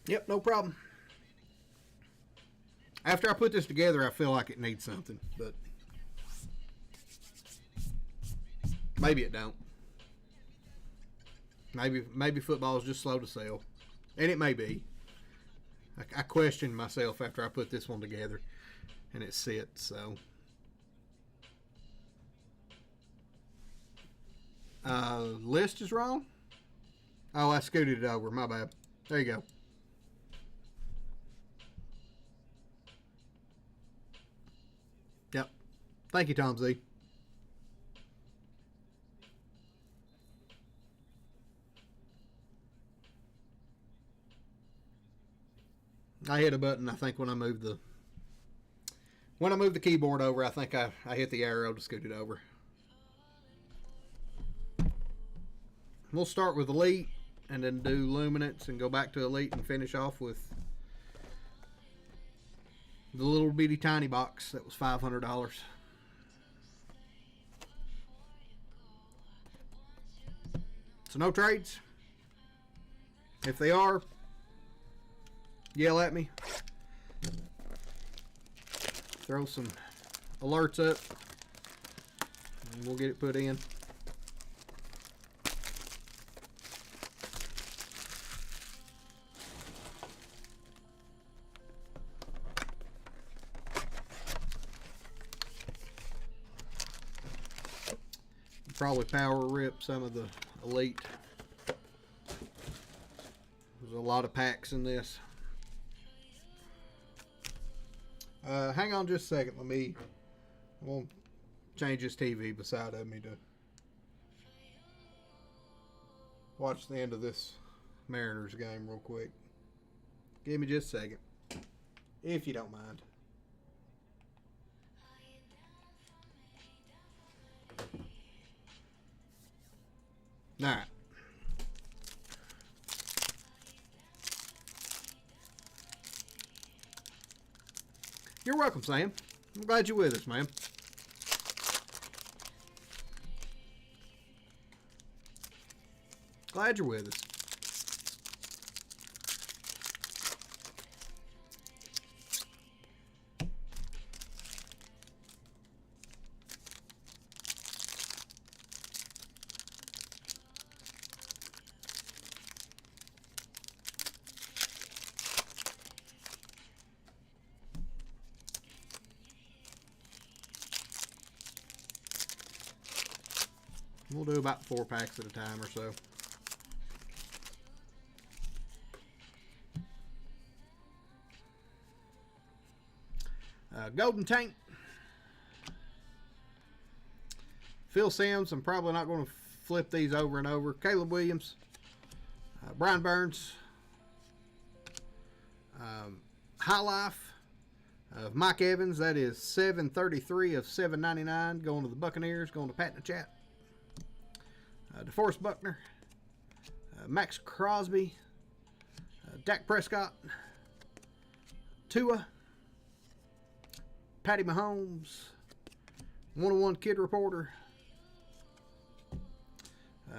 Yep, no problem. After I put this together, I feel like it needs something, but maybe it don't. Maybe football is just slow to sell, and it may be. I questioned myself after I put this one together, and it sits. So, list is wrong. Oh, I scooted it over. My bad. There you go. Yep. Thank you, Tom Z. I hit a button. I think when I moved the keyboard over, I think I hit the arrow to scoot it over. We'll start with Elite and then do Luminance and go back to Elite and finish off with the little bitty tiny box that was $500. So no trades. If they are, yell at me. Throw some alerts up and we'll get it put in. Probably power rip some of the Elite. There's a lot of packs in this. Hang on just a second. I won't change this TV beside of me to watch the end of this Mariners game real quick. Give me just a second, if you don't mind. All right. You're welcome, Sam. I'm glad you're with us, man. Glad you're with us. We'll do about 4 packs at a time or so. Golden Tank. Phil Simms. I'm probably not going to flip these over and over. Caleb Williams. Brian Burns. High Life of Mike Evans. That is 733 of 799. Going to the Buccaneers. Going to Pat in the chat. DeForest Buckner, Max Crosby, Dak Prescott, Tua, Patty Mahomes, 101 Kid Reporter,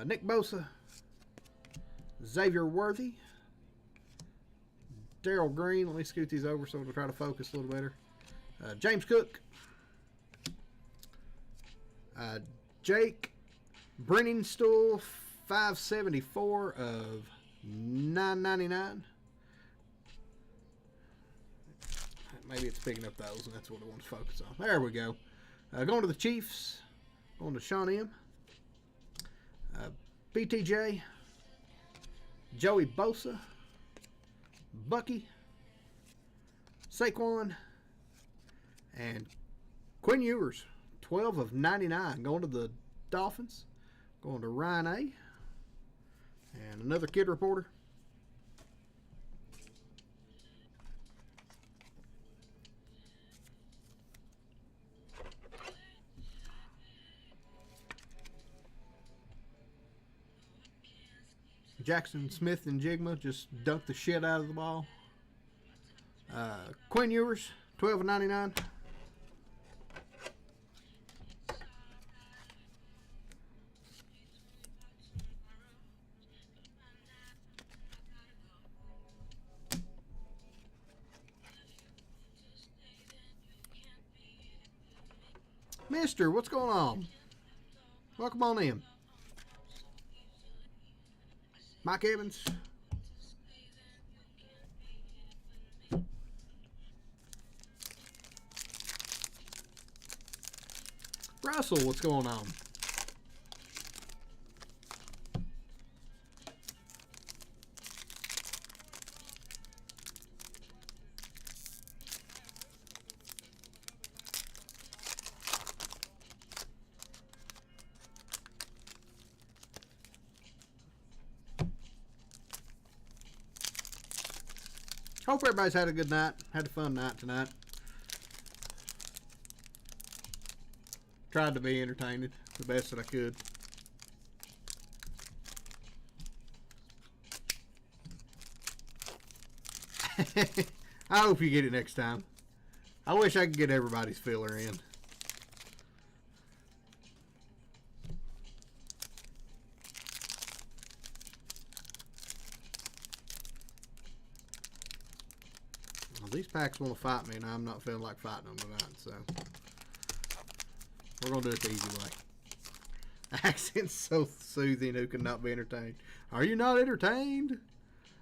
Nick Bosa, Xavier Worthy, Daryl Green. Let me scoot these over so we'll try to focus a little better. James Cook, Jake Brenningstool, 574 of 999. Maybe it's picking up those, and that's what I want to focus on. There we go. Going to the Chiefs. Going to Sean M. BTJ. Joey Bosa. Bucky. Saquon. And Quinn Ewers. 12 of 99. Going to the Dolphins. Going to Ryan A. And another Kid Reporter. Jackson Smith and Jigma just dunked the shit out of the ball. Quinn Ewers, 12 of 99. Mister, what's going on? Welcome on in. Mike Evans. Russell, what's going on? Hope everybody's had a good night. Had a fun night tonight. Tried to be entertaining the best that I could. I hope you get it next time. I wish I could get everybody's filler in. Well, these packs want to fight me, and I'm not feeling like fighting them tonight, so we're going to do it the easy way. Accent's so soothing, who cannot be entertained? Are you not entertained?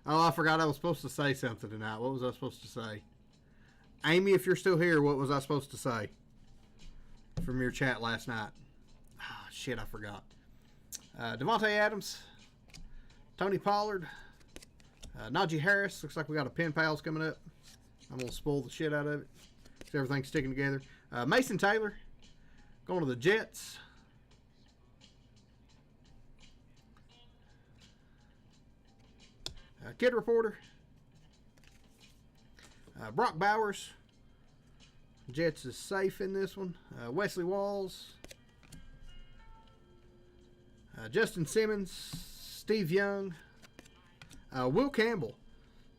Oh, I forgot I was supposed to say something tonight. What was I supposed to say? Amy, if you're still here, what was I supposed to say from your chat last night? Ah, shit, I forgot. Devontae Adams, Tony Pollard, Najee Harris. Looks like we got a pen pals coming up. I'm going to spoil the shit out of it. So everything's sticking together. Mason Taylor, going to the Jets. Kid Reporter. Brock Bowers. Jets is safe in this one. Wesley Walls. Justin Simmons. Steve Young. Will Campbell.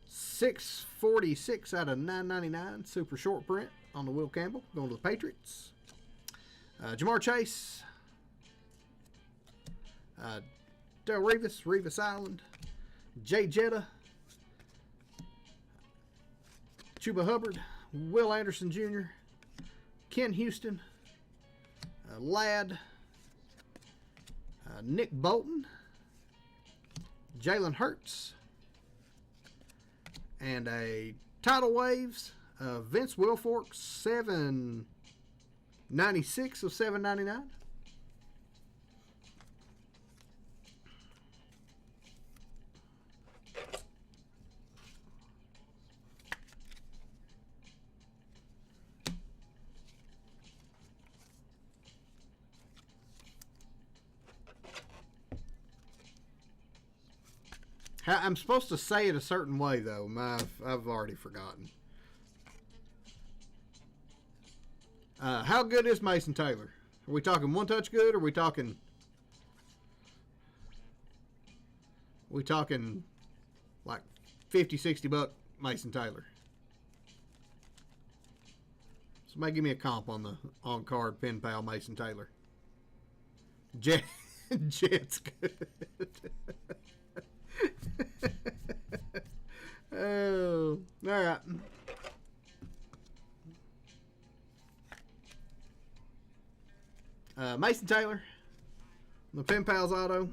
646 out of 999. Super short print on the Will Campbell. Going to the Patriots. Jamar Chase. Del Revis Island. Jay Jetta, Chuba Hubbard, Will Anderson Jr., Ken Houston, Ladd, Nick Bolton, Jalen Hurts, and a Tidal Waves, Vince Wilfork, 796 of 799. I'm supposed to say it a certain way, though. I've already forgotten. How good is Mason Taylor? Are we talking one touch good, or are we talking like 50, 60 buck Mason Taylor? Somebody give me a comp on the on-card pen pal Mason Taylor. Jet's good. Oh, all right. Mason Taylor, the Pen Pals auto.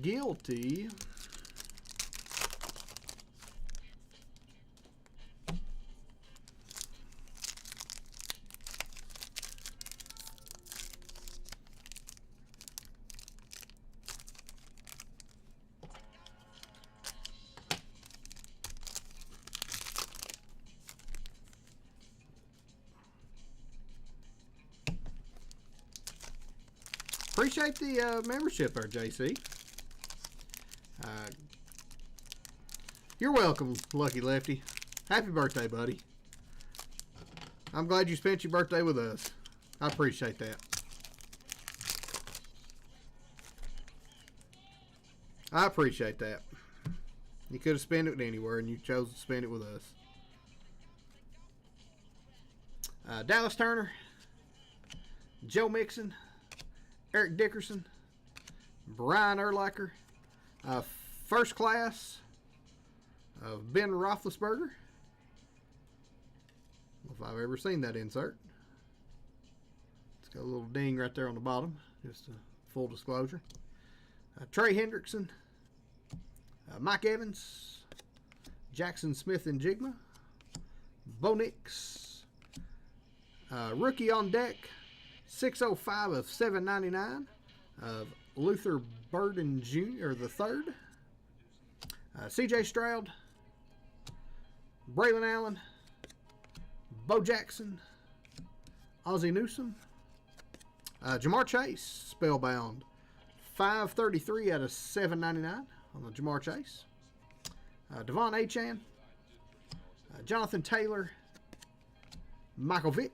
Guilty. Appreciate the membership there, JC. You're welcome, Lucky Lefty. Happy birthday, buddy. I'm glad you spent your birthday with us. I appreciate that. I appreciate that. You could have spent it anywhere, and you chose to spend it with us. Dallas Turner, Joe Mixon, Eric Dickerson, Brian Urlacher, first class of Ben Roethlisberger. If I've ever seen that insert. It's got a little ding right there on the bottom, just a full disclosure. Trey Hendrickson, Mike Evans, Jackson Smith and Jigma, Bo Nix, rookie on deck, 605 of 799, of Luther Burden Jr. the third, C.J. Stroud, Braylon Allen, Bo Jackson, Ozzie Newsome, Jamar Chase, Spellbound, 533 out of 799 on the Jamar Chase, Devon Achane, Jonathan Taylor, Michael Vick,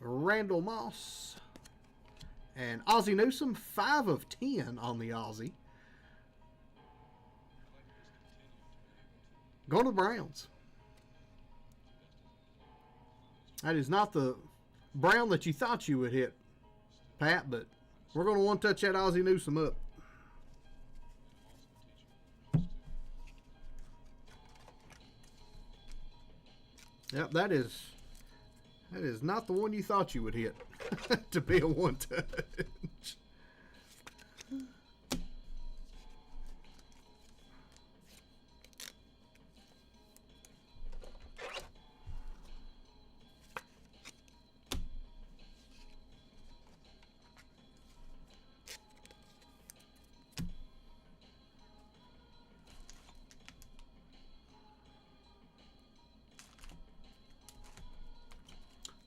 Randall Moss, and Ozzie Newsome, 5 of 10 on the Ozzie. Going to the Browns. That is not the Brown that you thought you would hit, Pat, but we're going to want to touch that Ozzie Newsome up. Yep, that is not the one you thought you would hit to be a one touch.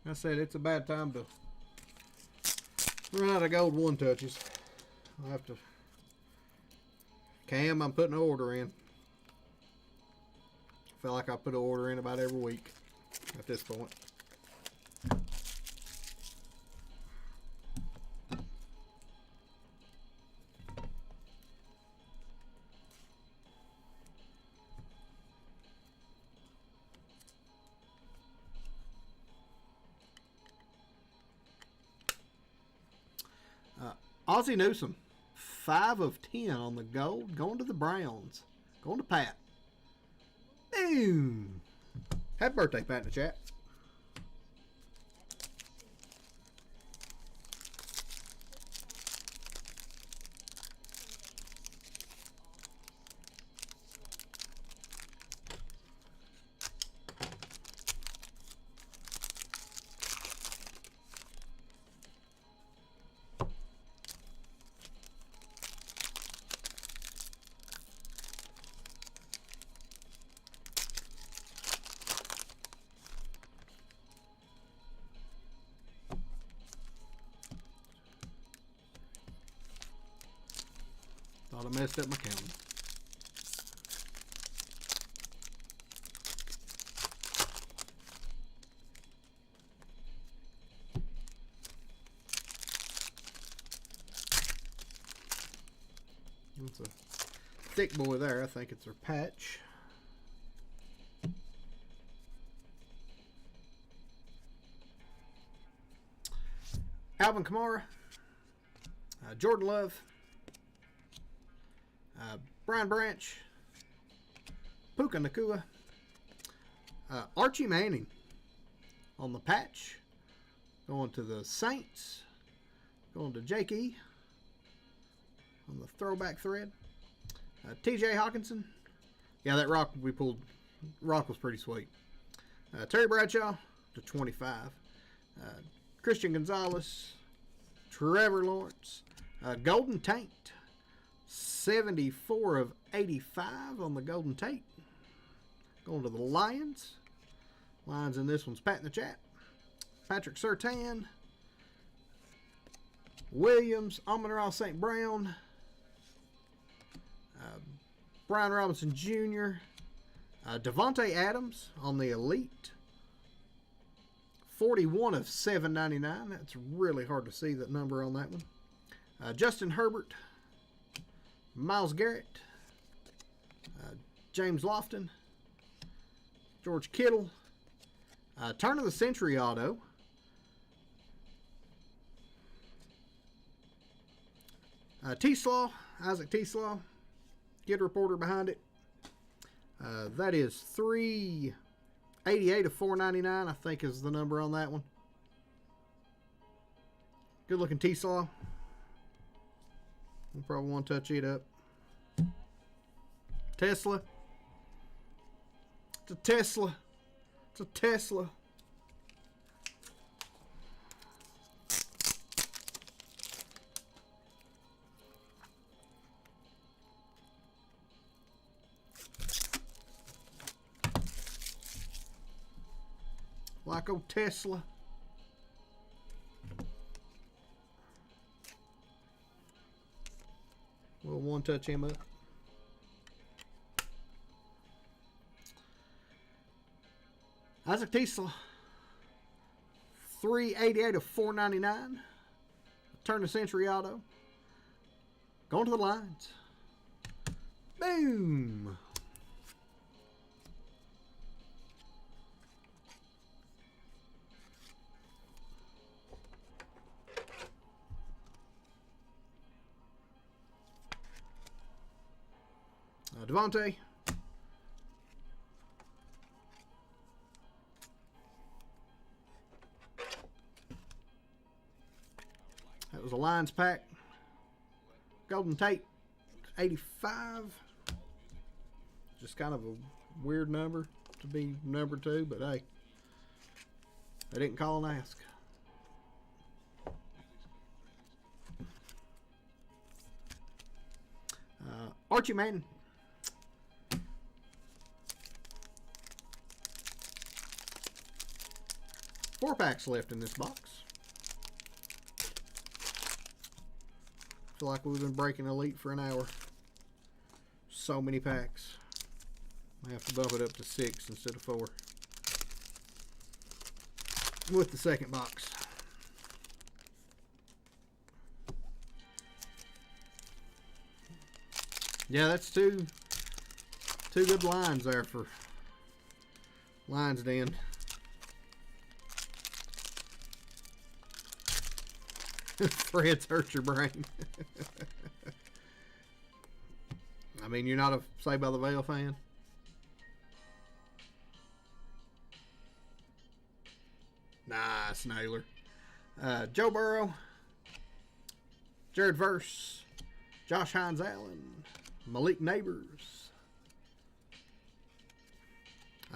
I said it's a bad time to run out of gold one touches. I'll have to. Cam, I'm putting an order in. I feel like I put an order in about every week at this point. Ozzie Newsome, 5 of 10 on the gold, going to the Browns. Going to Pat. Boom. Happy birthday, Pat, in the chat. Thought I messed up my counting. It's a thick boy there. I think it's her patch. Alvin Kamara, Jordan Love, Brian Branch, Puka Nacua, Archie Manning on the patch, going to the Saints, going to Jake E on the throwback thread, TJ Hawkinson. Yeah, that rock we pulled, rock was pretty sweet. Terry Bradshaw to 25, Christian Gonzalez, Trevor Lawrence, Golden Taint, 74 of 85 on the Golden Tate. Going to the Lions. Lions in this one's Pat in the chat. Patrick Surtain. Williams. Amon-Ra St. Brown. Brian Robinson Jr. Devontae Adams on the Elite. 41 of 799. That's really hard to see that number on that one. Justin Herbert. Myles Garrett, James Lofton, George Kittle, turn of the century auto, T-Slaw, Isaac T-Slaw, Kid Reporter behind it. That is 388 of 499, I think is the number on that one. Good looking T-Slaw. We'll probably want to touch it up. Tesla. It's a Tesla. It's a Tesla. like old Tesla. We'll one touch him up. Isaac Tesla. 388 of 499. Turn of century auto. Going to the lines. Boom. Devontae. That was a Lions pack. Golden Tate, 85. Just kind of a weird number to be number 2, but hey, they didn't call and ask. Archie Manning. Four packs left in this box. Feel like we've been breaking Elite for an hour. So many packs. I have to bump it up to 6 instead of 4. With the second box. Yeah, that's two good lines there for Lions Den. Fred's hurt your brain. I mean, you're not a Saved by the Bell fan? Nice, Naylor. Joe Burrow. Jared Verse. Josh Hines Allen. Malik Neighbors.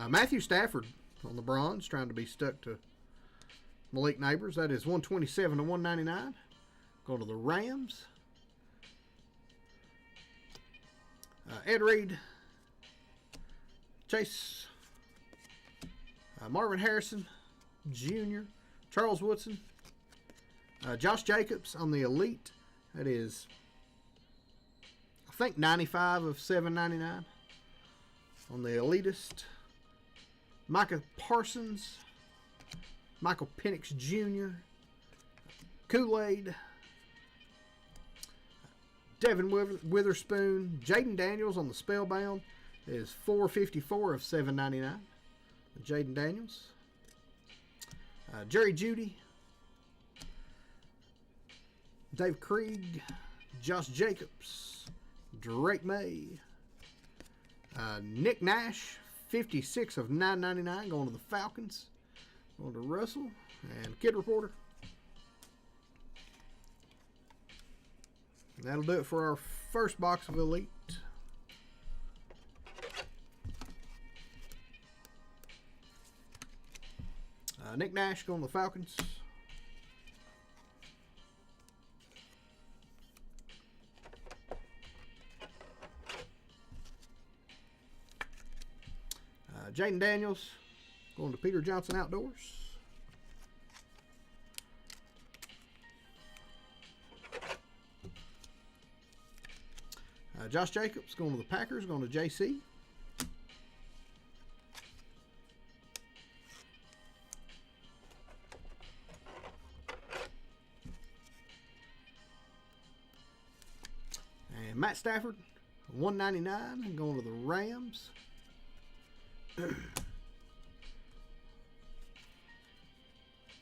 Matthew Stafford on the bronze, trying to be stuck to Malik Neighbors. That is 127 to 199. Going to the Rams. Ed Reed. Chase. Marvin Harrison Jr. Charles Woodson. Josh Jacobs on the Elite. That is, I think, 95 of 799. On the Elitist. Micah Parsons. Michael Penix Jr. Kool-Aid. Devin Witherspoon. Jaden Daniels on the Spellbound is 454 of 799. Jaden Daniels. Jerry Jeudy. Dave Krieg. Josh Jacobs. Drake May. Nick Nash. 56 of 999 going to the Falcons. Going to Russell and Kid Reporter. And that'll do it for our first box of Elite. Nick Nash going to the Falcons. Jaden Daniels going to Peter Johnson Outdoors. Josh Jacobs going to the Packers, going to JC. And Matt Stafford, 199, going to the Rams.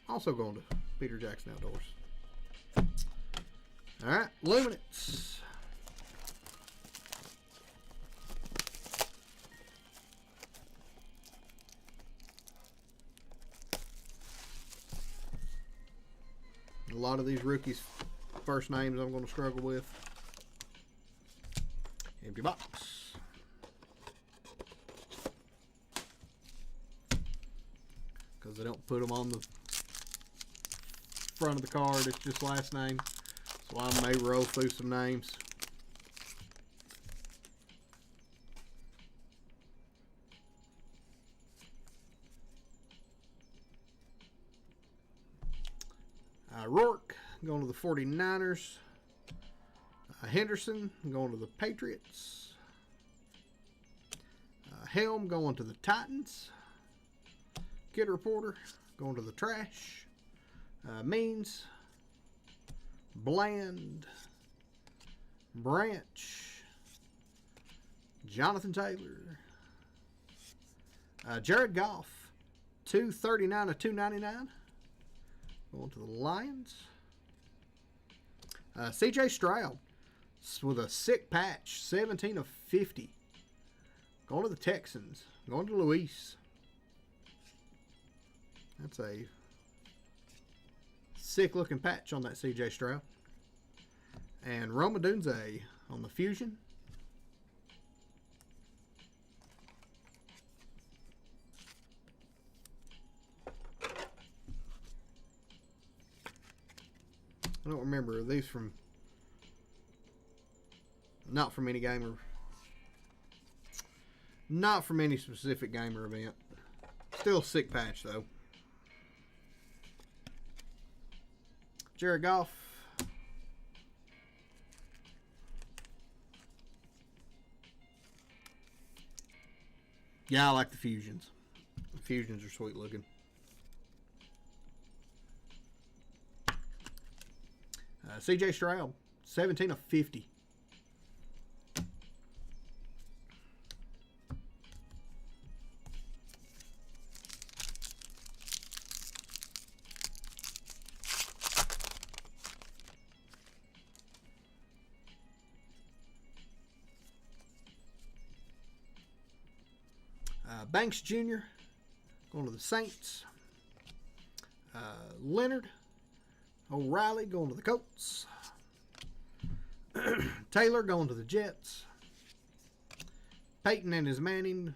Also going to Peter Jackson Outdoors. All right, Luminance. A lot of these rookies' first names I'm going to struggle with. Empty box. Because they don't put them on the front of the card. It's just last name. So I may roll through some names. Rourke going to the 49ers. Henderson going to the Patriots. Helm going to the Titans. Kid Reporter going to the trash. Means. Bland. Branch. Jonathan Taylor. Jared Goff. 239 of 299. Going to the Lions. CJ Stroud with a sick patch. 17 of 50. Going to the Texans. Going to Luis. That's a sick looking patch on that CJ Stroud. And Roma Dunze on the Fusion. I don't remember. Are these from... Not from any gamer. Not from any specific gamer event. Still a sick patch, though. Jared Goff. Yeah, I like the Fusions. The Fusions are sweet looking. CJ Stroud, 17 of 50. Banks Jr. going to the Saints. Leonard O'Reilly going to the Colts. Taylor going to the Jets. Peyton and his Manning.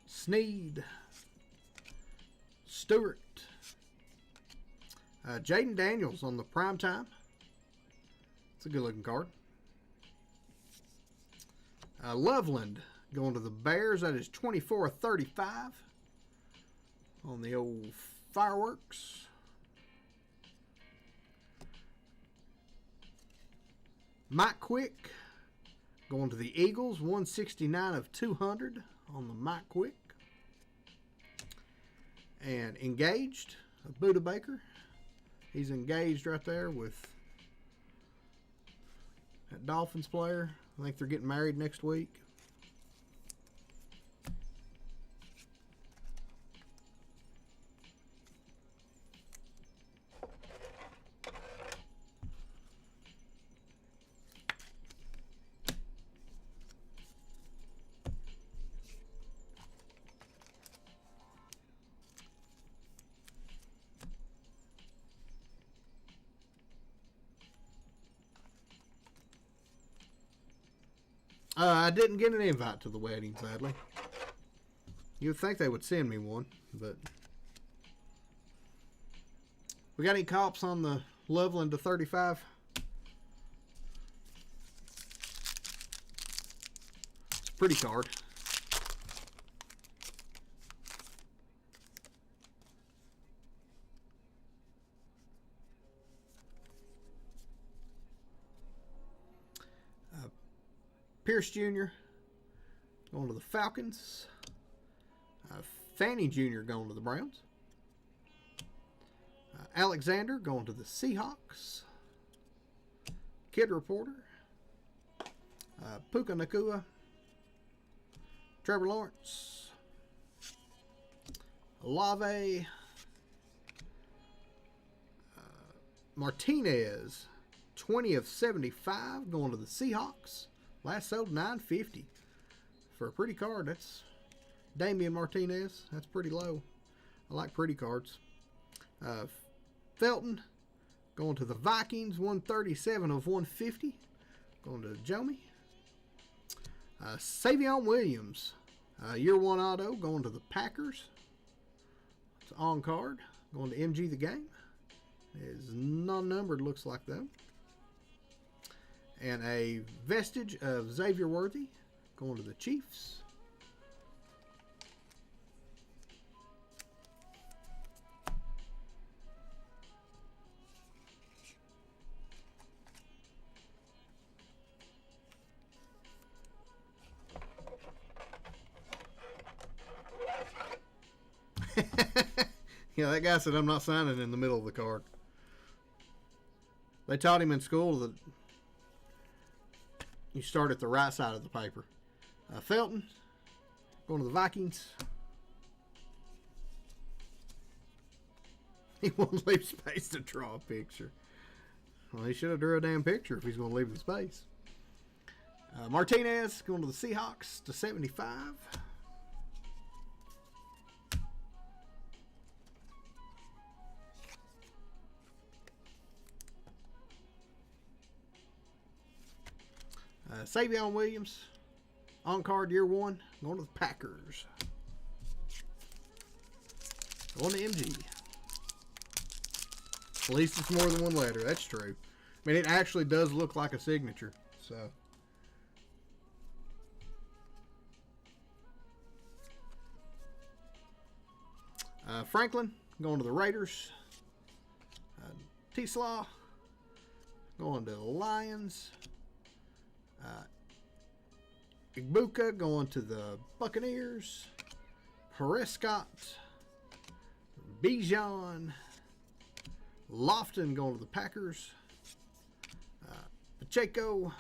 Sneed. Stewart. Jaden Daniels on the prime time. It's a good looking card. Loveland going to the Bears. That is 24 of 35 on the old fireworks. Mike Quick going to the Eagles. 169 of 200 on the Mike Quick. And engaged, Buda Baker. He's engaged right there with that Dolphins player. I think they're getting married next week. I didn't get an invite to the wedding, sadly. You'd think they would send me one, but... We got any comps on the Loveland to 35? It's a pretty card. Pierce Jr. going to the Falcons. Fanning Jr. going to the Browns. Alexander going to the Seahawks. Kid Reporter. Puka Nacua. Trevor Lawrence. Olave. Martinez. 20 of 75 going to the Seahawks. Last sold $9.50 for a pretty card. That's Damian Martinez. That's pretty low. I like pretty cards. Felton going to the Vikings. 137 of 150 going to Jomi. Savion Williams, year one auto going to the Packers. It's on card going to MG the Game. It's non-numbered, looks like though. And a vestige of Xavier Worthy going to the Chiefs. Yeah, that guy said I'm not signing in the middle of the card. They taught him in school that you start at the right side of the paper. Felton, going to the Vikings. He won't leave space to draw a picture. Well, he should have drew a damn picture if he's going to leave the space. Martinez going to the Seahawks to 75. Savion Williams, on card year 1, going to the Packers. Going to MG. At least it's more than one letter. That's true. I mean, it actually does look like a signature. So. Franklin going to the Raiders. T-Slaw going to the Lions. Igbuka going to the Buccaneers. Prescott. Bijan. Lofton going to the Packers. Pacheco.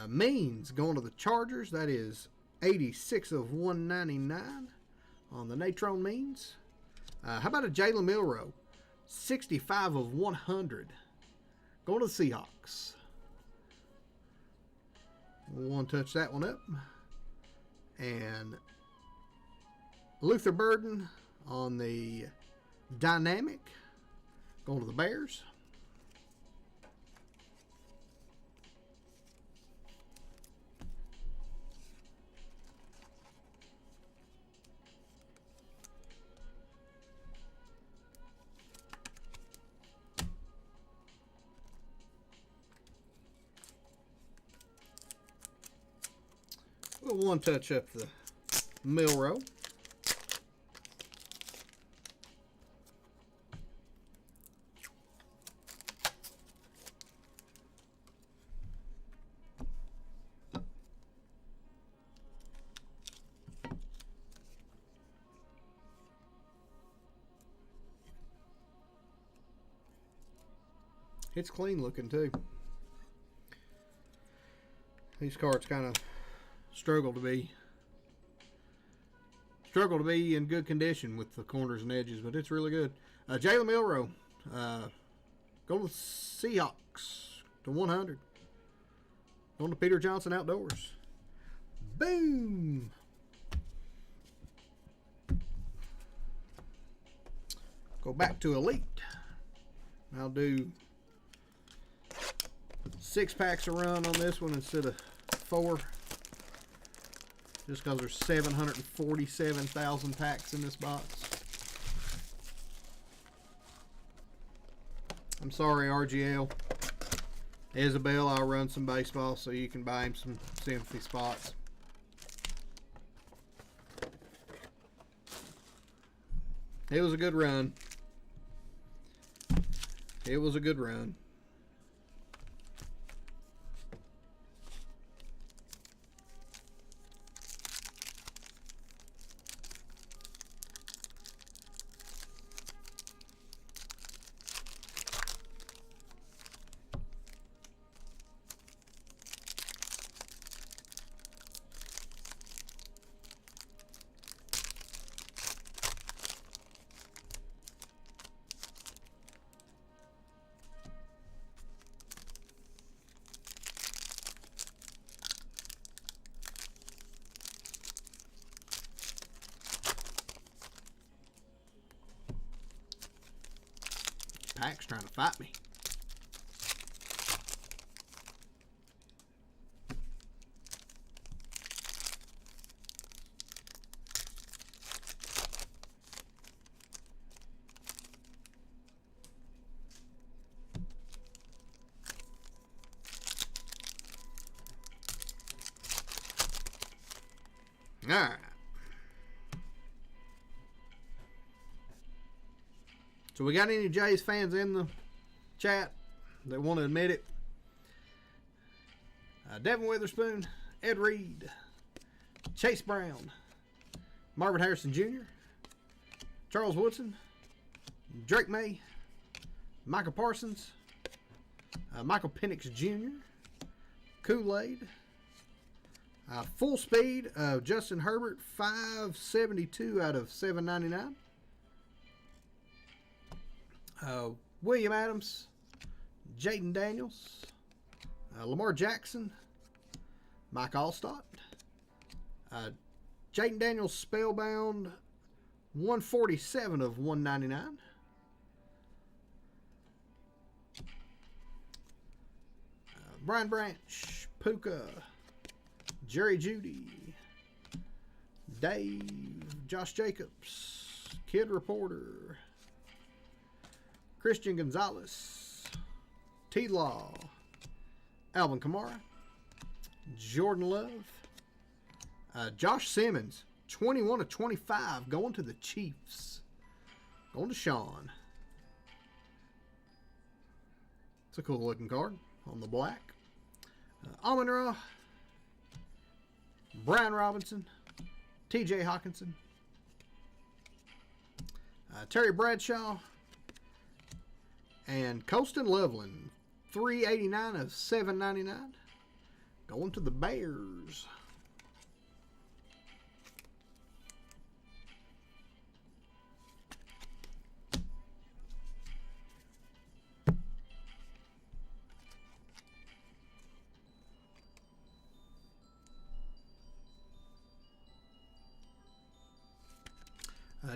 Means going to the Chargers. That is 86 of 199 on the Natron Means. How about a Jalen Milroe? 65 of 100. Going to the Seahawks. One touch that one up. And Luther Burden on the Dynamic. Going to the Bears. We'll one touch up the Milroe. It's clean looking too. These cards kind of struggle to be in good condition with the corners and edges, but it's really good. Jalen Milroe, go to the Seahawks to 100. Going to Peter Johnson Outdoors. Boom. Go back to Elite. I'll do 6 packs a run on this one instead of 4. Just because there's 747,000 packs in this box. I'm sorry, RGL. Isabel, I'll run some baseball so you can buy him some sympathy spots. It was a good run. It was a good run. Pack's trying to fight me. All right. So we got any Jays fans in the chat that want to admit it? Devin Witherspoon, Ed Reed, Chase Brown, Marvin Harrison Jr., Charles Woodson, Drake May, Michael Parsons, Michael Penix Jr., Kool-Aid, full speed of Justin Herbert, 572 out of 799. William Adams, Jaden Daniels, Lamar Jackson, Mike Allstott, Jaden Daniels Spellbound, 147 of 199. Brian Branch, Puka, Jerry Jeudy, Dave, Josh Jacobs, Kid Reporter, Christian Gonzalez, T-Law, Alvin Kamara, Jordan Love, Josh Simmons, 21 of 25, going to the Chiefs. Going to Sean. It's a cool looking card on the black. Amon-Ra, Brian Robinson, TJ Hawkinson, Terry Bradshaw, and Colston Loveland, 389 of 799, going to the Bears.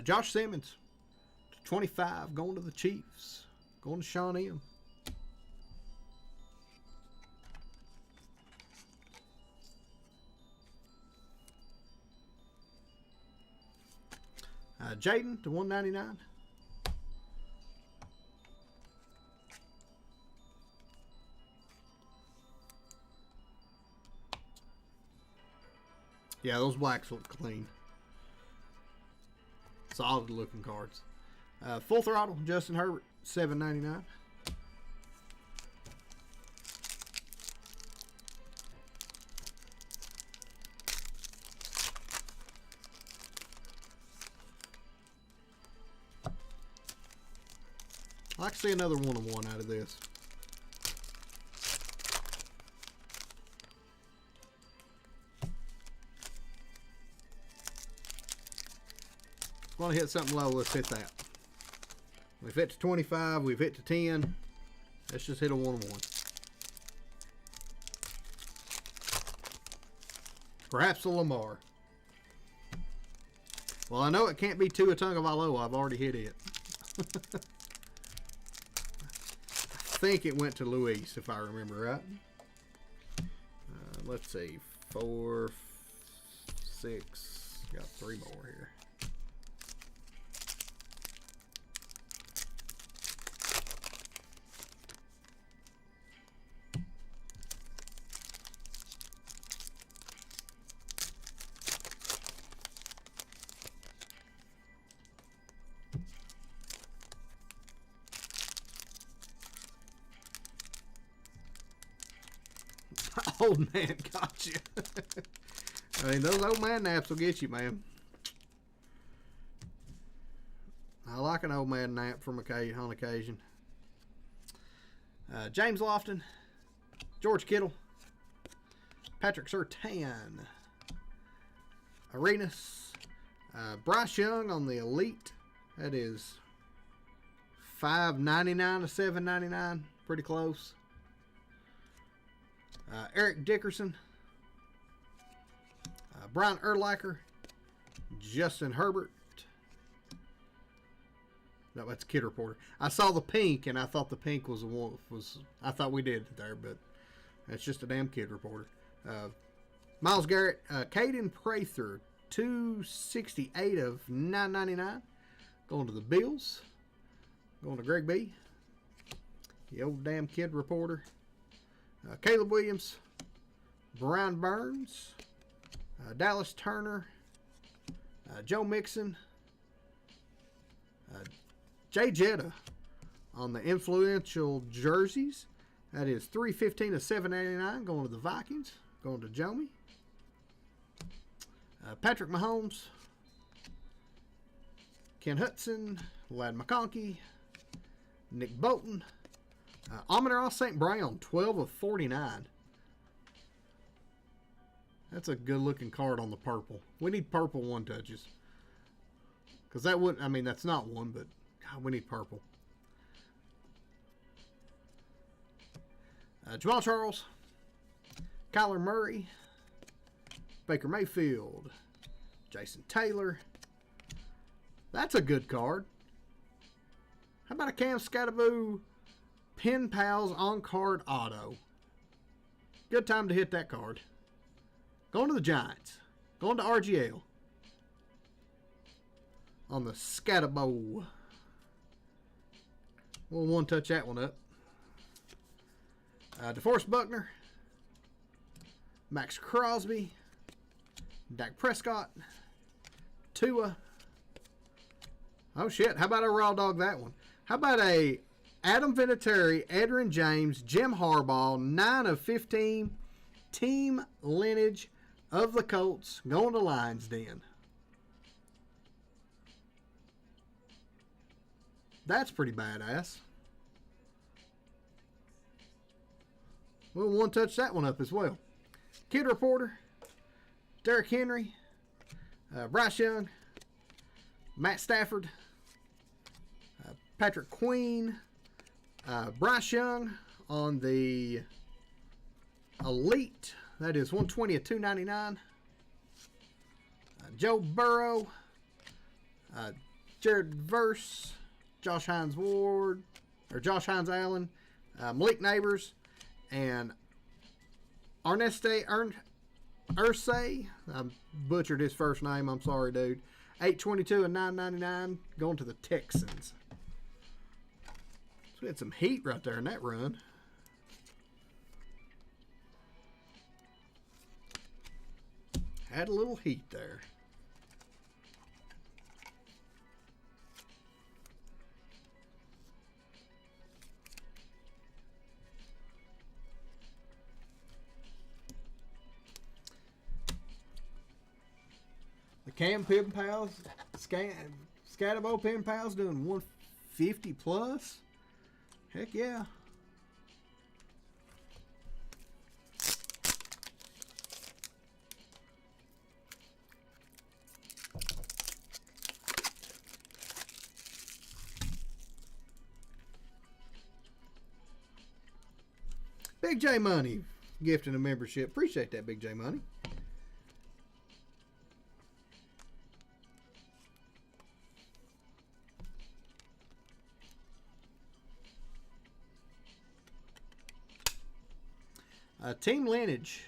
Josh Simmons, 25, going to the Chiefs. Going to Sean M. Jaden to 199. Yeah, those blacks look clean. Solid looking cards. Full Throttle, Justin Herbert, $7.99. I'd like to see another one-on-one out of this. Want to hit something low, let's hit that. We've hit to 25, we've hit to 10. Let's just hit a one-on-one. Perhaps a Lamar. Well, I know it can't be Tua Tagovailoa. I've already hit it. I think it went to Luis, if I remember right. Let's see. 4, 6. Got 3 more here. Old man got you. I mean, those old man naps will get you, man. I like an old man nap on occasion. James Lofton, George Kittle, Patrick Surtain, Arenas, Bryce Young on the Elite. That is $5.99 to $7.99. Pretty close. Eric Dickerson, Brian Urlacher, Justin Herbert. No, that's Kid Reporter. I saw the pink and I thought the pink was the one. I thought we did it there, but that's just a damn Kid Reporter. Myles Garrett, Caden Prather, 268 of 999, going to the Bills. Going to Greg B. The old damn Kid Reporter. Caleb Williams, Brian Burns, Dallas Turner, Joe Mixon, Jay Jetta on the influential jerseys. That is $315 of $7.99, going to the Vikings, going to Jomi. Patrick Mahomes, Ken Hudson, Ladd McConkey, Nick Bolton, Amon-Ra St. Brown, 12 of 49. That's a good looking card on the purple. We need purple one touches. Because that wouldn't, I mean, that's not one, but God, we need purple. Jamal Charles, Kyler Murray, Baker Mayfield, Jason Taylor. That's a good card. How about a Cam Skattebo Pen Pals on card auto? Good time to hit that card. Going to the Giants. Going to RGL. On the Skattebo. We'll one touch that one up. DeForest Buckner. Max Crosby. Dak Prescott. Tua. Oh shit, how about a raw dog that one? How about a Adam Vinatieri, Edgerrin James, Jim Harbaugh, 9 of 15, team lineage of the Colts, going to Lions Den. That's pretty badass. We'll one touch that one up as well. Kid Reporter, Derrick Henry, Bryce Young, Matt Stafford, Patrick Queen, Bryce Young on the Elite. That is 120 of 299. Joe Burrow, Jared Verse, Josh Hines Ward, or Josh Hines Allen, Malik Neighbors, and Arneste Ursay. I butchered his first name. I'm sorry, dude. 822 and 999 going to the Texans. So we had some heat right there in that run. Had a little heat there. The Cam Pen Pals, Skattebo Pen Pals doing 150 plus. Heck yeah. Big J Money gifting a membership. Appreciate that, Big J Money. Team lineage,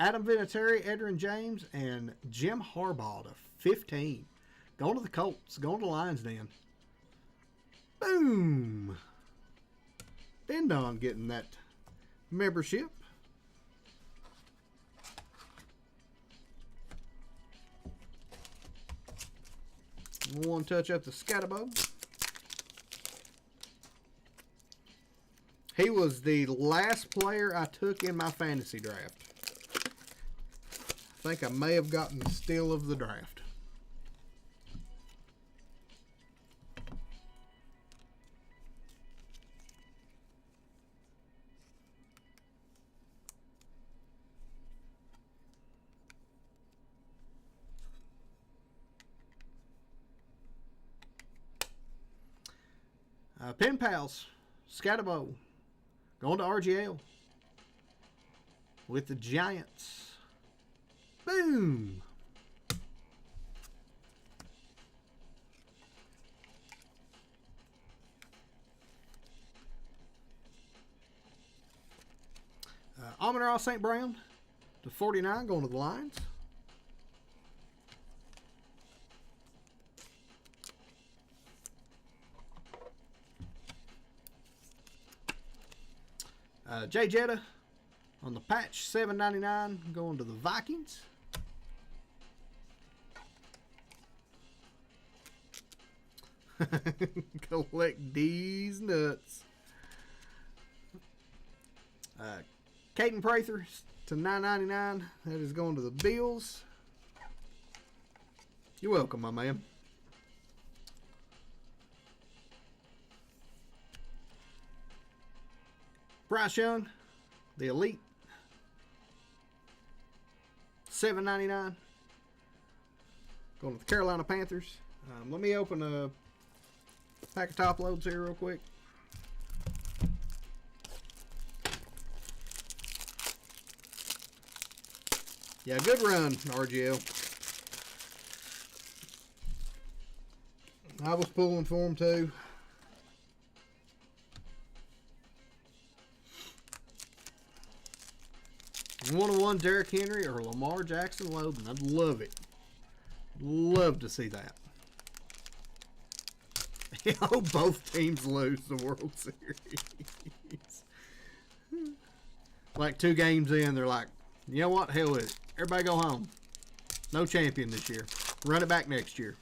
Adam Vinatieri, Edgerrin James, and Jim Harbaugh to 15. Going to the Colts. Going to Lions Den. Boom. Bendon getting that membership. One touch up the Skattebo. He was the last player I took in my fantasy draft. I think I may have gotten the steal of the draft. Pen Pals, Skattebo, going to RGL with the Giants. Boom. Amon-Ra St. Brown to 49, going to the Lions. Jay Jetta on the patch, $7.99, going to the Vikings. Collect these nuts. Caden Prather to $9.99. That is going to the Bills. You're welcome, my man. Bryce Young, the Elite, $7.99. Going to the Carolina Panthers. Let me open a pack of top loads here real quick. Yeah, good run, RGL. I was pulling for him too. One-on-one Derrick Henry or Lamar Jackson loading. I'd love it. Love to see that. I hope both teams lose the World Series. Like 2 games in, they're like, you know what? Hell with it. Everybody go home. No champion this year. Run it back next year.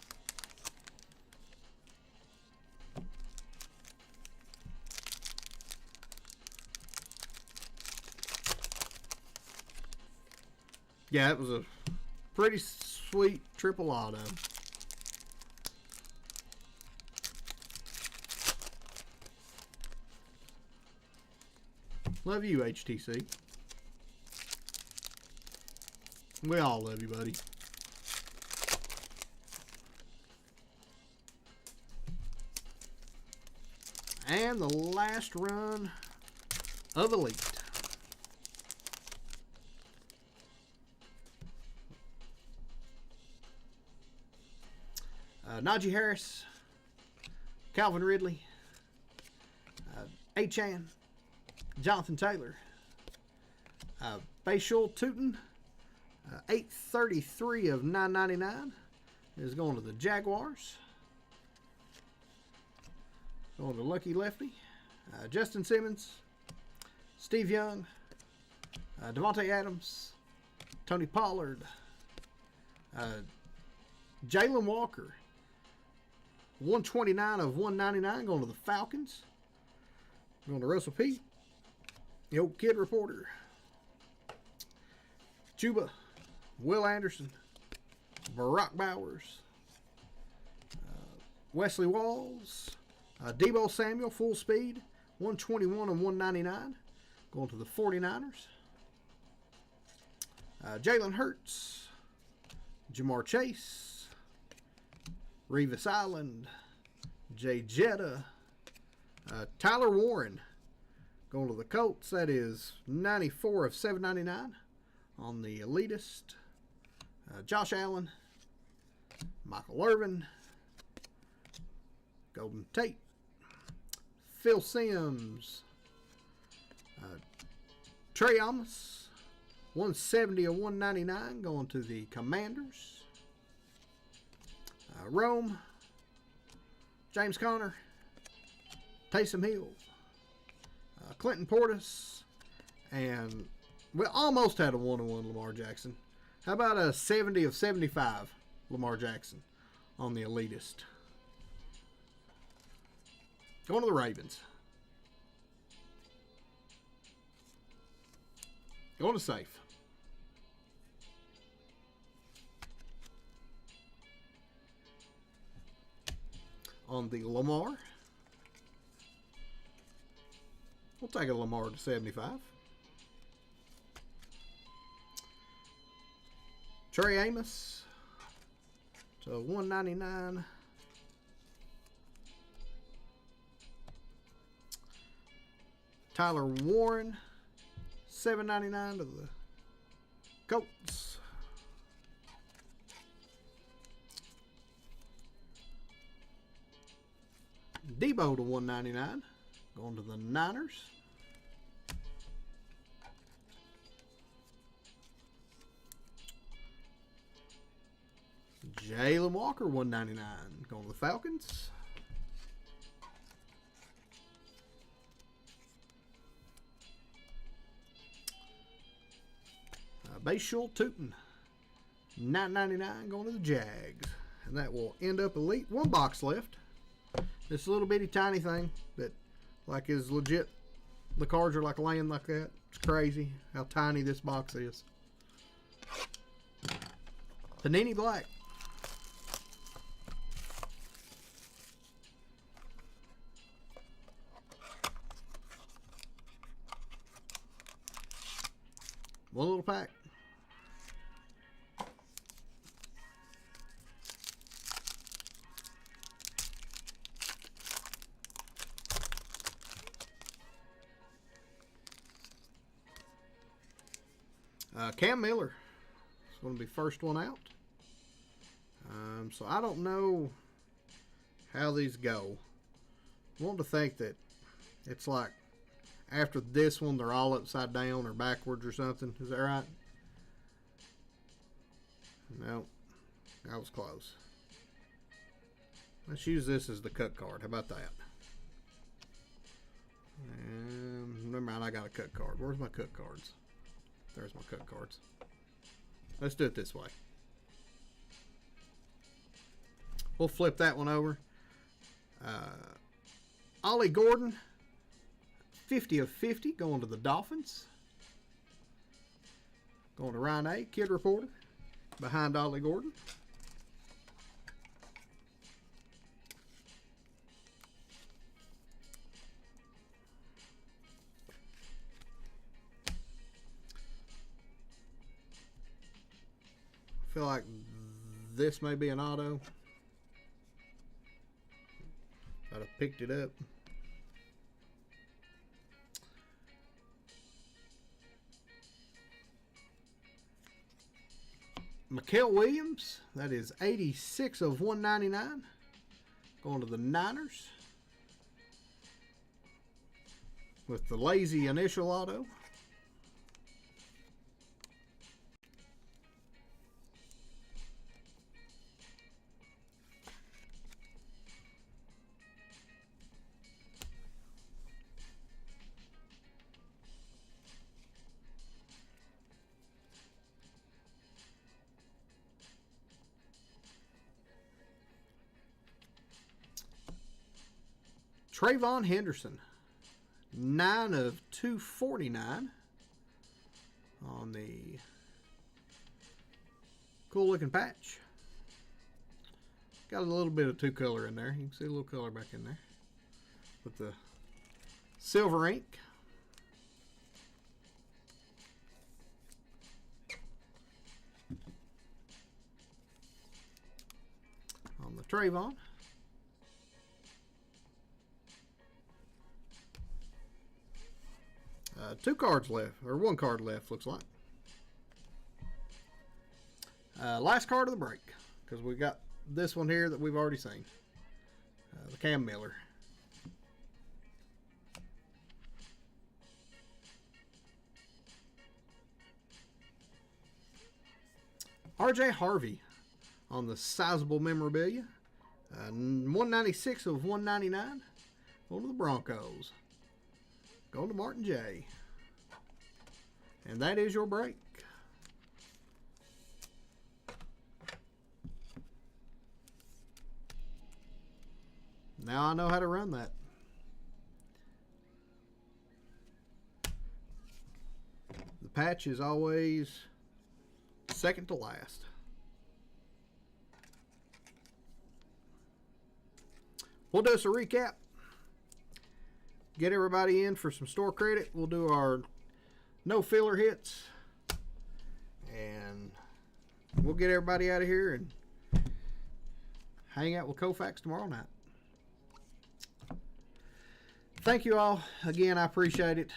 Yeah, it was a pretty sweet triple auto. Love you, HTC. We all love you, buddy. And the last run of Elite. Najee Harris, Calvin Ridley, Achane, Jonathan Taylor, Bashul Tootin, 833 of 999 is going to the Jaguars. Going to Lucky Lefty, Justin Simmons, Steve Young, Devontae Adams, Tony Pollard, Jalen Walker, 129 of 199 going to the Falcons. Going to Russell P. The old kid reporter. Chuba, Will Anderson, Barack Bowers, Wesley Walls, Deebo Samuel, full speed, 121 of 199 going to the 49ers. Jalen Hurts, Jamar Chase, Revis Island, Jay Jetta, Tyler Warren going to the Colts. That is 94 of 799 on the Elitist. Josh Allen, Michael Irvin, Golden Tate, Phil Simms, Trey Amos, 170 of 199 going to the Commanders. Rome, James Conner, Taysom Hill, Clinton Portis, and we almost had a 1-on-1 Lamar Jackson. How about a 70 of 75 Lamar Jackson on the Elitist? Going to the Ravens. Going to safe. On the Lamar, we'll take a Lamar to 75. Trey Amos to 199. Tyler Warren, 799 to the Colts. Deebo to 199, going to the Niners. Jalen Walker, 199, going to the Falcons. Bashul Tootin, $9.99, going to the Jags. And that will end up Elite. 1 box left. This little bitty tiny thing that like is legit. The cards are like laying like that. It's crazy how tiny this box is. Panini Black. One little pack. Cam Miller is going to be first one out. So I don't know how these go. I want to think that it's like after this one they're all upside down or backwards or something. Is that right? No, that was close. Let's use this as the cut card. How about that? And never mind, I got a cut card. Where's my cut cards? There's my cut cards. Let's do it this way. We'll flip that one over. Ollie Gordon, 50 of 50, going to the Dolphins. Going to Ryan A, Kid Reporter, behind Ollie Gordon. I feel like this may be an auto. I'd have picked it up. Mikael Williams, that is 86 of 199. Going to the Niners. With the lazy initial auto. Trayvon Henderson, 9 of 249 on the cool looking patch. Got a little bit of two color in there. You can see a little color back in there with the silver ink. On the Trayvon. Two cards left, or one card left, looks like. Last card of the break, because we got this one here that we've already seen. The Cam Miller. RJ Harvey on the sizable memorabilia. 196 of 199. Going to the Broncos. Going to Martin J. And that is your break. Now I know how to run that. The patch is always second to last. We'll do us a recap. Get everybody in for some store credit. We'll do our no filler hits. And we'll get everybody out of here and hang out with Koufax tomorrow night. Thank you all. Again, I appreciate it.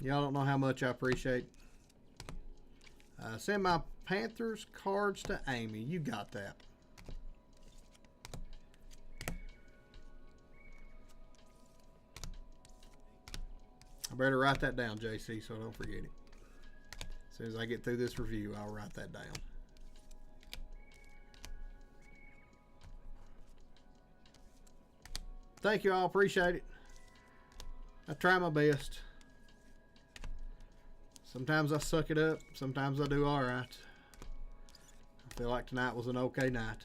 Y'all don't know how much I appreciate. Send my Panthers cards to Amy. You got that. I better write that down, JC, so I don't forget it. As soon as I get through this review, I'll write that down. Thank you all. Appreciate it. I try my best. Sometimes I suck it up. Sometimes I do all right. I feel like tonight was an okay night.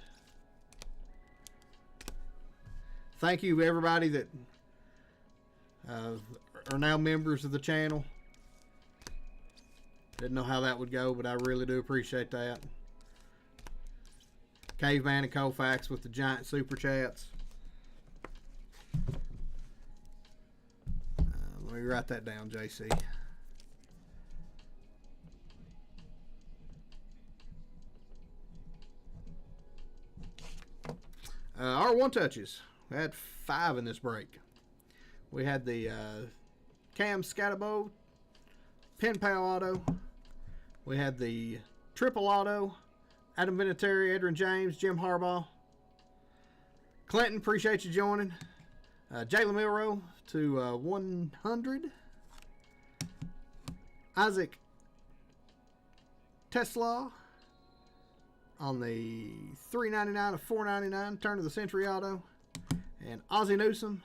Thank you, everybody that are now members of the channel. Didn't know how that would go, but I really do appreciate that. Caveman and Koufax with the giant super chats. Let me write that down, JC. Our one touches. We had 5 in this break. We had the Cam Scatterbo Pen Pal Auto. We had the Triple Auto. Adam Vinatieri, Edrin James, Jim Harbaugh. Clinton, appreciate you joining. Jalen Milroe to 100. Isaac Tesla on the 399 of 499 turn of the century auto. And Ozzie Newsome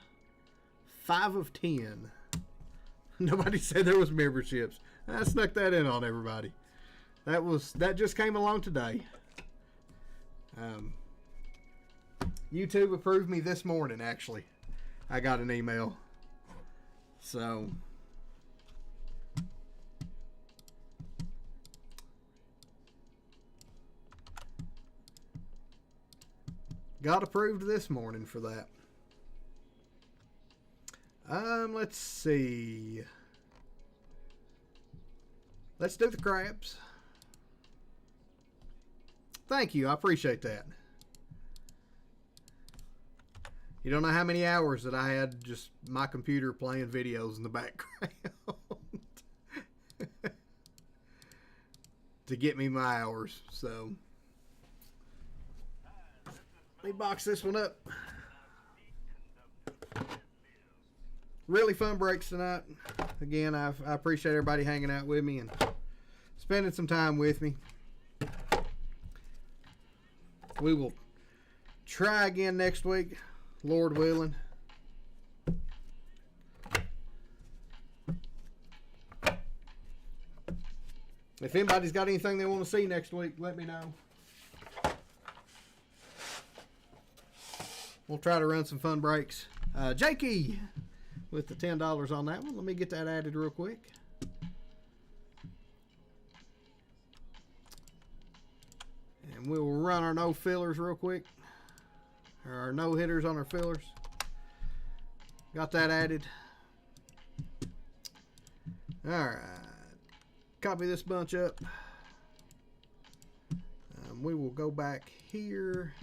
5 of 10. Nobody said there was memberships. I snuck that in on everybody. That just came along today. YouTube approved me this morning, actually. I got an email. So got approved this morning for that. Let's see. Let's do the crabs. Thank you. I appreciate that. You don't know how many hours that I had just my computer playing videos in the background to get me my hours. So let me box this one up. Really fun breaks tonight. Again, I appreciate everybody hanging out with me and spending some time with me. We will try again next week, Lord willing. If anybody's got anything they want to see next week, let me know. We'll try to run some fun breaks. Jakey with the $10 on that one. Let me get that added real quick. And we'll run our no fillers real quick. Or our no hitters on our fillers. Got that added. Alright. Copy this bunch up. We will go back here.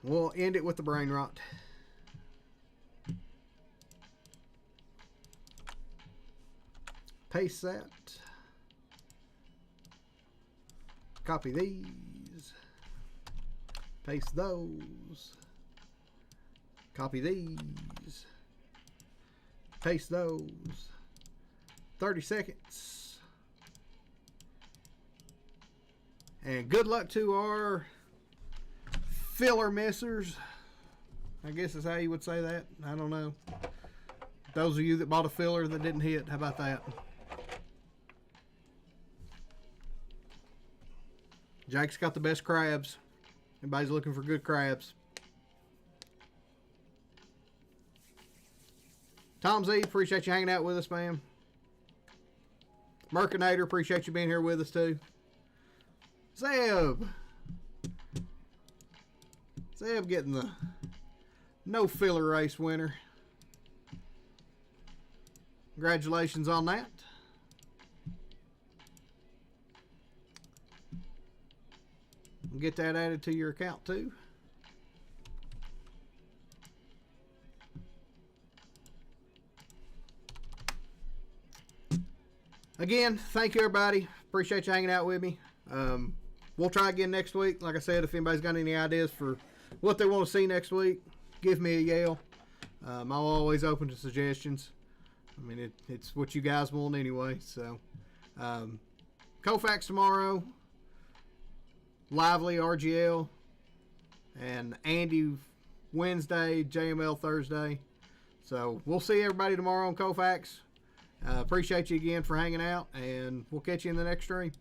We'll end it with the brain rot. Paste that. Copy these. Paste those. Copy these. Paste those. 30 seconds. And good luck to our filler missers. I guess is how you would say that. I don't know. Those of you that bought a filler that didn't hit, how about that? Jake's got the best crabs. Everybody's looking for good crabs. Tom Z, appreciate you hanging out with us, man. Merkinator, appreciate you being here with us too. Zeb getting the no filler race winner. Congratulations on that. Get that added to your account too. Again, thank you everybody. Appreciate you hanging out with me. We'll try again next week. Like I said, if anybody's got any ideas for what they want to see next week, give me a yell. I'm always open to suggestions. I mean, it's what you guys want anyway. So, Koufax tomorrow. Lively RGL. And Andy Wednesday, JML Thursday. So, we'll see everybody tomorrow on Koufax. Appreciate you again for hanging out, and we'll catch you in the next stream.